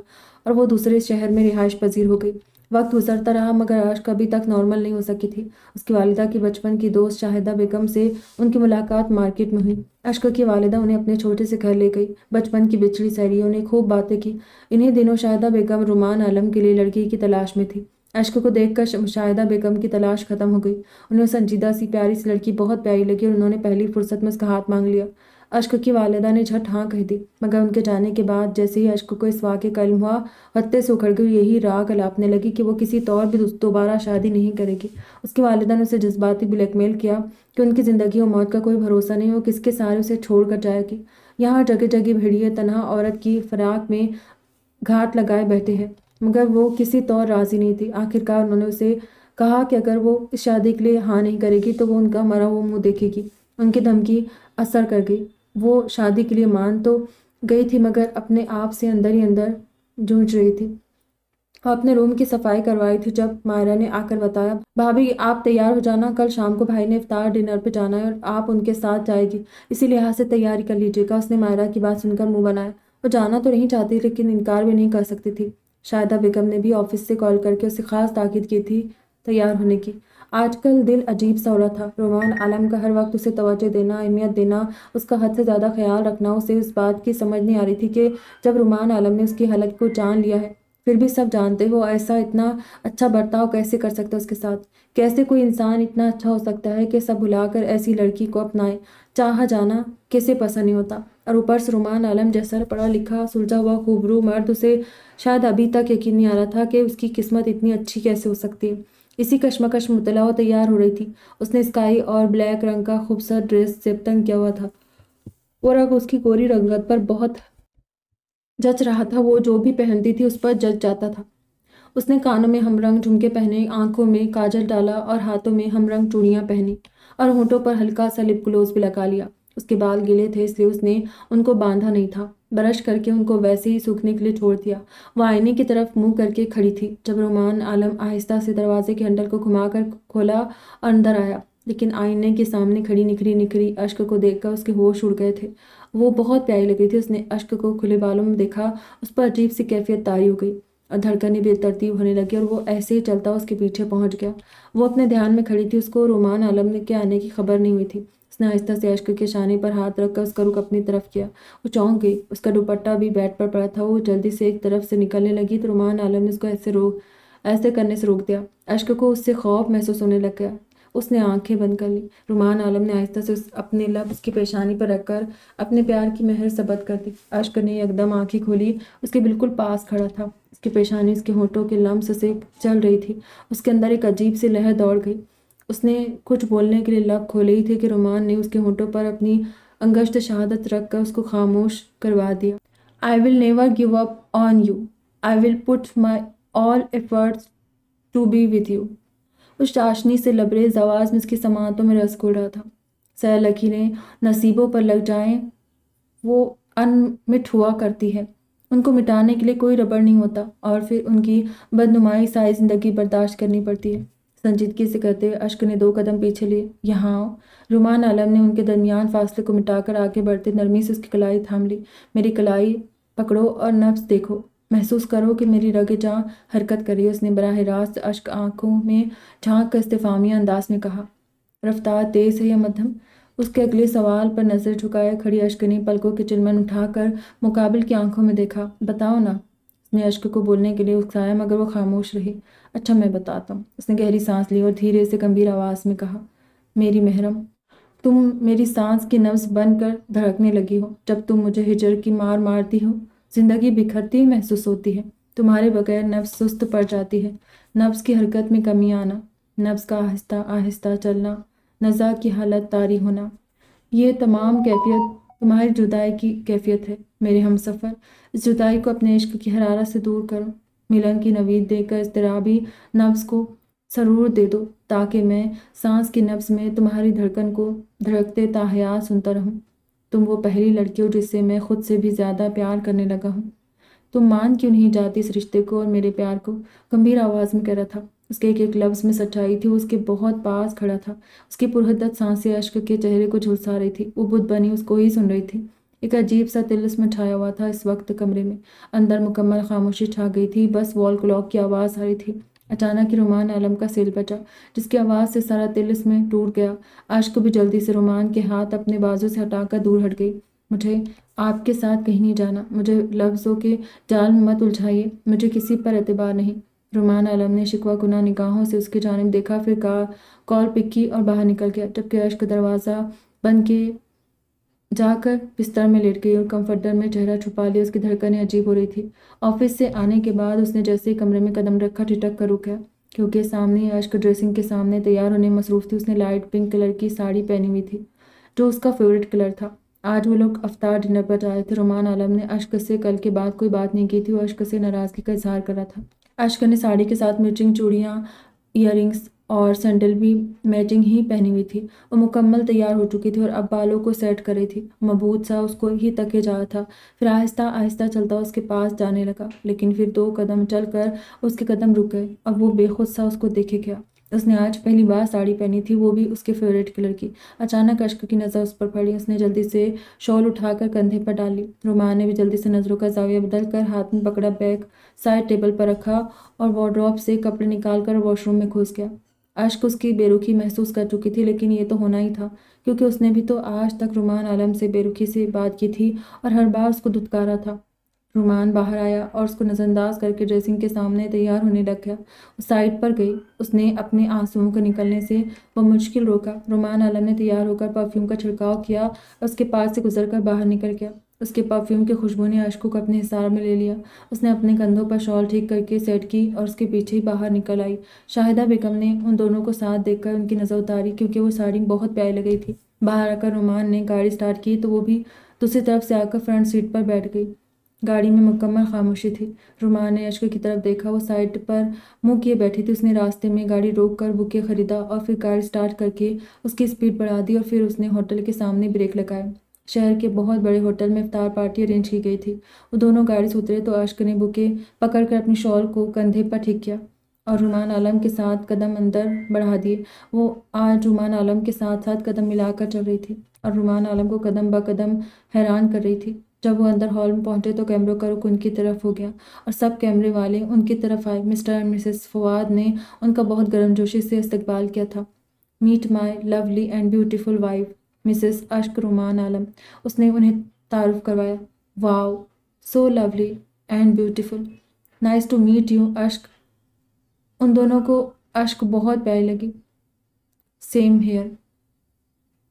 اور وہ دوسرے شہر میں رہائش پذیر ہو گئی۔ وقت گزرتا رہا مگر اشک ابھی تک نارمل نہیں ہو سکی تھی۔ اس کی والدہ کی بچپن کی دوست شاہدہ بیگم سے ان کی ملاقات مارکیٹ میں ہوئی۔ اشک کی والدہ انہیں اپنے چھوٹے سے گھر لے گئی۔ بچپن کی بچھڑی سہیلیوں نے خوب باتیں کی۔ انہیں دنوں شاہدہ بیگم رومان عالم کے لیے لڑکی کی تلاش میں تھی۔ اشک کو دیکھ کر شاہدہ بیگم کی تلاش ختم ہو گئی۔ انہیں سنجیدہ سی پیاری سی لڑکی بہت پیاری لگی اور انہوں نے پہلی فرصت میں اس کا ہاتھ مانگ لیا۔ اشک کی والدہ نے جھٹ ہاں کہہ دی، مگر ان کے جانے کے بعد جیسے ہی اشک کو اس واقعے کا علم ہوا، ہتے سے اکھڑ گئی، یہی راگ الاپنے لگی کہ وہ کسی طور بھی دوبارہ شادی نہیں کرے گی۔ اس کی والدہ نے اسے جذباتی بلیک میل کیا کہ ان کی زندگی و موت کا کوئی بھروسہ نہیں، وہ کس کے سہارے اسے چھوڑ کر جائے گی۔ یہاں جگہ جگہ بھیڑیے تنہا عورت کی فراق میں گھاٹ لگائے بیٹھے ہیں، مگر وہ کسی طور راضی نہیں تھی۔ آخرکار انہوں نے اسے کہا کہ اگر وہ اس شادی کے لیے ہاں نہیں کرے گی تو وہ ان کا مرا ہوا منہ دیکھے گی۔ ان کی دھمکی اثر کر گئی۔ وہ شادی کے لیے مان تو گئی تھی مگر اپنے آپ سے اندر ہی اندر جھوجھ رہی تھی۔ وہ اپنے روم کی صفائی کروائی تھی جب مائرہ نے آ کر بتایا، بھابھی آپ تیار ہو جانا، کل شام کو بھائی نے افطار ڈنر پہ جانا ہے اور آپ ان کے ساتھ جائے گی، اسی لحاظ سے تیاری کر لیجیے گا۔ اس نے مائرہ کی بات سن کر منہ بنایا۔ وہ جانا تو نہیں چاہتی لیکن انکار بھی نہیں کر سکتی تھی۔ شاہدہ بیگم نے بھی آفس سے کال کر کے اسے خاص تاکید کی تھی تیار ہونے کی۔ آج کل دل عجیب سا ہو رہا تھا۔ رومان عالم کا ہر وقت اسے توجہ دینا، اہمیت دینا، اس کا حد سے زیادہ خیال رکھنا، اسے اس بات کی سمجھ نہیں آ رہی تھی کہ جب رومان عالم نے اس کی حالت کو جان لیا ہے، پھر بھی سب جانتے وہ ایسا اتنا اچھا برتاؤ کیسے کر سکتا ہے اس کے ساتھ؟ کیسے کوئی انسان اتنا اچھا ہو سکتا ہے کہ سب بھلا کر ایسی لڑکی کو اپنائے؟ چاہا جانا کسے پسند نہیں ہوتا؟ اور اوپر سے رومان عالم جیسا پڑھا لکھا سلجھا ہوا خوبرو مرد، اسے شاید ابھی تک یقین نہیں آ رہا تھا کہ اس کی قسمت اتنی اچھی کیسے ہو سکتی ہے۔ اسی کشمکش مطلع وہ تیار ہو رہی تھی۔ اس نے اسکائی اور بلیک رنگ کا خوبصورت ڈریس زیبتن کیا ہوا تھا۔ وہ رنگ اس کی گوری رنگت پر بہت جچ رہا تھا، وہ جو بھی پہنتی تھی اس پر جچ جاتا تھا۔ اس نے کانوں میں ہم رنگ جھمکے پہنے، آنکھوں میں کاجل ڈالا اور ہاتھوں میں ہم رنگ چوڑیاں پہنی اور ہونٹوں پر ہلکا سا لپ گلوز بھی لگا لیا۔ اس کے بال گیلے تھے اس لیے اس نے ان کو باندھا نہیں تھا، برش کر کے ان کو ویسے ہی سوکھنے کے لیے چھوڑ دیا۔ وہ آئینے کی طرف منہ کر کے کھڑی تھی جب رومان عالم آہستہ سے دروازے کے ہینڈل کو گھما کر کھولا اور اندر آیا۔ لیکن آئینے کے سامنے کھڑی نکھری نکھری اشک کو دیکھ کر اس کے ہوش اڑ گئے تھے۔ وہ بہت پیاری لگ رہی تھی۔ اس نے اشک کو کھلے بالوں میں دیکھا، اس پر عجیب سی کیفیت طاری ہو گئی اور دھڑکنیں بے ترتیب ہونے لگی اور وہ ایسے ہی چلتا اس کے پیچھے پہنچ گیا۔ وہ اپنے دھیان میں کھڑی تھی، اس کو رومان عالم کے آنے کی خبر نہیں ہوئی تھی۔ اس نے آہستہ سے اشک کے شانے پر ہاتھ رکھ کر اس کا رخ اپنی طرف کیا۔ وہ چونک گئی، اس کا دوپٹہ بھی بیڈ پر پڑا تھا۔ وہ جلدی سے ایک طرف سے نکلنے لگی تو رومان عالم نے اس کو ایسے کرنے سے روک دیا۔ اشک کو اس سے خوف محسوس ہونے لگ گیا۔ اس نے آنکھیں بند کر لی۔ رومان عالم نے آہستہ سے اپنے لب اس کی پیشانی پر رکھ کر اپنے پیار کی مہر ثبت کر دی۔ اشک نے یکدم آنکھیں کھولی، اس کے بالکل پاس کھڑا تھا۔ اس کی پیشانی اس کے ہونٹوں کے لمس سے چل رہی تھی۔ اس کے اندر ایک عجیب سی لہر دوڑ گئی۔ اس نے کچھ بولنے کے لیے لب کھولے ہی تھے کہ رومان نے اس کے ہونٹوں پر اپنی انگشت شہادت رکھ کر اس کو خاموش کروا دیا۔ I will never give up on you. I will put my all efforts to be with you. اس چاشنی سے لبریز آواز میں اس کی سماعتوں میں رس گھل رہا تھا۔ سیر لکیریں نصیبوں پر لگ جائیں وہ انمٹ ہوا کرتی ہے، ان کو مٹانے کے لیے کوئی ربڑ نہیں ہوتا اور پھر ان کی بدنمائی ساری زندگی برداشت کرنی پڑتی ہے۔ سنجیدگی سے کہتے ہوئے اشک نے 2 قدم پیچھے لیے۔ یہاں آؤ۔ رومان عالم نے ان کے درمیان فاصلے کو مٹا کر آگے بڑھتے نرمی سے اس کی کلائی تھام لی۔ میری کلائی پکڑو اور نبض دیکھو، محسوس کرو کہ میری رگ جاں حرکت کر رہی ہے۔ اس نے براہ راست اشک آنکھوں میں جھانک کر استفہامیہ انداز میں کہا۔ رفتار تیز ہے یا مدھم؟ اس کے اگلے سوال پر نظر جھکائے کھڑی اشک نے پلکوں کے چلمن اٹھا کر مقابل کی آنکھوں میں دیکھا۔ بتاؤ نا۔ اس نے اشک کو بولنے کے لیے اکسایا مگر وہ خاموش رہی۔ اچھا میں بتاتا ہوں۔ اس نے گہری سانس لی اور دھیرے سے گمبھیر آواز میں کہا، میری محرم، تم میری سانس کی نبض بن کر دھڑکنے لگی ہو۔ جب تم مجھے ہجر کی مار مارتی ہو، زندگی بکھرتی محسوس ہوتی ہے۔ تمہارے بغیر نبض سست پڑ جاتی ہے، نبض کی حرکت میں کمی آنا، نبض کا آہستہ آہستہ چلنا، نزا کی حالت طاری ہونا، یہ تمام کیفیت تمہاری جدائی کی کیفیت ہے۔ میرے ہم سفر، اس جدائی کو اپنے عشق کی حرارت سے دور کرو۔ ملن کی نوید دے کر اضطرابی نبض کو سرور دے دو تاکہ میں سانس کی نبض میں تمہاری دھڑکن کو دھڑکتے تاحیات سنتا رہوں۔ تم وہ پہلی لڑکی ہو جس سے میں خود سے بھی زیادہ پیار کرنے لگا ہوں۔ تم مان کیوں نہیں جاتی اس رشتے کو اور میرے پیار کو؟ گمبھیر آواز میں کہہ رہا تھا۔ اس کے ایک ایک لفظ میں سچائی تھی۔ وہ اس کے بہت پاس کھڑا تھا۔ اس کی پرحدت سانسیں اشک کے چہرے کو جھلسا رہی تھی۔ وہ بت بنی اس کو ہی سن رہی تھی۔ ایک عجیب سا طلسم چھایا ہوا تھا اس وقت کمرے میں۔ اندر مکمل خاموشی چھا گئی تھی، بس وال کلاک کی آواز آ رہی تھی۔ اچانک ہی رومان عالم کا سیل بجا، جس کی آواز سے سارا طلسم ٹوٹ گیا۔ اشک بھی جلدی سے رومان کے ہاتھ اپنے بازو سے ہٹا کر دور ہٹ گئی۔ مجھے آپ کے ساتھ کہیں نہیں جانا، مجھے لفظوں کے جال میں مت الجھائیے، مجھے کسی پر اعتبار نہیں۔ رومان عالم نے شکوہ کناں نگاہوں سے اس کی جانب دیکھا، پھر کال پک کی اور باہر نکل گیا، جبکہ اشک دروازہ بند کے جا کر بستر میں لیٹ گئی اور کمفرٹر میں چہرہ چھپا لیا۔ اس کی دھڑکنیں عجیب ہو رہی تھی۔ آفس سے آنے کے بعد اس نے جیسے ہی کمرے میں قدم رکھا ٹھٹک کر رک گیا، کیونکہ سامنے اشک ڈریسنگ کے سامنے تیار ہونے میں مصروف تھی۔ اس نے لائٹ پنک کلر کی ساڑی پہنی ہوئی تھی جو اس کا فیورٹ کلر تھا۔ آج وہ لوگ افطار ڈنر پر جا رہے تھے۔ رومان عالم نے اشک سے کل کے بعد کوئی بات نہیں کی تھی۔ وہ اشک سے ناراضگی کا اظہار کر رہا تھا۔ اشک نے ساڑی کے ساتھ میچنگ چوڑیاں، ایئر رنگز اور سینڈل بھی میچنگ ہی پہنی ہوئی تھی۔ وہ مکمل تیار ہو چکی تھی اور اب بالوں کو سیٹ کر رہی تھی۔ مبہوت سا اس کو ہی تکے جا رہا تھا، پھر آہستہ آہستہ چلتا اس کے پاس جانے لگا، لیکن پھر 2 قدم چل کر اس کے قدم رک گئے اور وہ بے خود سا اس کو دیکھے گیا۔ اس نے آج پہلی بار ساڑی پہنی تھی، وہ بھی اس کے فیورٹ کلر کی۔ اچانک اشک کی نظر اس پر پڑی۔ اس نے جلدی سے شال اٹھا کر کندھے پر ڈال لی۔ رومان نے بھی جلدی سے نظروں کا زاویہ بدل کر ہاتھ میں پکڑا بیگ سائڈ ٹیبل پر رکھا اور وارڈروب سے کپڑے نکال کر واش روم میں گھس گیا۔ اشک اس کی بے رخی محسوس کر چکی تھی، لیکن یہ تو ہونا ہی تھا، کیونکہ اس نے بھی تو آج تک رومان عالم سے بے رخی سے بات کی تھی اور ہر بار اس کو دھتکارا تھا۔ رومان باہر آیا اور اس کو نظر انداز کر کے ڈریسنگ کے سامنے تیار ہونے لگ گیا۔ وہ سائڈ پر گئی۔ اس نے اپنے آنسوؤں کو نکلنے سے بمشکل روکا۔ رومان عالم نے تیار ہو کر پرفیوم کا چھڑکاؤ کیا اور اس کے پاس سے گزر کر باہر نکل گیا۔ اس کے پرفیوم کی خوشبو نے اشک کو اپنے حصار میں لے لیا۔ اس نے اپنے کندھوں پر شال ٹھیک کر کے سیٹ کی اور اس کے پیچھے ہی باہر نکل آئی۔ شاہدہ بیگم نے ان دونوں کو ساتھ دیکھ کر ان کی نظر اتاری، کیونکہ وہ ساڑی بہت پیاری لگ رہی تھی۔ باہر آ کر رومان نے گاڑی سٹارٹ کی تو وہ بھی دوسری طرف سے آ کر فرنٹ سیٹ پر بیٹھ گئی۔ گاڑی میں مکمل خاموشی تھی۔ رومان نے اشک کی طرف دیکھا، وہ سائڈ پر منہ کیے بیٹھی تھی۔ اس نے راستے میں گاڑی روک کر بوکے خریدا اور پھر گاڑی سٹارٹ کر کے اس کی سپیڈ بڑھا دی اور پھر اس نے ہوٹل کے سامنے بریک لگائے۔ شہر کے بہت بڑے ہوٹل میں افطار پارٹی ارینج کی گئی تھی۔ وہ دونوں گاڑی سے اترے تو اشک نے بوکے پکڑ کر اپنی شال کو کندھے پر ٹھیک کیا اور رومان عالم کے ساتھ قدم اندر بڑھا دیے۔ وہ آج رومان عالم کے ساتھ ساتھ قدم ملا کر چل رہی تھی اور رومان عالم کو قدم بہ قدم حیران کر رہی تھی۔ جب وہ اندر ہال میں پہنچے تو کیمروں کا رخ ان کی طرف ہو گیا اور سب کیمرے والے ان کی طرف آئے۔ مسٹر اینڈ مسز فواد نے ان کا بہت گرم جوشی سے استقبال کیا تھا۔ Meet my lovely and beautiful wife Mrs Ashk Romaan Alam, اس نے انہیں تعارف کروایا۔ Wow, so lovely and beautiful, nice to meet you Ashk. ان دونوں کو اشک بہت پیاری لگی۔ سیم ہیئر،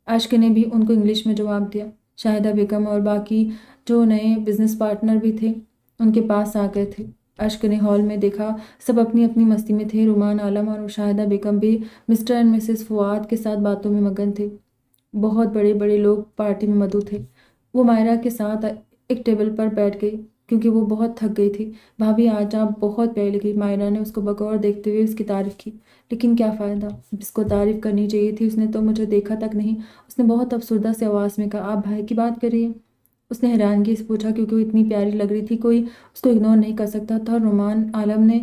اشک نے بھی ان کو انگلش میں جواب دیا۔ شاہدہ بیگم اور باقی جو نئے بزنس پارٹنر بھی تھے ان کے پاس آ گئے تھے۔ اشک نے ہال میں دیکھا سب اپنی اپنی مستی میں تھے۔ رومان عالم اور شاہدہ بیگم بھی مسٹر اینڈ مسز فواد کے ساتھ باتوں میں مگن تھے۔ بہت بڑے بڑے لوگ پارٹی میں مدعو تھے۔ وہ مائرہ کے ساتھ ایک ٹیبل پر بیٹھ گئی کیونکہ وہ بہت تھک گئی تھی۔ بھابھی آج آپ بہت پیاری لگی، مائرہ نے اس کو بغور دیکھتے ہوئے اس کی تعریف کی۔ لیکن کیا فائدہ، جس کو تعریف کرنی چاہیے تھی اس نے تو مجھے دیکھا تک نہیں، اس نے بہت افسردہ سے آواز میں کہا۔ آپ بھائی کی بات کر رہی ہیں؟ اس نے حیرانگی سے پوچھا کیونکہ وہ اتنی پیاری لگ رہی تھی، کوئی اس کو اگنور نہیں کر سکتا تھا۔ رومان عالم نے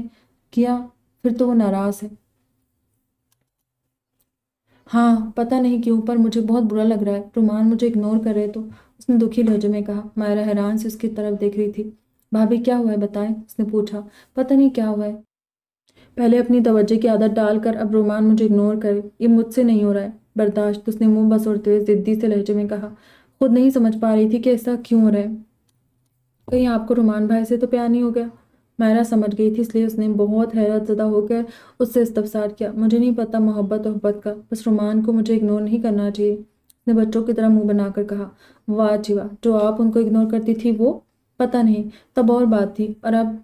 کیا، پھر تو وہ ناراض ہے۔ ہاں، پتہ نہیں کیوں پر مجھے بہت برا لگ رہا ہے، رومان مجھے اگنور کر رہے تو، اس نے دکھی لہجے میں کہا۔ مائرہ حیران سے اس کی طرف دیکھ رہی تھی۔ بھابھی کیا ہوا ہے بتائیں، اس نے پوچھا۔ پتہ نہیں کیا ہوا ہے، پہلے اپنی توجہ کی عادت ڈال کر اب رومان مجھے اگنور کرے، یہ مجھ سے نہیں ہو رہا ہے برداشت، اس نے منہ بسوڑتے ہوئے ضدی سے لہجے میں کہا۔ خود نہیں سمجھ پا رہی تھی کہ ایسا کیوں ہو رہا ہے، کہیں آپ کو رومان بھائی سے تو پیار نہیں ہو گیا؟ مائرہ سمجھ گئی تھی اس لیے اس نے بہت حیرت زدہ ہو کر اس سے استفسار کیا۔ مجھے نہیں پتا محبت کا، بس رومان کو مجھے اگنور نہیں کرنا چاہیے، اس نے بچوں کی طرح منہ بنا کر کہا۔ واہ جی واہ، جو آپ ان کو اگنور کرتی تھی وہ؟ پتہ نہیں، تب اور بات تھی اور اب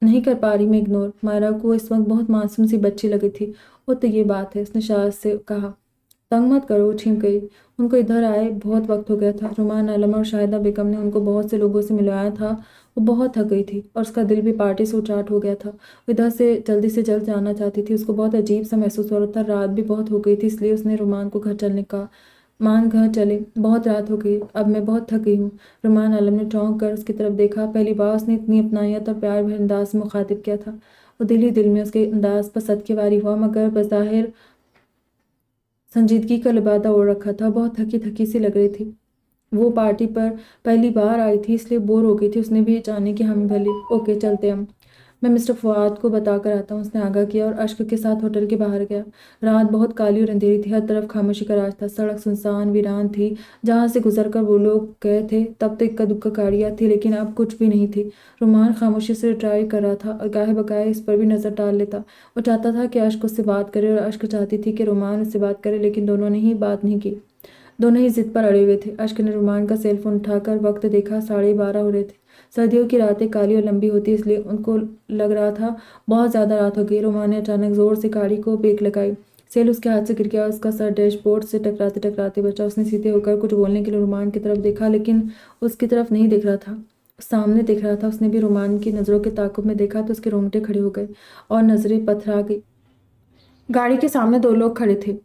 نہیں کر پا رہی میں اگنور۔ مائرہ کو اس وقت بہت معصوم سی بچی لگی تھی۔ وہ تو یہ بات ہے، اس نے شاید سے کہا۔ تنگ مت کرو، چھینک گئی۔ ان کو ادھر آئے بہت وقت ہو گیا تھا۔ رومان عالم اور شاہدہ بیگم نے ان کو بہت سے لوگوں سے ملوایا تھا۔ وہ بہت تھک گئی تھی اور اس کا دل بھی پارٹی سے اچاٹ ہو گیا تھا۔ وہ ادھر سے جلد جانا چاہتی تھی، اس کو بہت عجیب سا محسوس ہو رہا تھا۔ رات بھی بہت ہو گئی تھی اس لیے اس نے رومان کو گھر چلنے کا مان گھر چلے، بہت رات ہو گئی، اب میں بہت تھک گئی ہوں۔ رومان عالم نے چونک کر اس کی طرف دیکھا، پہلی بار اس نے اتنی اپنائیت اور پیار بھرے انداز سے مخاطب کیا تھا۔ وہ دل ہی دل میں اس کے انداز پر صدقے واری ہوا، مگر بظاہر سنجیدگی کا لبادہ اوڑھ رکھا تھا، بہت تھکی تھکی سی لگ رہی تھی۔ وہ پارٹی پر پہلی بار آئی تھی اس لیے بور ہو گئی تھی، اس نے بھی جانے کی ہم بھلی۔ اوکے چلتے ہم، میں مسٹر فواد کو بتا کر آتا ہوں، اس نے آگاہ کیا اور اشک کے ساتھ ہوٹل کے باہر گیا۔ رات بہت کالی اور اندھیری تھی، ہر طرف خاموشی کا راج تھا، سڑک سنسان ویران تھی۔ جہاں سے گزر کر وہ لوگ گئے تھے تب تو اکا دکا گاڑیاں تھی لیکن اب کچھ بھی نہیں تھی۔ رومان خاموشی سے ڈرائیو کر رہا تھا اور گاہے بگاہے اس پر بھی نظر ڈال لیتا۔ وہ چاہتا تھا کہ اشک اس سے بات کرے اور اشک چاہتی تھی کہ رومان اس سے بات کرے، لیکن دونوں نے ہی بات نہیں کی، دونوں ہی ضد پر اڑے ہوئے تھے۔ اشک نے رومان کا سیل فون اٹھا کر وقت دیکھا، 12:30 ہو رہے تھے۔ سردیوں کی راتیں کالی اور لمبی ہوتی اس لیے ان کو لگ رہا تھا بہت زیادہ رات ہو گئی۔ رومان نے اچانک زور سے گاڑی کو بریک لگائی، سیل اس کے ہاتھ سے گر گیا اور اس کا سر ڈیش بورڈ سے ٹکراتے بچا۔ اس نے سیدھے ہو کر کچھ بولنے کے لیے رومان کی طرف دیکھا لیکن اس کی طرف نہیں دیکھ رہا تھا، سامنے دیکھ رہا تھا۔ اس نے بھی رومان کی نظروں کے تعاقب میں دیکھا تو اس کے رونگٹے کھڑے ہو گئے اور نظریں پتھرا گئی۔ گاڑی کے سامنے 2 لوگ کھڑے تھے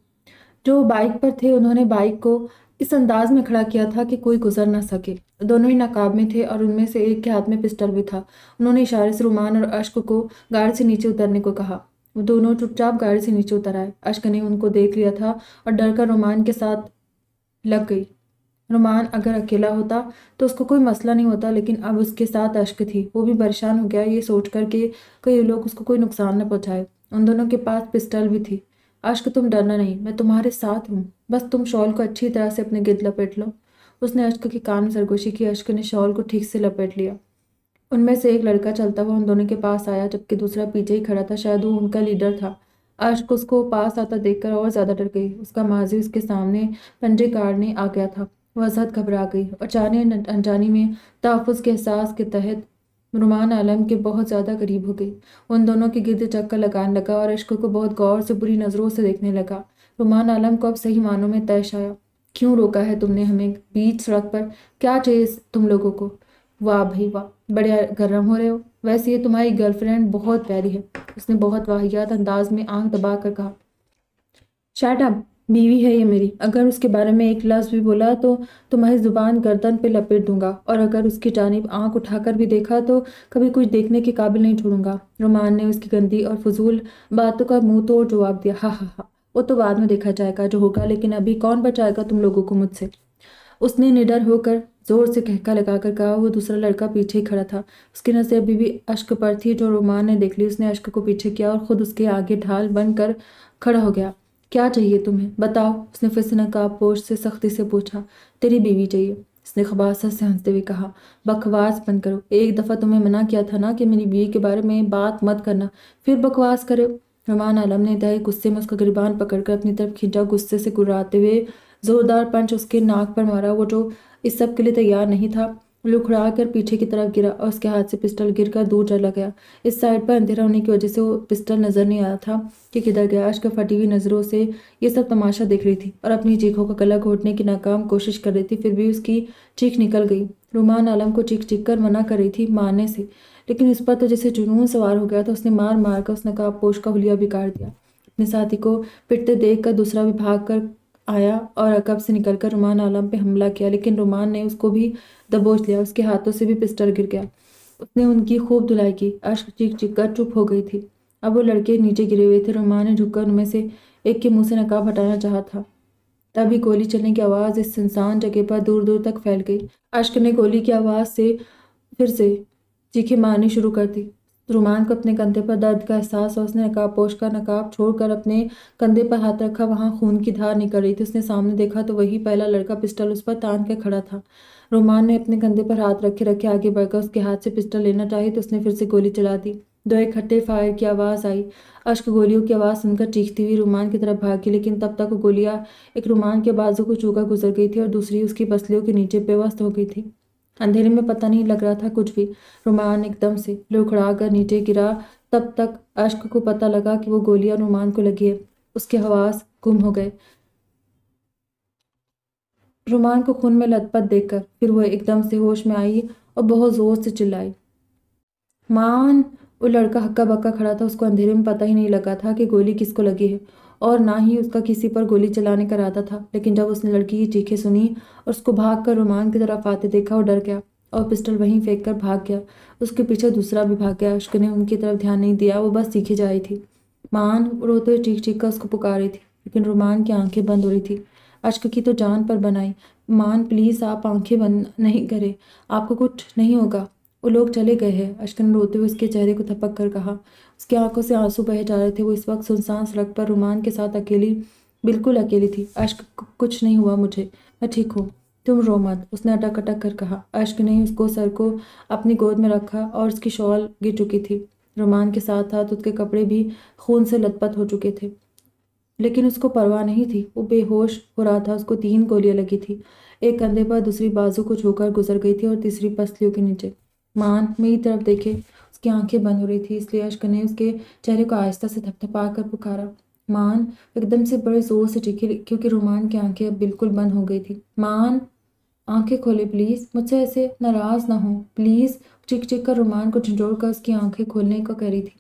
جو بائک پر تھے، انہوں نے بائک کو اس انداز میں کھڑا کیا تھا کہ کوئی گزر نہ سکے۔ دونوں ہی نقاب میں تھے اور ان میں سے ایک کے ہاتھ میں پسٹل بھی تھا۔ انہوں نے اشارے سے رومان اور اشک کو گاڑی سے نیچے اترنے کو کہا۔ وہ دونوں چپ چاپ گاڑی سے نیچے اتر آئے۔ اشک نے ان کو دیکھ لیا تھا اور ڈر کر رومان کے ساتھ لگ گئی۔ رومان اگر اکیلا ہوتا تو اس کو کوئی مسئلہ نہیں ہوتا، لیکن اب اس کے ساتھ اشک تھی۔ وہ بھی پریشان ہو گیا یہ سوچ کر کہ کئی لوگ اس کو کوئی نقصان نہ پہنچائے۔ ان دونوں کے پاس پسٹل بھی تھی۔ اشک تم ڈرنا نہیں، میں تمہارے ساتھ ہوں، بس تم شال کو اچھی طرح سے اپنے گرد لپیٹ لو۔ اس نے اشک کے کان میں سرگوشی کی، اشک نے شال کو ٹھیک سے لپیٹ لیا۔ ان میں سے ایک لڑکا چلتا ہوا ان دونوں کے پاس آیا جبکہ دوسرا پیچھے ہی کھڑا تھا، شاید وہ ان کا لیڈر تھا۔ اشک اس کو پاس آتا دیکھ کر اور زیادہ ڈر گئی، اس کا ماضی اس کے سامنے پنجے کاٹنے آ گیا تھا۔ وہ ازحد گھبرا گئی اور جانے انجانی میں تحفظ کے احساس کے تحت رومان عالم کے بہت زیادہ قریب ہو گئی۔ ان دونوں کے گرد چکر لگانے لگا اور اشک کو بہت غور سے بری نظروں سے دیکھنے لگا۔ رومان عالم کو اب صحیح معنوں میں طیش آیا۔ کیوں روکا ہے تم نے ہمیں بیچ سڑک پر؟ کیا چاہیے تم لوگوں کو؟ واہ بھائی واہ، بڑے گرم ہو رہے ہو، ویسے یہ تمہاری گرل فرینڈ بہت پیاری ہے، اس نے بہت واہیات انداز میں آنکھ دبا کر کہا۔ شٹ اپ، بیوی ہے یہ میری، اگر اس کے بارے میں ایک لفظ بھی بولا تو تمہاری زبان گردن پہ لپیٹ دوں گا، اور اگر اس کی جانب آنکھ اٹھا کر بھی دیکھا تو کبھی کچھ دیکھنے کے قابل نہیں چھوڑوں گا۔ رومان نے اس کی گندی اور فضول باتوں کا منہ توڑ جواب دیا، ہاں ہاں ہاں، وہ تو بعد میں دیکھا جائے گا جو ہوگا، لیکن ابھی کون بچائے گا تم لوگوں کو مجھ سے؟ اس نے نڈر ہو کر زور سے کہکا لگا کر کہا۔ وہ دوسرا لڑکا پیچھے ہی کھڑا تھا، اس کی نظر ابھی بھی اشک پر تھی جو رومان نے دیکھ لی۔ اس نے اشک کو پیچھے کیا اور خود اس کے آگے ڈھال بن کر کھڑا ہو گیا۔ کیا چاہیے تمہیں؟ بتاؤ، اس نے پھر سے نقاب پوش سے سختی سے پوچھا۔ تیری بیوی چاہیے، اس نے خباثت سے ہنستے ہوئے کہا۔ بکواس بند کرو، ایک دفعہ تمہیں منع کیا تھا نا کہ میری بیوی کے بارے میں بات مت کرنا، پھر بکواس کرے۔ رومان عالم نے انتہائی غصے میں اس کا گریبان پکڑ کر اپنی طرف کھینچا، غصے سے گراتے ہوئے زوردار پنچ اس کے ناک پر مارا۔ وہ جو اس سب کے لیے تیار نہیں تھا، لکھڑا کر پیچھے کی طرف گرا اور اس کے ہاتھ سے پسٹل گر کر دور چلا گیا۔ اس سائڈ پر اندھیرا ہونے کی وجہ سے وہ پسٹل نظر نہیں آتا تھا کہ کدھر گیا۔ اشک پھٹی ہوئی نظروں سے یہ سب تماشا دیکھ رہی تھی اور اپنی چیخوں کا گلا گھونٹنے کی ناکام کوشش کر رہی تھی، پھر بھی اس کی چیخ نکل گئی۔ رومان عالم کو چیخ چیخ کر منع کر رہی تھی مارنے سے، لیکن اس پر تو جیسے جنون سوار ہو گیا تھا۔ اس نے مار مار کر اس نقاب پوش کا حلیہ بگاڑ دیا۔ اپنے ساتھی کو پٹتے دیکھ کر دوسرا بھی بھاگ کر آیا اور عقب سے نکل کر رومان عالم پہ حملہ کیا، لیکن رومان نے اس کو بھی دبوچ لیا۔ اس کے ہاتھوں سے بھی پسٹل گر گیا۔ اس نے ان کی خوب دھلائی کی۔ اشک چیخ چیخ کر چپ ہو گئی تھی۔ اب وہ لڑکے نیچے گرے ہوئے تھے۔ رومان نے جھک کر ان میں سے ایک کے منہ سے نقاب ہٹانا چاہا تھا، تبھی گولی چلنے کی آواز اس سنسان جگہ پر دور دور تک پھیل گئی۔ اشک نے گولی کی آواز سے پھر سے چیخیں مارنی شروع کر دی۔ رومان کو اپنے کندھے پر درد کا احساس اور اس نے نقاب پوش کا نقاب چھوڑ کر اپنے کندھے پر ہاتھ رکھا، وہاں خون کی دھار نکل رہی تھی۔ اس نے سامنے دیکھا تو وہی پہلا لڑکا پسٹل اس پر تان کے کھڑا تھا۔ رومان نے اپنے کندھے پر ہاتھ رکھے رکھے آگے بڑھ کر اس کے ہاتھ سے پسٹل لینا چاہی تو اس نے پھر سے گولی چلا دی۔ دو اکٹھے فائر کی آواز آئی۔ اشک گولیوں کی آواز سن کر چیختی ہوئی رومان کی طرف بھاگی، لیکن تب تک وہ گولیاں ایک رومان کے بازو کو چھو کر گزر گئی تھی اور دوسری اس کی پسلیوں کے نیچے پیوست ہو گئی تھی۔ اندھیرے میں پتہ نہیں لگ رہا تھا کچھ بھی۔ رومان ایک دم سے لڑکھڑا کر نیچے گرا، تب تک اشک کو پتہ لگا کہ وہ گولیاں رومان کو لگی ہے۔ اس کے حواس گم ہو گئے رومان کو خون میں لت پت دیکھ کر۔ پھر وہ ایک دم سے ہوش میں آئی اور بہت زور سے چلائی، مان! وہ لڑکا ہکا بکا کھڑا تھا۔ اس کو اندھیرے میں پتہ ہی نہیں لگا تھا کہ گولی کس کو لگی ہے اور نہ ہی اس کا کسی پر گولی چلانے کا ارادہ تھا، لیکن جب اس نے لڑکی کی چیخیں سنی اور اس کو بھاگ کر رومان کی طرف آتے دیکھا، وہ ڈر گیا اور پسٹل وہیں پھینک کر بھاگ گیا۔ اس کے پیچھے دوسرا بھی بھاگ گیا۔ اشک نے ان کی طرف دھیان نہیں دیا، وہ بس چیخے جا رہی تھی، مان! وہ روتے ہوئے چیخ چیخ کر اس کو پکار رہی تھی، لیکن رومان کی آنکھیں بند ہو رہی تھی۔ اشک کی تو جان پر بن آئی، مان پلیز آپ آنکھیں بند نہیں کریں، آپ کو کچھ نہیں ہوگا، وہ لوگ چلے گئے ہیں۔ اشک نے روتے ہوئے اس کے چہرے کو تھپک کر کہا۔ اس کی آنکھوں سے آنسو بہہ جا رہے تھے۔ وہ اس وقت سنسان سڑک پر رومان کے ساتھ اکیلی، بالکل اکیلی تھی۔ اشک کچھ نہیں ہوا مجھے، میں ٹھیک ہوں، تم رو مت، اس نے اٹک اٹک کر کہا۔ اشک نے اس کو سر کو اپنی گود میں رکھا اور اس کی شال گر چکی تھی۔ رومان کے ساتھ ساتھ اس کے کپڑے بھی خون سے لت پت ہو چکے تھے، لیکن اس کو پرواہ نہیں تھی۔ وہ بے ہوش ہو رہا تھا۔ اس کو 3 گولیاں لگی تھی، ایک کندھے پر، دوسری بازو کو چھو کر گزر گئی تھی اور تیسری پسلیوں کے نیچے۔ مان میری طرف دیکھے، اس کی آنکھیں بند ہو رہی تھی، اس لیے اشک نے اس کے چہرے کو آہستہ سے تھپ تھپا کر پکارا، مان! ایک دم سے بڑے زور سے چیخی کیونکہ رومان کی آنکھیں اب بالکل بند ہو گئی تھی۔ مان! آنکھیں کھولے پلیز، مجھ سے ایسے ناراض نہ ہوں پلیز، چیخ چیخ کر رومان کو جھنجھوڑ کر اس کی آنکھیں کھولنے کو کہہ رہی تھی۔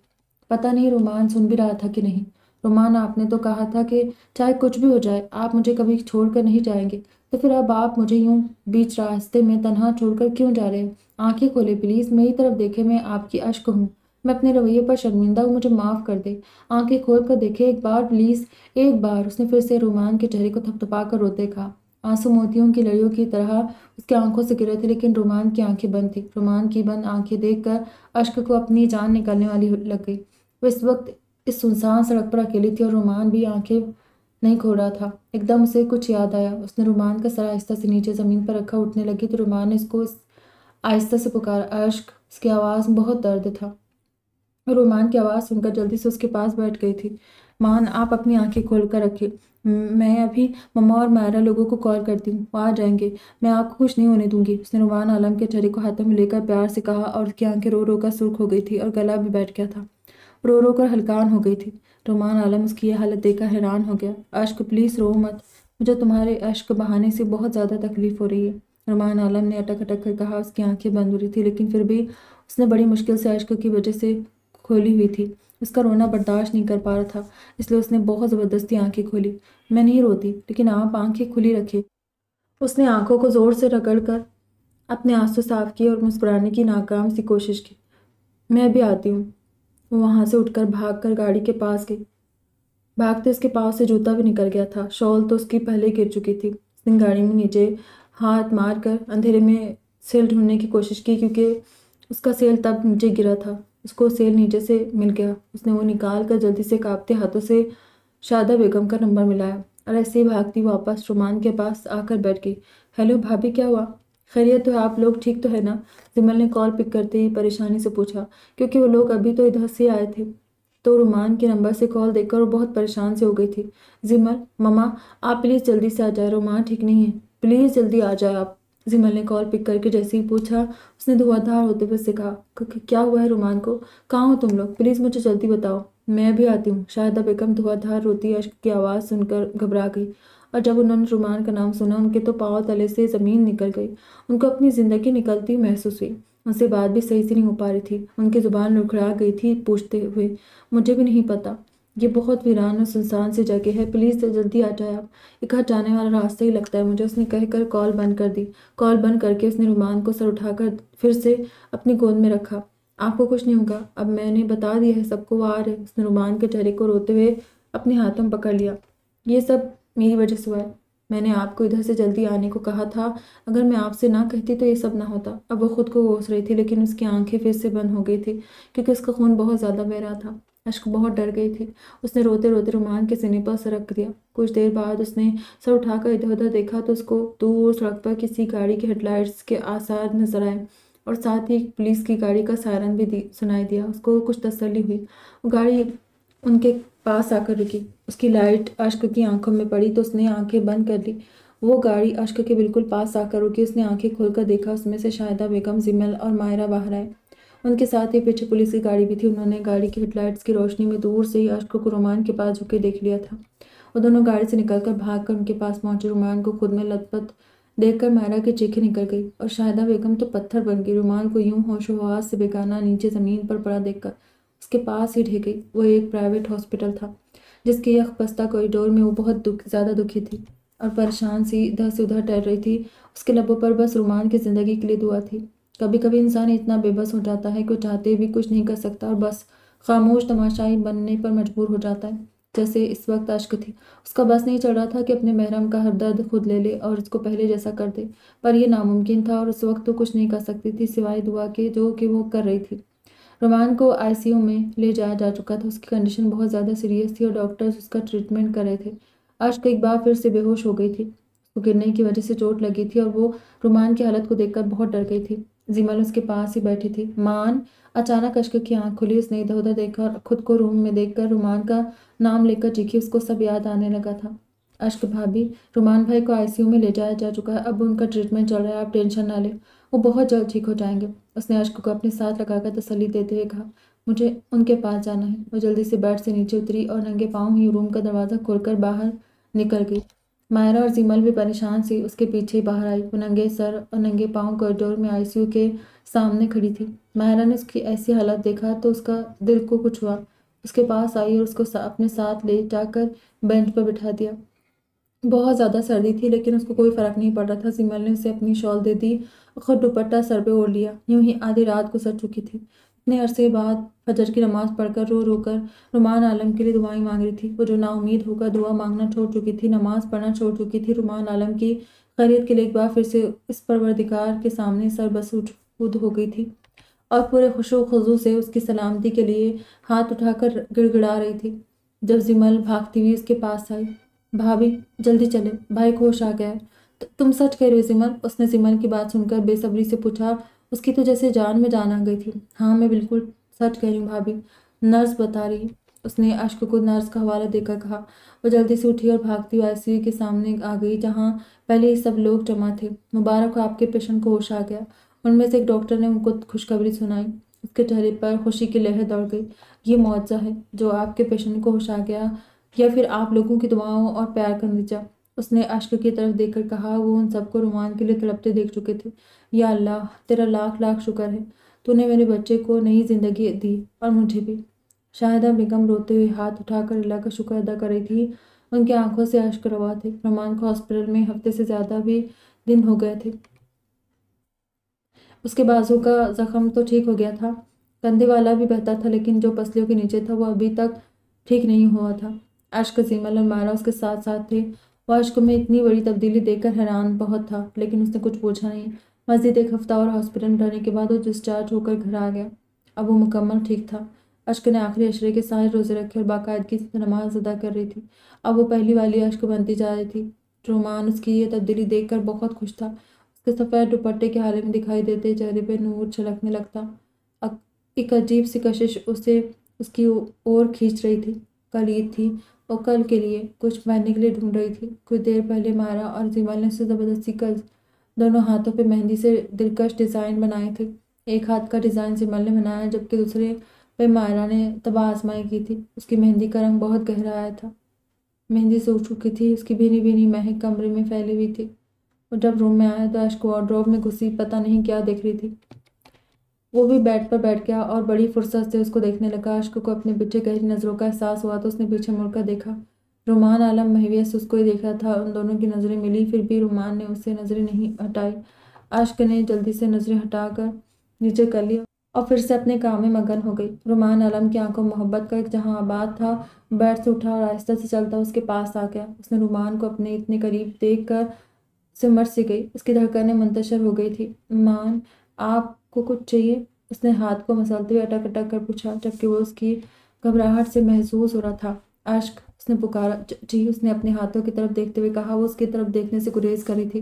پتہ نہیں رومان سن بھی رہا تھا کہ نہیں۔ رومان آپ نے تو کہا تھا کہ چاہے کچھ بھی ہو جائے آپ مجھے کبھی چھوڑ کر نہیں جائیں گے، تو پھر اب آپ مجھے یوں بیچ راستے میں تنہا چھوڑ کر کیوں جا رہے ہیں؟ آنکھیں کھولے پلیز، میری طرف دیکھے، میں آپ کی اشک ہوں، میں اپنے رویے پر شرمندہ ہوں، مجھے معاف کر دے، آنکھیں کھول کر دیکھے ایک بار پلیز، ایک بار۔ اس نے پھر سے رومان کے چہرے کو تھپ تھپا کر روتے کہا۔ آنسو موتیوں کی لڑیوں کی طرح اس کی آنکھوں سے گرے تھے، لیکن رومان کی آنکھیں بند تھیں۔ رومان کی بند آنکھیں دیکھ کر اشک کو اپنی جان نکلنے والی لگ گئی۔ وہ اس وقت اس سنسان سڑک پر اکیلی تھی اور رومان بھی آنکھیں نہیں کھول رہا تھا۔ ایک دم اسے کچھ یاد آیا۔ اس نے رومان کا سر آہستہ سے نیچے زمین پر رکھا، اٹھنے لگی تو رومان نے اس کو آہستہ سے پکارا، اشک! اس کی آواز میں بہت درد تھا۔ رومان کی آواز سن کر جلدی سے اس کے پاس بیٹھ گئی تھی۔ مان آپ اپنی آنکھیں کھول کر رکھیں، میں ابھی مما اور مائرہ لوگوں کو کال کرتی ہوں، وہ آ جائیں گے، میں آپ کو کچھ نہیں ہونے دوں گی۔ اس نے رومان عالم کے چہرے کو ہاتھوں میں لے کر پیار سے کہا اور اس کی آنکھیں رو رو کر سرخ ہو گئی تھی اور گلا بھی بیٹھ گیا تھا، رو رو کر ہلکان ہو گئی تھی۔ رومان عالم اس کی یہ حالت دیکھ کر حیران ہو گیا۔ اشک پلیز رو مت، مجھے تمہارے اشک بہانے سے بہت زیادہ تکلیف ہو رہی ہے، رومان عالم نے اٹک اٹک کر کہا۔ اس کی آنکھیں بند ہو رہی تھی، لیکن پھر بھی اس نے بڑی مشکل سے اشک کی وجہ سے کھولی ہوئی تھی۔ اس کا رونا برداشت نہیں کر پا رہا تھا، اس لیے اس نے بہت زبردستی آنکھیں کھولی۔ میں نہیں روتی، لیکن آپ آنکھیں کھلی رکھے۔ اس نے آنکھوں کو زور سے رگڑ کر اپنے آنسو صاف کیے اور مسکرانے کی ناکام سی کوشش کی۔ میں بھی آتی ہوں۔ وہ وہاں سے اٹھ کر بھاگ کر گاڑی کے پاس گئی۔ بھاگتے اس کے پاؤں سے جوتا بھی نکل گیا تھا، شال تو اس کی پہلے گر چکی تھی۔ اس نے گاڑی میں نیچے ہاتھ مار کر اندھیرے میں سیل ڈھونڈنے کی کوشش کی، کیونکہ اس کا سیل تب نیچے گرا تھا۔ اس کو سیل نیچے سے مل گیا۔ اس نے وہ نکال کر جلدی سے کانپتے ہاتھوں سے شادہ بیگم کا نمبر ملایا اور ایسے ہی بھاگتی واپس رومان کے پاس آ کر بیٹھ گئی۔ ہیلو بھابھی، کیا ہوا؟ خیریت تو ہے؟ آپ لوگ ٹھیک تو ہے نا؟ زمل نے کال پک کرتے ہی پریشانی سے پوچھا، کیونکہ وہ لوگ ابھی تو ادھر سے آئے تھے۔ تو رومان کے نمبر سے کال دیکھ کر وہ بہت پریشان سے ہو گئی تھی۔ زمل، مما آپ پلیز جلدی سے آ جائے، رومان ٹھیک نہیں ہے، پلیز جلدی آ جائے آپ۔ زمل نے کال پک کر کے جیسے ہی پوچھا، اس نے دھواں دھار ہوتے ہوئے سے کہا، کیا ہوا ہے رومان کو؟ کہاں ہو تم لوگ؟ پلیز مجھے جلدی بتاؤ۔ میں بھی آتی ہوں۔ شاہدہ بیگم دھواں دھار روتی اشک کی آواز سن کر گھبرا گئی، اور جب انہوں نے رومان کا نام سنا ان کے تو پاؤں تلے سے زمین نکل گئی۔ ان کو اپنی زندگی نکلتی محسوس ہوئی۔ ان سے بات بھی صحیح سے نہیں ہو پا رہی تھی۔ ان کی زبان لڑکھڑا گئی تھی پوچھتے ہوئے، مجھے بھی نہیں پتا، یہ بہت ویران اور سنسان سی جگہ ہے، پلیز جلدی آ جائے آپ، ایک گھر جانے والا راستہ ہی لگتا ہے مجھے۔ اس نے کہہ کر کال بند کر دی۔ کال بند کر کے اس نے رومان کو سر اٹھا کر پھر سے اپنی گود میں رکھا۔ آپ کو کچھ نہیں ہوگا، اب میں نے بتا دیا ہے سب کو، وہ آ رہے۔ اس نے رومان کے چہرے کو روتے ہوئے اپنے ہاتھوں میں پکڑ لیا۔ یہ سب میری وجہ سے ہوا ہے، میں نے آپ کو ادھر سے جلدی آنے کو کہا تھا، اگر میں آپ سے نہ کہتی تو یہ سب نہ ہوتا۔ اب وہ خود کو کوس رہی تھی، لیکن اس کی آنکھیں پھر سے بند ہو گئی تھی، کیونکہ اس کا خون بہت زیادہ بہہ رہا تھا۔ اشک بہت ڈر گئی تھی۔ اس نے روتے روتے رومان کے سینے پر سر رکھ دیا۔ کچھ دیر بعد اس نے سر اٹھا کر ادھر ادھر دیکھا تو اس کو دور سڑک پر کسی گاڑی کے ہیڈ لائٹس کے آثار نظر آئے، اور ساتھ ہی پولیس کی گاڑی کا سائرن بھی سنائی دیا۔ اس کو کچھ تسلی ہوئی۔ وہ گاڑی ان کے پاس آ کر رکی۔ اس کی لائٹ اشک کی آنکھوں میں پڑی تو اس نے آنکھیں بند کر لی۔ وہ گاڑی اشک کے بالکل پاس آ کر رکی۔ اس نے آنکھیں کھول کر دیکھا، اس میں سے شاہدہ بیگم، زمل اور مائرہ باہر آئے۔ ان کے ساتھ ہی پیچھے پولیس کی گاڑی بھی تھی۔ انہوں نے گاڑی کی ہیڈ لائٹس کی روشنی میں دور سے ہی اشک کو رومان کے پاس جھکے دیکھ لیا تھا۔ وہ دونوں گاڑی سے نکل کر بھاگ کر ان کے پاس پہنچے۔ رومان کو خود میں لت پت دیکھ کر مائرہ کی چیخیں نکل گئی، اور شاہدہ بیگم تو پتھر بن گئی۔ رومان کو یوں ہوش و حواس سے بیگانہ نیچے زمین پر پڑا دیکھ کر اس کے پاس ہی ڈھہ گئی۔ وہ ایک پرائیویٹ ہاسپٹل تھا، جس کے یک بستہ کوریڈور میں وہ بہت زیادہ دکھی تھی اور پریشان سی ادھر سے ادھر ٹہل رہی تھی۔ اس کے لبوں پر بس رومان کی زندگی کے لیے دعا تھی۔ کبھی کبھی انسان اتنا بے بس ہو جاتا ہے کہ وہ چاہتے بھی کچھ نہیں کر سکتا اور بس خاموش تماشائی بننے پر مجبور ہو جاتا ہے، جیسے اس وقت اشک تھی۔ اس کا بس نہیں چل رہا تھا کہ اپنے محرم کا ہر درد خود لے لے اور اس کو پہلے جیسا کر دے، پر یہ ناممکن تھا اور اس وقت تو کچھ نہیں کر سکتی تھی سوائے دعا کے، جو کہ وہ کر رہی تھی۔ رومان کو آئی سی یو میں لے جایا جا چکا تھا۔ اس کی کنڈیشن بہت زیادہ سیریس تھی اور ڈاکٹرز اس کا ٹریٹمنٹ کر رہے تھے۔ اشک ایک بار پھر سے بے ہوش ہو گئی تھی۔ اس کو گرنے کی وجہ سے چوٹ لگی تھی اور وہ رومان کی حالت کو دیکھ کر بہت ڈر گئی تھی۔ زمل اس کے پاس ہی بیٹھی تھی۔ مان! اچانک اشک کی آنکھ کھلی۔ اس نے ادھر ادھر دیکھا اور خود کو روم میں دیکھ کر رومان کا نام لے کر چیخی۔ اس کو سب یاد آنے لگا تھا۔ اشک بھابھی، رومان بھائی کو آئی سی یو میں لے جایا جا چکا ہے، اب ان کا ٹریٹمنٹ چل رہا ہے، آپ ٹینشن نہ لیں، وہ بہت جلد ٹھیک ہو جائیں گے۔ اس نے اشک کو اپنے ساتھ لگا کر تسلی دیتے ہوئے کہا، مجھے ان کے پاس جانا ہے۔ وہ جلدی سے بیڈ سے نیچے اتری اور ننگے پاؤں ہی روم کا دروازہ کھول کر باہر نکل گئی۔ مائرہ اور زمل بھی پریشان سی اس کے پیچھے ہی باہر آئی۔ وہ ننگے سر اور ننگے پاؤں کوریڈور میں آئی سی یو کے سامنے کھڑی تھی۔ مائرہ نے اس کی ایسی حالت دیکھا تو اس کا دل کو کچھ ہوا۔ اس کے پاس آئی اور اس کو اپنے ساتھ لے جا کر بینچ پر بٹھا دیا۔ بہت زیادہ سردی تھی، لیکن اس کو کوئی فرق نہیں پڑ رہا تھا۔ زمل نے اسے اپنی شال دے دی اور خود دوپٹہ سر پہ اوڑھ لیا۔ یوں ہی آدھی رات گزر چکی تھی۔ اتنے عرصے بعد فجر کی نماز پڑھ کر رو رو کر رومان عالم کے لیے دعائیں مانگ رہی تھی۔ وہ جو نا امید ہو کر دعا مانگنا چھوڑ چکی تھی، نماز پڑھنا چھوڑ چکی تھی، رومان عالم کی خیریت کے لیے ایک بار پھر سے اس پروردگار کے سامنے سر بسجود ہو گئی تھی اور پورے خشوع و خضوع سے اس کی سلامتی کے لیے ہاتھ اٹھا کر گڑ گڑا رہی تھی۔ جب زمل بھاگتی ہوئی اس کے پاس آئی، بھابھی جلدی چلے، بھائی کو ہوش آ گیا ہے۔ تم سچ کہہ رہے ہو زمل؟ اس نے زمل کی بات سن کر بے صبری سے پوچھا۔ اس کی تو جیسے جان میں جان آ گئی تھی۔ ہاں میں بالکل سچ کہہ رہی ہوں بھابھی، نرس بتا رہی۔ اس نے اشک کو نرس کا حوالہ دے کر کہا۔ وہ جلدی سے اٹھی اور بھاگتی ہوئی آئی سی یو کے سامنے آ گئی، جہاں پہلے ہی سب لوگ جمع تھے۔ مبارک ہو، آپ کے پیشنٹ کو ہوش آ گیا۔ ان میں سے ایک ڈاکٹر نے ان کو خوشخبری سنائی۔ اس کے چہرے پر خوشی کی لہر دوڑ گئی۔ یہ معجزہ ہے جو آپ کے پیشنٹ کو ہوش آ گیا، یا پھر آپ لوگوں کی دعاؤں اور پیار کا نتیجہ؟ اس نے اشک کی طرف دیکھ کر کہا۔ وہ ان سب کو رومان کے لیے تڑپتے دیکھ چکے تھے۔ یا اللہ، تیرا لاکھ لاکھ شکر ہے، تو نے میرے بچے کو نئی زندگی دی اور مجھے بھی۔ شاہدہ بیگم روتے ہوئے ہاتھ اٹھا کر اللہ کا شکر ادا کر رہی تھی۔ ان کی آنکھوں سے اشک روا تھے۔ رومان کو ہاسپٹل میں ہفتے سے زیادہ بھی دن ہو گئے تھے۔ اس کے بازو کا زخم تو ٹھیک ہو گیا تھا، کندھے والا بھی بہتا تھا، لیکن جو پسلیوں کے نیچے تھا وہ ابھی تک ٹھیک نہیں ہوا تھا۔ اشک، سیمل اور مارا اس کے ساتھ ساتھ تھے۔ وہ اشک میں اتنی بڑی تبدیلی دیکھ کر حیران بہت تھا، لیکن اس نے کچھ پوچھا نہیں۔ مزید ایک ہفتہ اور ہاسپٹل میں رہنے کے بعد وہ ڈسچارج ہو کر گھر آ گیا۔ اب وہ مکمل ٹھیک تھا۔ اشک نے آخری عشرے کے سارے روزے رکھے اور باقاعدگی سے نماز ادا کر رہی تھی۔ اب وہ پہلی والی اشک بنتی جا رہی تھی۔ رومان اس کی یہ تبدیلی دیکھ کر بہت خوش تھا۔ اس کے سفید دوپٹے کے حالے میں دکھائی دیتے چہرے پہ نور چھلکنے لگتا۔ ایک عجیب سی کشش اسے اس کی اور کھینچ رہی تھی۔ کل عید تھی، اور کل کے لیے کچھ پہننے کے لیے ڈھونڈ رہی تھی۔ کچھ دیر پہلے مارا اور سیمل نے اسے زبردستی کر دونوں ہاتھوں پہ مہندی سے دلکش ڈیزائن بنائے تھے۔ ایک ہاتھ کا ڈیزائن سیمل نے بنایا، جبکہ دوسرے پہ مائرا نے طبع آزمائی کی تھی۔ اس کی مہندی کا رنگ بہت گہرا آیا تھا، مہندی سوکھ چکی تھی، اس کی بھینی بھینی مہک کمرے میں پھیلی ہوئی تھی۔ وہ جب روم میں آیا تو اشک وارڈروب میں گھسی پتہ نہیں کیا دیکھ رہی تھی۔ وہ بھی بیڈ پر بیٹھ گیا اور بڑی فرصت سے اس کو دیکھنے لگا۔ اشک کو اپنے پیچھے گہری نظروں کا احساس ہوا تو اس نے پیچھے مڑ کر دیکھا۔ رومان عالم مہویت سے اس کو ہی دیکھ رہا تھا۔ ان دونوں کی نظریں ملی، پھر بھی رومان نے اس سے نظریں نہیں ہٹائی۔ اشک نے جلدی سے نظریں ہٹا کر نیچے کر لیا اور پھر سے اپنے کام میں مگن ہو گئی۔ رومان عالم کی آنکھوں میں محبت کا ایک جہاں آباد تھا۔ بیڈ سے اٹھا اور آہستہ سے چلتا اس کے پاس آ گیا۔ اس نے رومان کو اپنے اتنے قریب دیکھ کر سمٹ سی گئی۔ اس کی دھڑکنیں منتشر ہو گئی تھی۔ مان، آپ کو کچھ چاہیے؟ اس نے ہاتھ کو مسلتے ہوئے اٹک اٹک کر پوچھا، جبکہ وہ اس کی گھبراہٹ سے محسوس ہو رہا تھا۔ اشک، اس نے پکارا۔ جی، اس نے اپنے ہاتھوں کی طرف دیکھتے ہوئے کہا۔ وہ اس کی طرف دیکھنے سے گریز کر رہی تھی۔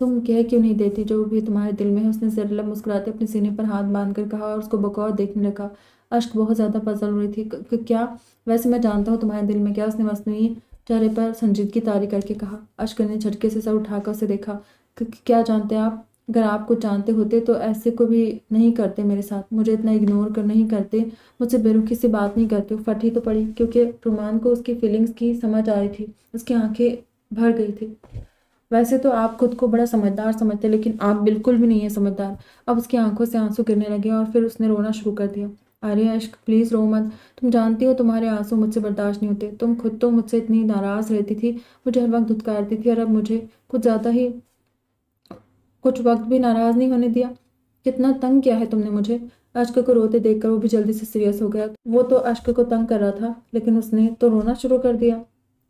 تم کہہ کیوں نہیں دیتی جو بھی تمہارے دل میں ہے؟ اس نے زرلب مسکراتے اپنے سینے پر ہاتھ باندھ کر کہا اور اس کو بغور دیکھنے لگا۔ اشک بہت زیادہ پزل ہو رہی تھی۔ کیا؟ ویسے میں جانتا ہوں تمہارے دل میں کیا، اس نے مصنوعی چہرے پر سنجیدگی طاری کر کے کہا۔ اشک نے جھٹکے سے سر اٹھا کر اسے دیکھا۔ کیا جانتے آپ؟ اگر آپ کچھ جانتے ہوتے تو ایسے کو بھی نہیں کرتے میرے ساتھ، مجھے اتنا اگنور کر نہیں کرتے، مجھ سے بے رخی سے بات نہیں کرتے۔ وہ پھٹ ہی تو پڑی، کیونکہ رومان کو اس کی فیلنگز کی سمجھ آ رہی تھی۔ اس کی آنکھیں بھر گئی تھی۔ ویسے تو آپ خود کو بڑا سمجھدار سمجھتے، لیکن آپ بالکل بھی نہیں ہیں سمجھدار۔ اب اس کی آنکھوں سے آنسو گرنے لگے اور پھر اس نے رونا شروع کر دیا۔ ارے اشک، پلیز رو مت، تم جانتی ہو تمہارے آنسو مجھ سے برداشت نہیں ہوتے۔ تم خود تو مجھ سے اتنی ناراض رہتی تھی، مجھے ہر وقت دھتکارتی تھی، اور اب مجھے کچھ وقت بھی ناراض نہیں ہونے دیا۔ کتنا تنگ کیا ہے تم نے مجھے۔ اشک کو روتے دیکھ کر وہ بھی جلدی سے سیریس ہو گیا۔ وہ تو اشک کو تنگ کر رہا تھا، لیکن اس نے تو رونا شروع کر دیا۔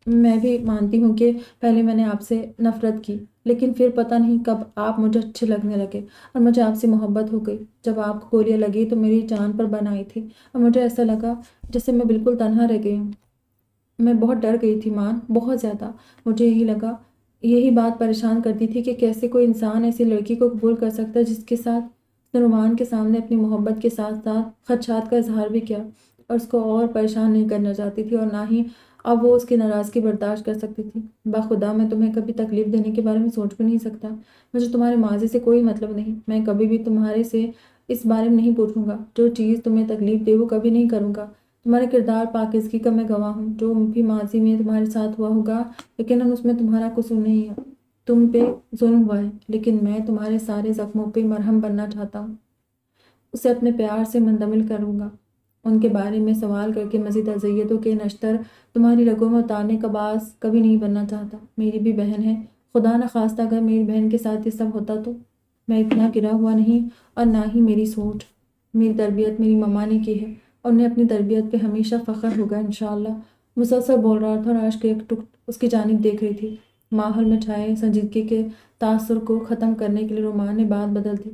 میں بھی مانتی ہوں کہ پہلے میں نے آپ سے نفرت کی، لیکن پھر پتہ نہیں کب آپ مجھے اچھے لگنے لگے اور مجھے آپ سے محبت ہو گئی۔ جب آپ کو گولیاں لگی تو میری جان پر بن آئی تھی اور مجھے ایسا لگا جیسے میں بالکل تنہا رہ گئی ہوں۔ میں بہت ڈر گئی تھی مان، بہت زیادہ۔ مجھے یہی بات پریشان کرتی تھی کہ کیسے کوئی انسان ایسی لڑکی کو قبول کر سکتا ہے جس کے ساتھ اس نے رومان کے سامنے اپنی محبت کے ساتھ ساتھ خدشات کا اظہار بھی کیا، اور اس کو اور پریشان نہیں کرنا چاہتی تھی، اور نہ ہی اب وہ اس کی ناراضگی برداشت کر سکتی تھی۔ بخدا میں تمہیں کبھی تکلیف دینے کے بارے میں سوچ بھی نہیں سکتا۔ مجھے تمہارے ماضی سے کوئی مطلب نہیں، میں کبھی بھی تمہارے سے اس بارے میں نہیں پوچھوں گا۔ جو چیز تمہیں تکلیف دے وہ کبھی نہیں کروں گا۔ تمہارے کردار پاکیزگی کا میں گواہ ہوں۔ جو بھی ماضی میں تمہارے ساتھ ہوا ہوگا، یقیناً اس میں تمہارا قصور نہیں ہے، تم پہ ظلم ہوا ہے، لیکن میں تمہارے سارے زخموں پہ مرہم بننا چاہتا ہوں، اسے اپنے پیار سے منتقل کروں گا۔ ان کے بارے میں سوال کر کے مزید اذیتوں کے نشتر تمہاری رگوں میں اتارنے کا باعث کبھی نہیں بننا چاہتا۔ میری بھی بہن ہے، خدا نخواستہ اگر میری بہن کے ساتھ یہ سب ہوتا تو میں اتنا گرا ہوا نہیں، اور نہ ہی میری سوچ۔ میری تربیت میری مما نے کی ہے، اور انہیں اپنی تربیت پہ ہمیشہ فخر ہوگا انشاءاللہ۔ مسلسل بول رہا تھا اور اشک ایک ٹک اس کی جانب دیکھ رہی تھی۔ ماحول میں چھائے سنجیدگی کے تاثر کو ختم کرنے کے لیے رومان نے بات بدل دی۔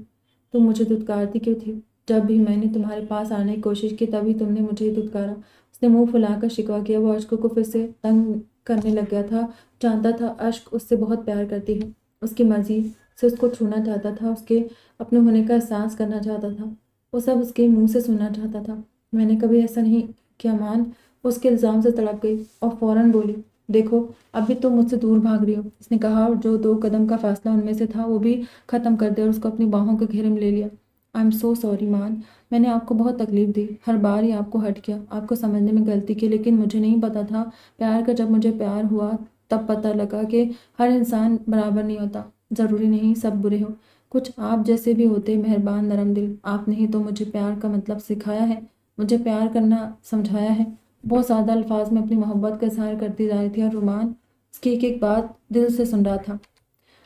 تم مجھے دھتکارتی کیوں تھی؟ جب بھی میں نے تمہارے پاس آنے کی کوشش کی تبھی تم نے مجھے دھتکارا۔ اس نے منہ پھلا کر شکوہ کیا۔ وہ اشک کو پھر سے تنگ کرنے لگ گیا تھا۔ جانتا تھا اشک اس سے بہت پیار کرتی ہے، اس کی مرضی سے اس کو چھونا چاہتا تھا، اس کے اپنے ہونے کا احساس کرنا چاہتا تھا، وہ سب اس کے منہ سے سننا چاہتا تھا۔ میں نے کبھی ایسا نہیں کیا مان، اس کے الزام سے تڑپ گئی اور فوراً بولی، دیکھو اب بھی تم مجھ سے دور بھاگ رہی ہو۔ اس نے کہا اور جو 2 قدم کا فاصلہ ان میں سے تھا وہ بھی ختم کر دیا اور اس کو اپنی باہوں کے گھیرے میں لے لیا۔ آئی ایم سو سوری مان، میں نے آپ کو بہت تکلیف دی، ہر بار ہی آپ کو ہرٹ کیا، آپ کو سمجھنے میں غلطی کی، لیکن مجھے نہیں پتا تھا پیار کا۔ جب مجھے پیار ہوا تب پتہ لگا کہ ہر انسان برابر نہیں ہوتا، ضروری نہیں سب برے ہو، کچھ آپ جیسے بھی ہوتے، مہربان نرم دل۔ آپ نے ہی تو مجھے پیار کا مطلب سکھایا ہے۔ مجھے پیار کرنا سمجھایا ہے۔ بہت زیادہ الفاظ میں اپنی محبت کا اظہار کرتی جا رہی تھی اور رومان اس کی ایک ایک بات دل سے سن رہا تھا۔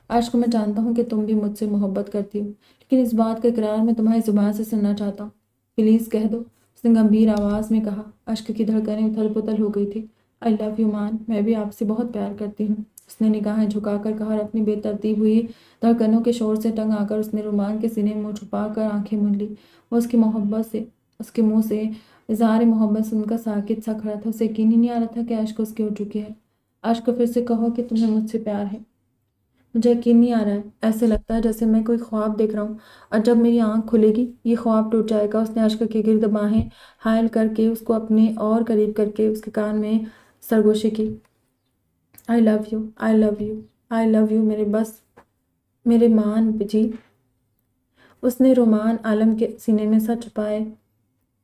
عشق، میں جانتا ہوں کہ تم بھی مجھ سے محبت کرتی ہو، لیکن اس بات کا اقرار میں تمہاری زبان سے سننا چاہتا ہوں۔ پلیز کہہ دو، اس نے گمبھیر آواز میں کہا۔ عشق کی دھڑکنیں اتھل پتھل ہو گئی تھی۔ آئی لو یو مان، میں بھی آپ سے بہت پیار کرتی ہوں، اس نے نگاہیں جھکا کر کہا اور اپنی بے ترتیب ہوئی دھڑکنوں کے شور سے تنگ آ کر اس نے رومان کے سینے میں منہ چھپا کر آنکھیں موند لی۔ وہ اس کے منہ سے اظہار محبت سن کر ساکت سا کھڑا تھا۔ اسے یقین ہی نہیں آ رہا تھا کہ عشق اس کی اٹھ چکی ہے۔ عشق، پھر سے کہو کہ تمہیں مجھ سے پیار ہے۔ مجھے یقین نہیں آ رہا ہے، ایسے لگتا ہے جیسے میں کوئی خواب دیکھ رہا ہوں، اور جب میری آنکھ کھلے گی یہ خواب ٹوٹ جائے گا۔ اس نے عشق کے گرد باہیں حائل کر کے اس کو اپنے اور قریب کر کے اس کے کان میں سرگوشی کی۔ I love you, I love you, I love you میرے مان جی، اس نے رومان عالم کے سینے میں سر چھپائے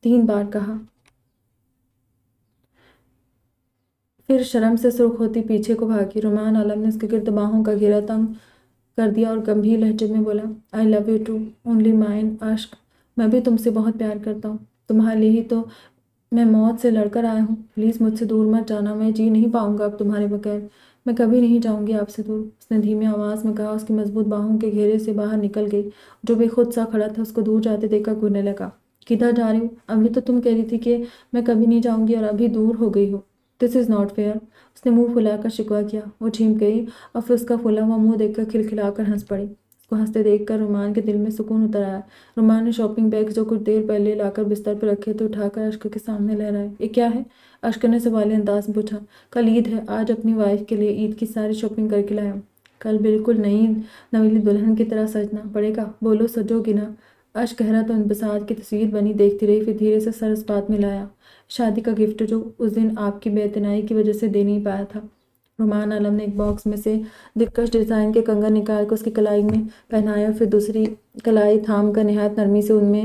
3 بار کہا، پھر شرم سے سرخ ہوتی پیچھے کو بھاگی۔ رومان عالم نے اس کے گرد باہوں کا گھیرا تنگ کر دیا اور گمبھیر لہجے میں بولا، I love you too, only mine عشق، میں بھی تم سے بہت پیار کرتا ہوں، تمہارے لیے ہی تو میں موت سے لڑ کر آیا ہوں، پلیز مجھ سے دور مت جانا، میں جی نہیں پاؤں گا اب تمہارے بغیر، میں کبھی نہیں جاؤں گی آپ سے دور، اس نے دھیمی آواز میں کہا۔ اس کی مضبوط باہوں کے گھیرے سے باہر نکل گئی۔ جو بے خود سا کھڑا تھا اس کو دور جاتے دیکھ کر گھورنے لگا۔ کدھر جا رہی ہوں؟ ابھی تو تم کہہ رہی تھی کہ میں کبھی نہیں جاؤں گی اور ابھی دور ہو گئی ہو۔ دس از ناٹ فیئر، اس نے منہ پھلا کر شکوہ کیا۔ وہ چیخ گئی اور پھر اس کا پھولا ہوا منہ دیکھ کر کھلکھلا کر ہنس پڑی۔ اس کو ہنستے دیکھ کر رومان کے دل میں سکون اتر آیا۔ رومان نے شاپنگ بیگز جو کچھ دیر پہلے لا کر بستر پر رکھے تھے اٹھا کر عشق کے سامنے لہرائے۔ یہ کیا ہے؟ عشق نے سوالیہ انداز میں پوچھا۔ کل عید ہے، آج اپنی وائف کے لیے عید کی ساری شاپنگ کر کے لایا ہوں۔ کل بالکل نویلی دلہن کی طرح سجنا پڑے گا، بولو سجو گی نا؟ عشق حیرت و انبساط کی تصویر بنی دیکھتی رہی، پھر دھیرے سے سر اس بات میں لایا، شادی کا گفٹ جو اس دن آپ کی بے اعتنائی کی وجہ سے دے نہیں پایا تھا۔ رومان عالم نے ایک باکس میں سے دلکش ڈیزائن کے کنگن نکال کر اس کی کلائی میں پہنایا اور پھر دوسری کلائی تھام کر نہایت نرمی سے ان میں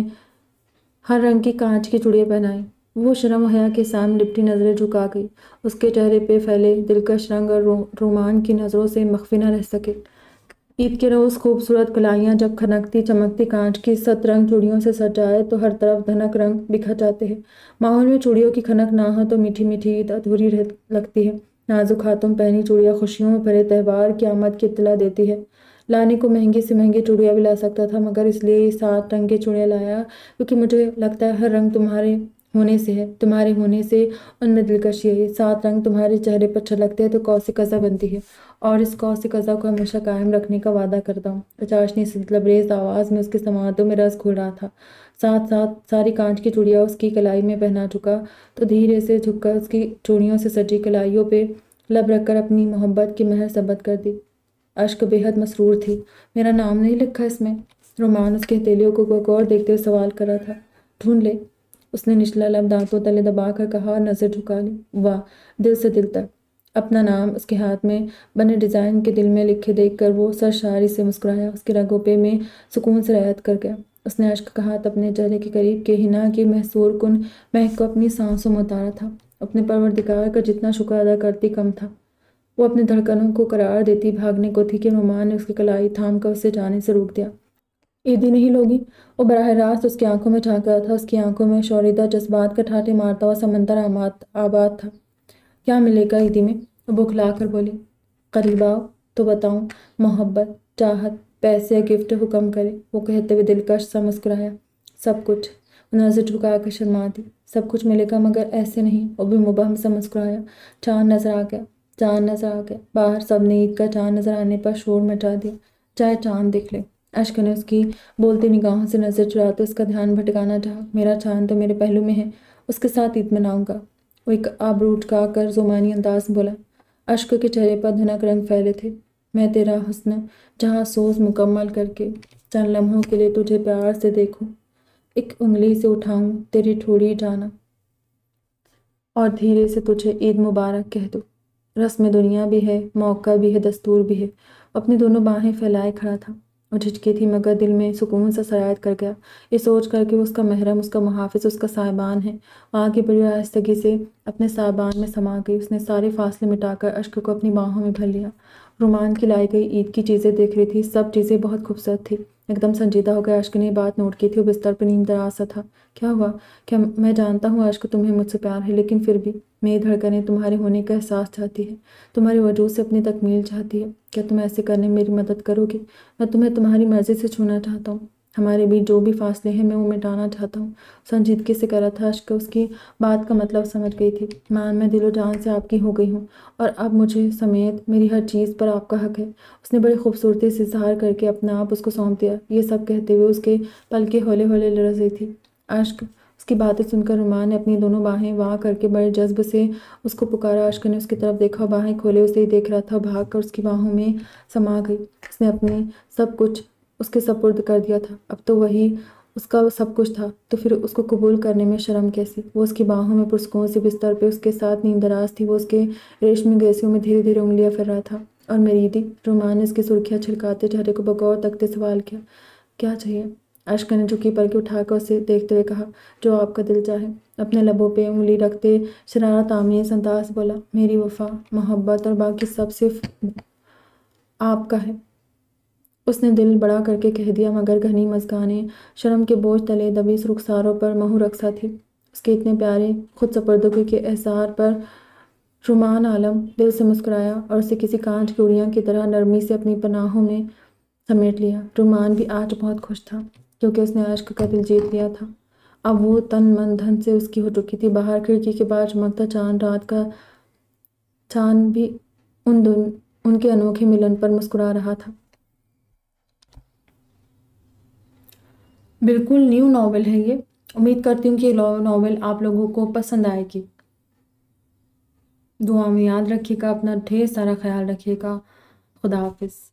ہر رنگ کی کانچ کی چوڑیاں پہنائی۔ وہ شرم و حیا کے سامنے لپٹی نظریں جھکا گئی۔ اس کے چہرے پہ پھیلے دلکش رنگ اور رومان کی نظروں سے مخفی نہ رہ سکے۔ عید کے روز خوبصورت کلائیاں جب کھنکتی چمکتی کانچ کی 7 رنگ چوڑیوں سے سج جائے تو ہر طرف دھنک رنگ بکھر جاتے ہیں۔ ماحول میں چوڑیوں کی کھنک نہ ہو تو میٹھی میٹھی عید ادھوری لگتی ہے۔ نازک ہاتھوں پہنی چوڑیاں خوشیوں میں بھرے تہوار کی آمد کی اطلاع دیتی ہے۔ لانے کو مہنگی سے مہنگی چوڑیاں بھی لا سکتا تھا، مگر اس لیے یہ 7 رنگ کی چوڑیاں لایا کیونکہ مجھے لگتا ہے ہر رنگ تمہارے ہونے سے ہے، تمہارے ہونے سے ان میں دلکشی ہے۔ یہ 7 رنگ تمہارے چہرے پر چھلکتے ہیں تو قوس قزح بنتی ہے، اور اس قوس قزح کو ہمیشہ قائم رکھنے کا وعدہ کرتا ہوں۔ چاشنی سی لبریز آواز میں اس کے سماعتوں میں رس گھل رہا تھا۔ ساتھ ساتھ ساری کانچ کی چوڑیاں اس کی کلائی میں پہنا چکا تو دھیرے سے جھک کر اس کی چوڑیوں سے سجی کلائیوں پہ لب رکھ کر اپنی محبت کی مہر ثبت کر دی۔ عشق بے حد مسرور تھی۔ میرا نام نہیں لکھا اس میں؟ رومان اس کی ہتھیلیوں کو غور دیکھتے ہوئے سوال کر رہا تھا۔ ڈھونڈ لے، اس نے نچلا لب دانتوں تلے دبا کر کہا اور نظر جھکا لی۔ واہ، دل سے دل تک۔ اپنا نام اس کے ہاتھ میں بنے ڈیزائن کے دل میں لکھے دیکھ کر وہ سرشاری سے مسکرایا، اس کے رگوں پہ میں سکون سے رعایت کر گیا۔ اس نے عشق کا ہاتھ اپنے چہرے کے قریب کے حنا کی محصور کن مہک کو اپنی سانسوں میں اتارا تھا۔ اپنے پروردگار کا جتنا شکر ادا کرتی کم تھا۔ وہ اپنی دھڑکنوں کو قرار دیتی بھاگنے کو تھی کہ رومان نے اس کی کلائی تھام کر اسے جانے سے روک دیا۔ عیدی نہیں لوگی؟ وہ براہ راست اس کی آنکھوں میں جھانک رہا تھا۔ اس کی آنکھوں میں شوریدہ جذبات کا ٹھاٹھے مارتا ہوا سمندر آباد تھا۔ کیا ملے گا عیدی میں؟ وہ بکھلا کر بولی۔ قریب آؤ تو بتاؤں، محبت، چاہت، پیسے یا گفٹ حکم کرے، وہ کہتے ہوئے دلکش سا مسکرایا۔ سب کچھ، وہ نظر جھکا کر شرما دی۔ سب کچھ ملے گا مگر ایسے نہیں، وہ بھی مبہم سا مسکرایا۔ چاند نظر آ گیا، چاند نظر آ گیا۔ باہر سب نے عید کا چاند نظر آنے پر شور مچا دیا۔ چاہے چاند دیکھ لے۔ عشق نے اس کی بولتی نگاہوں سے نظر چراتے اس کا دھیان بھٹکانا چاہا۔ میرا چاند تو میرے پہلو میں ہے، اس کے ساتھ عید مناؤں گا، وہ ایک آبرو اٹھا کر زمانی انداز میں بولا۔ عشق کے چہرے پر دھنک رنگ پھیلے تھے۔ میں تیرا حسن جہاں سوز مکمل کر کے چند لمحوں کے لیے تجھے پیار سے دیکھوں، ایک انگلی سے اٹھاؤں تیری ٹھوڑی جانا اور دھیرے سے تجھے عید مبارک کہہ دوں۔ رسم دنیا بھی ہے، موقع بھی ہے، دستور بھی ہے۔ اپنی دونوں باہیں پھیلائے کھڑا تھا۔ وہ جھجکی تھی مگر دل میں سکون سا سرایت کر گیا، یہ سوچ کر کہ وہ اس کا محرم، اس کا محافظ، اس کا صاحبان ہے۔ آگے بڑی آہستگی سے اپنے صاحبان میں سما گئی۔ اس نے سارے فاصلے مٹا کر عشق کو اپنی باہوں میں بھر لیا۔ رومان کی لائی گئی عید کی چیزیں دیکھ رہی تھی، سب چیزیں بہت خوبصورت تھی۔ ایک دم سنجیدہ ہو گیا اشک نے یہ بات نوٹ کی تھی، وہ بستر پہ نیم دراز سا تھا۔ کیا ہوا؟ کیا میں جانتا ہوں اشک تمہیں مجھ سے پیار ہے، لیکن پھر بھی میری دھڑکنیں تمہارے ہونے کا احساس چاہتی ہے، تمہارے وجود سے اپنی تکمیل چاہتی ہے۔ کیا تم ایسے کرنے میں میری مدد کرو گی؟ میں تمہیں تمہاری مرضی سے چھونا چاہتا ہوں، ہمارے بیچ جو بھی فاصلے ہیں میں وہ مٹانا چاہتا ہوں۔ سنجیدگی سے کہہ رہا تھا اشک اس کی بات کا مطلب سمجھ گئی تھی۔ میں دل و جان سے آپ کی ہو گئی ہوں، اور اب مجھے سمیت میری ہر چیز پر آپ کا حق ہے۔ اس نے بڑی خوبصورتی سے اظہار کر کے اپنا آپ اس کو سونپ دیا۔ یہ سب کہتے ہوئے اس کے پلکیں ہولے ہولے لرز رہی تھی۔ اشک اس کی باتیں سن کر رومان نے اپنی دونوں باہیں واں کر کے بڑے جذب سے اس کو پکارا۔ اشک نے اس کی طرف دیکھا، باہیں کھولے اسے ہی دیکھ رہا تھا، بھاگ کر اس کی باہوں میں سما گئی۔ اس نے اپنے سب کچھ اس کے سپرد کر دیا تھا، اب تو وہی اس کا سب کچھ تھا، تو پھر اس کو قبول کرنے میں شرم کیسی؟ وہ اس کی باہوں میں پرسکون سی بستر پہ اس کے ساتھ نیم دراز تھی، وہ اس کے ریشمی گیسیوں میں دھیرے دھیرے انگلیاں پھر رہا تھا۔ اور میری رومان نے اس کی سرخیاں چھلکاتے چہرے کو بغور تکتے سوال کیا۔ کیا چاہیے؟ اشک نے جھکی پلکیں اٹھا کر اسے دیکھتے ہوئے کہا، جو آپ کا دل چاہے۔ اپنے لبوں پہ انگلی رکھتے شرارت آمیز انداز سے بولا، میری وفا، محبت اور باقی سب صرف آپ کا ہے۔ اس نے دل بڑا کر کے کہہ دیا، مگر گھنی مسکانیں شرم کے بوجھ تلے دبی رخساروں پر مہو رقصہ تھی۔ اس کے اتنے پیارے خود سپردگی کے اظہار پر رومان عالم دل سے مسکرایا اور اسے کسی کانچ کی اڑیاں کی طرح نرمی سے اپنی پناہوں میں سمیٹ لیا۔ رومان بھی آج بہت خوش تھا، کیونکہ اس نے اشک کا دل جیت لیا تھا۔ اب وہ تن من دھن سے اس کی ہو چکی تھی۔ باہر کھڑکی کے بعد چمکتا چاند، رات کا چاند بھی ان کے انوکھے ملن پر مسکرا رہا تھا۔ بالکل نیو ناول ہے یہ۔ امید کرتی ہوں کہ یہ ناول آپ لوگوں کو پسند آئے گی۔ دعا میں یاد رکھیے گا، اپنا ڈھیر سارا خیال رکھیے گا۔ خدا حافظ۔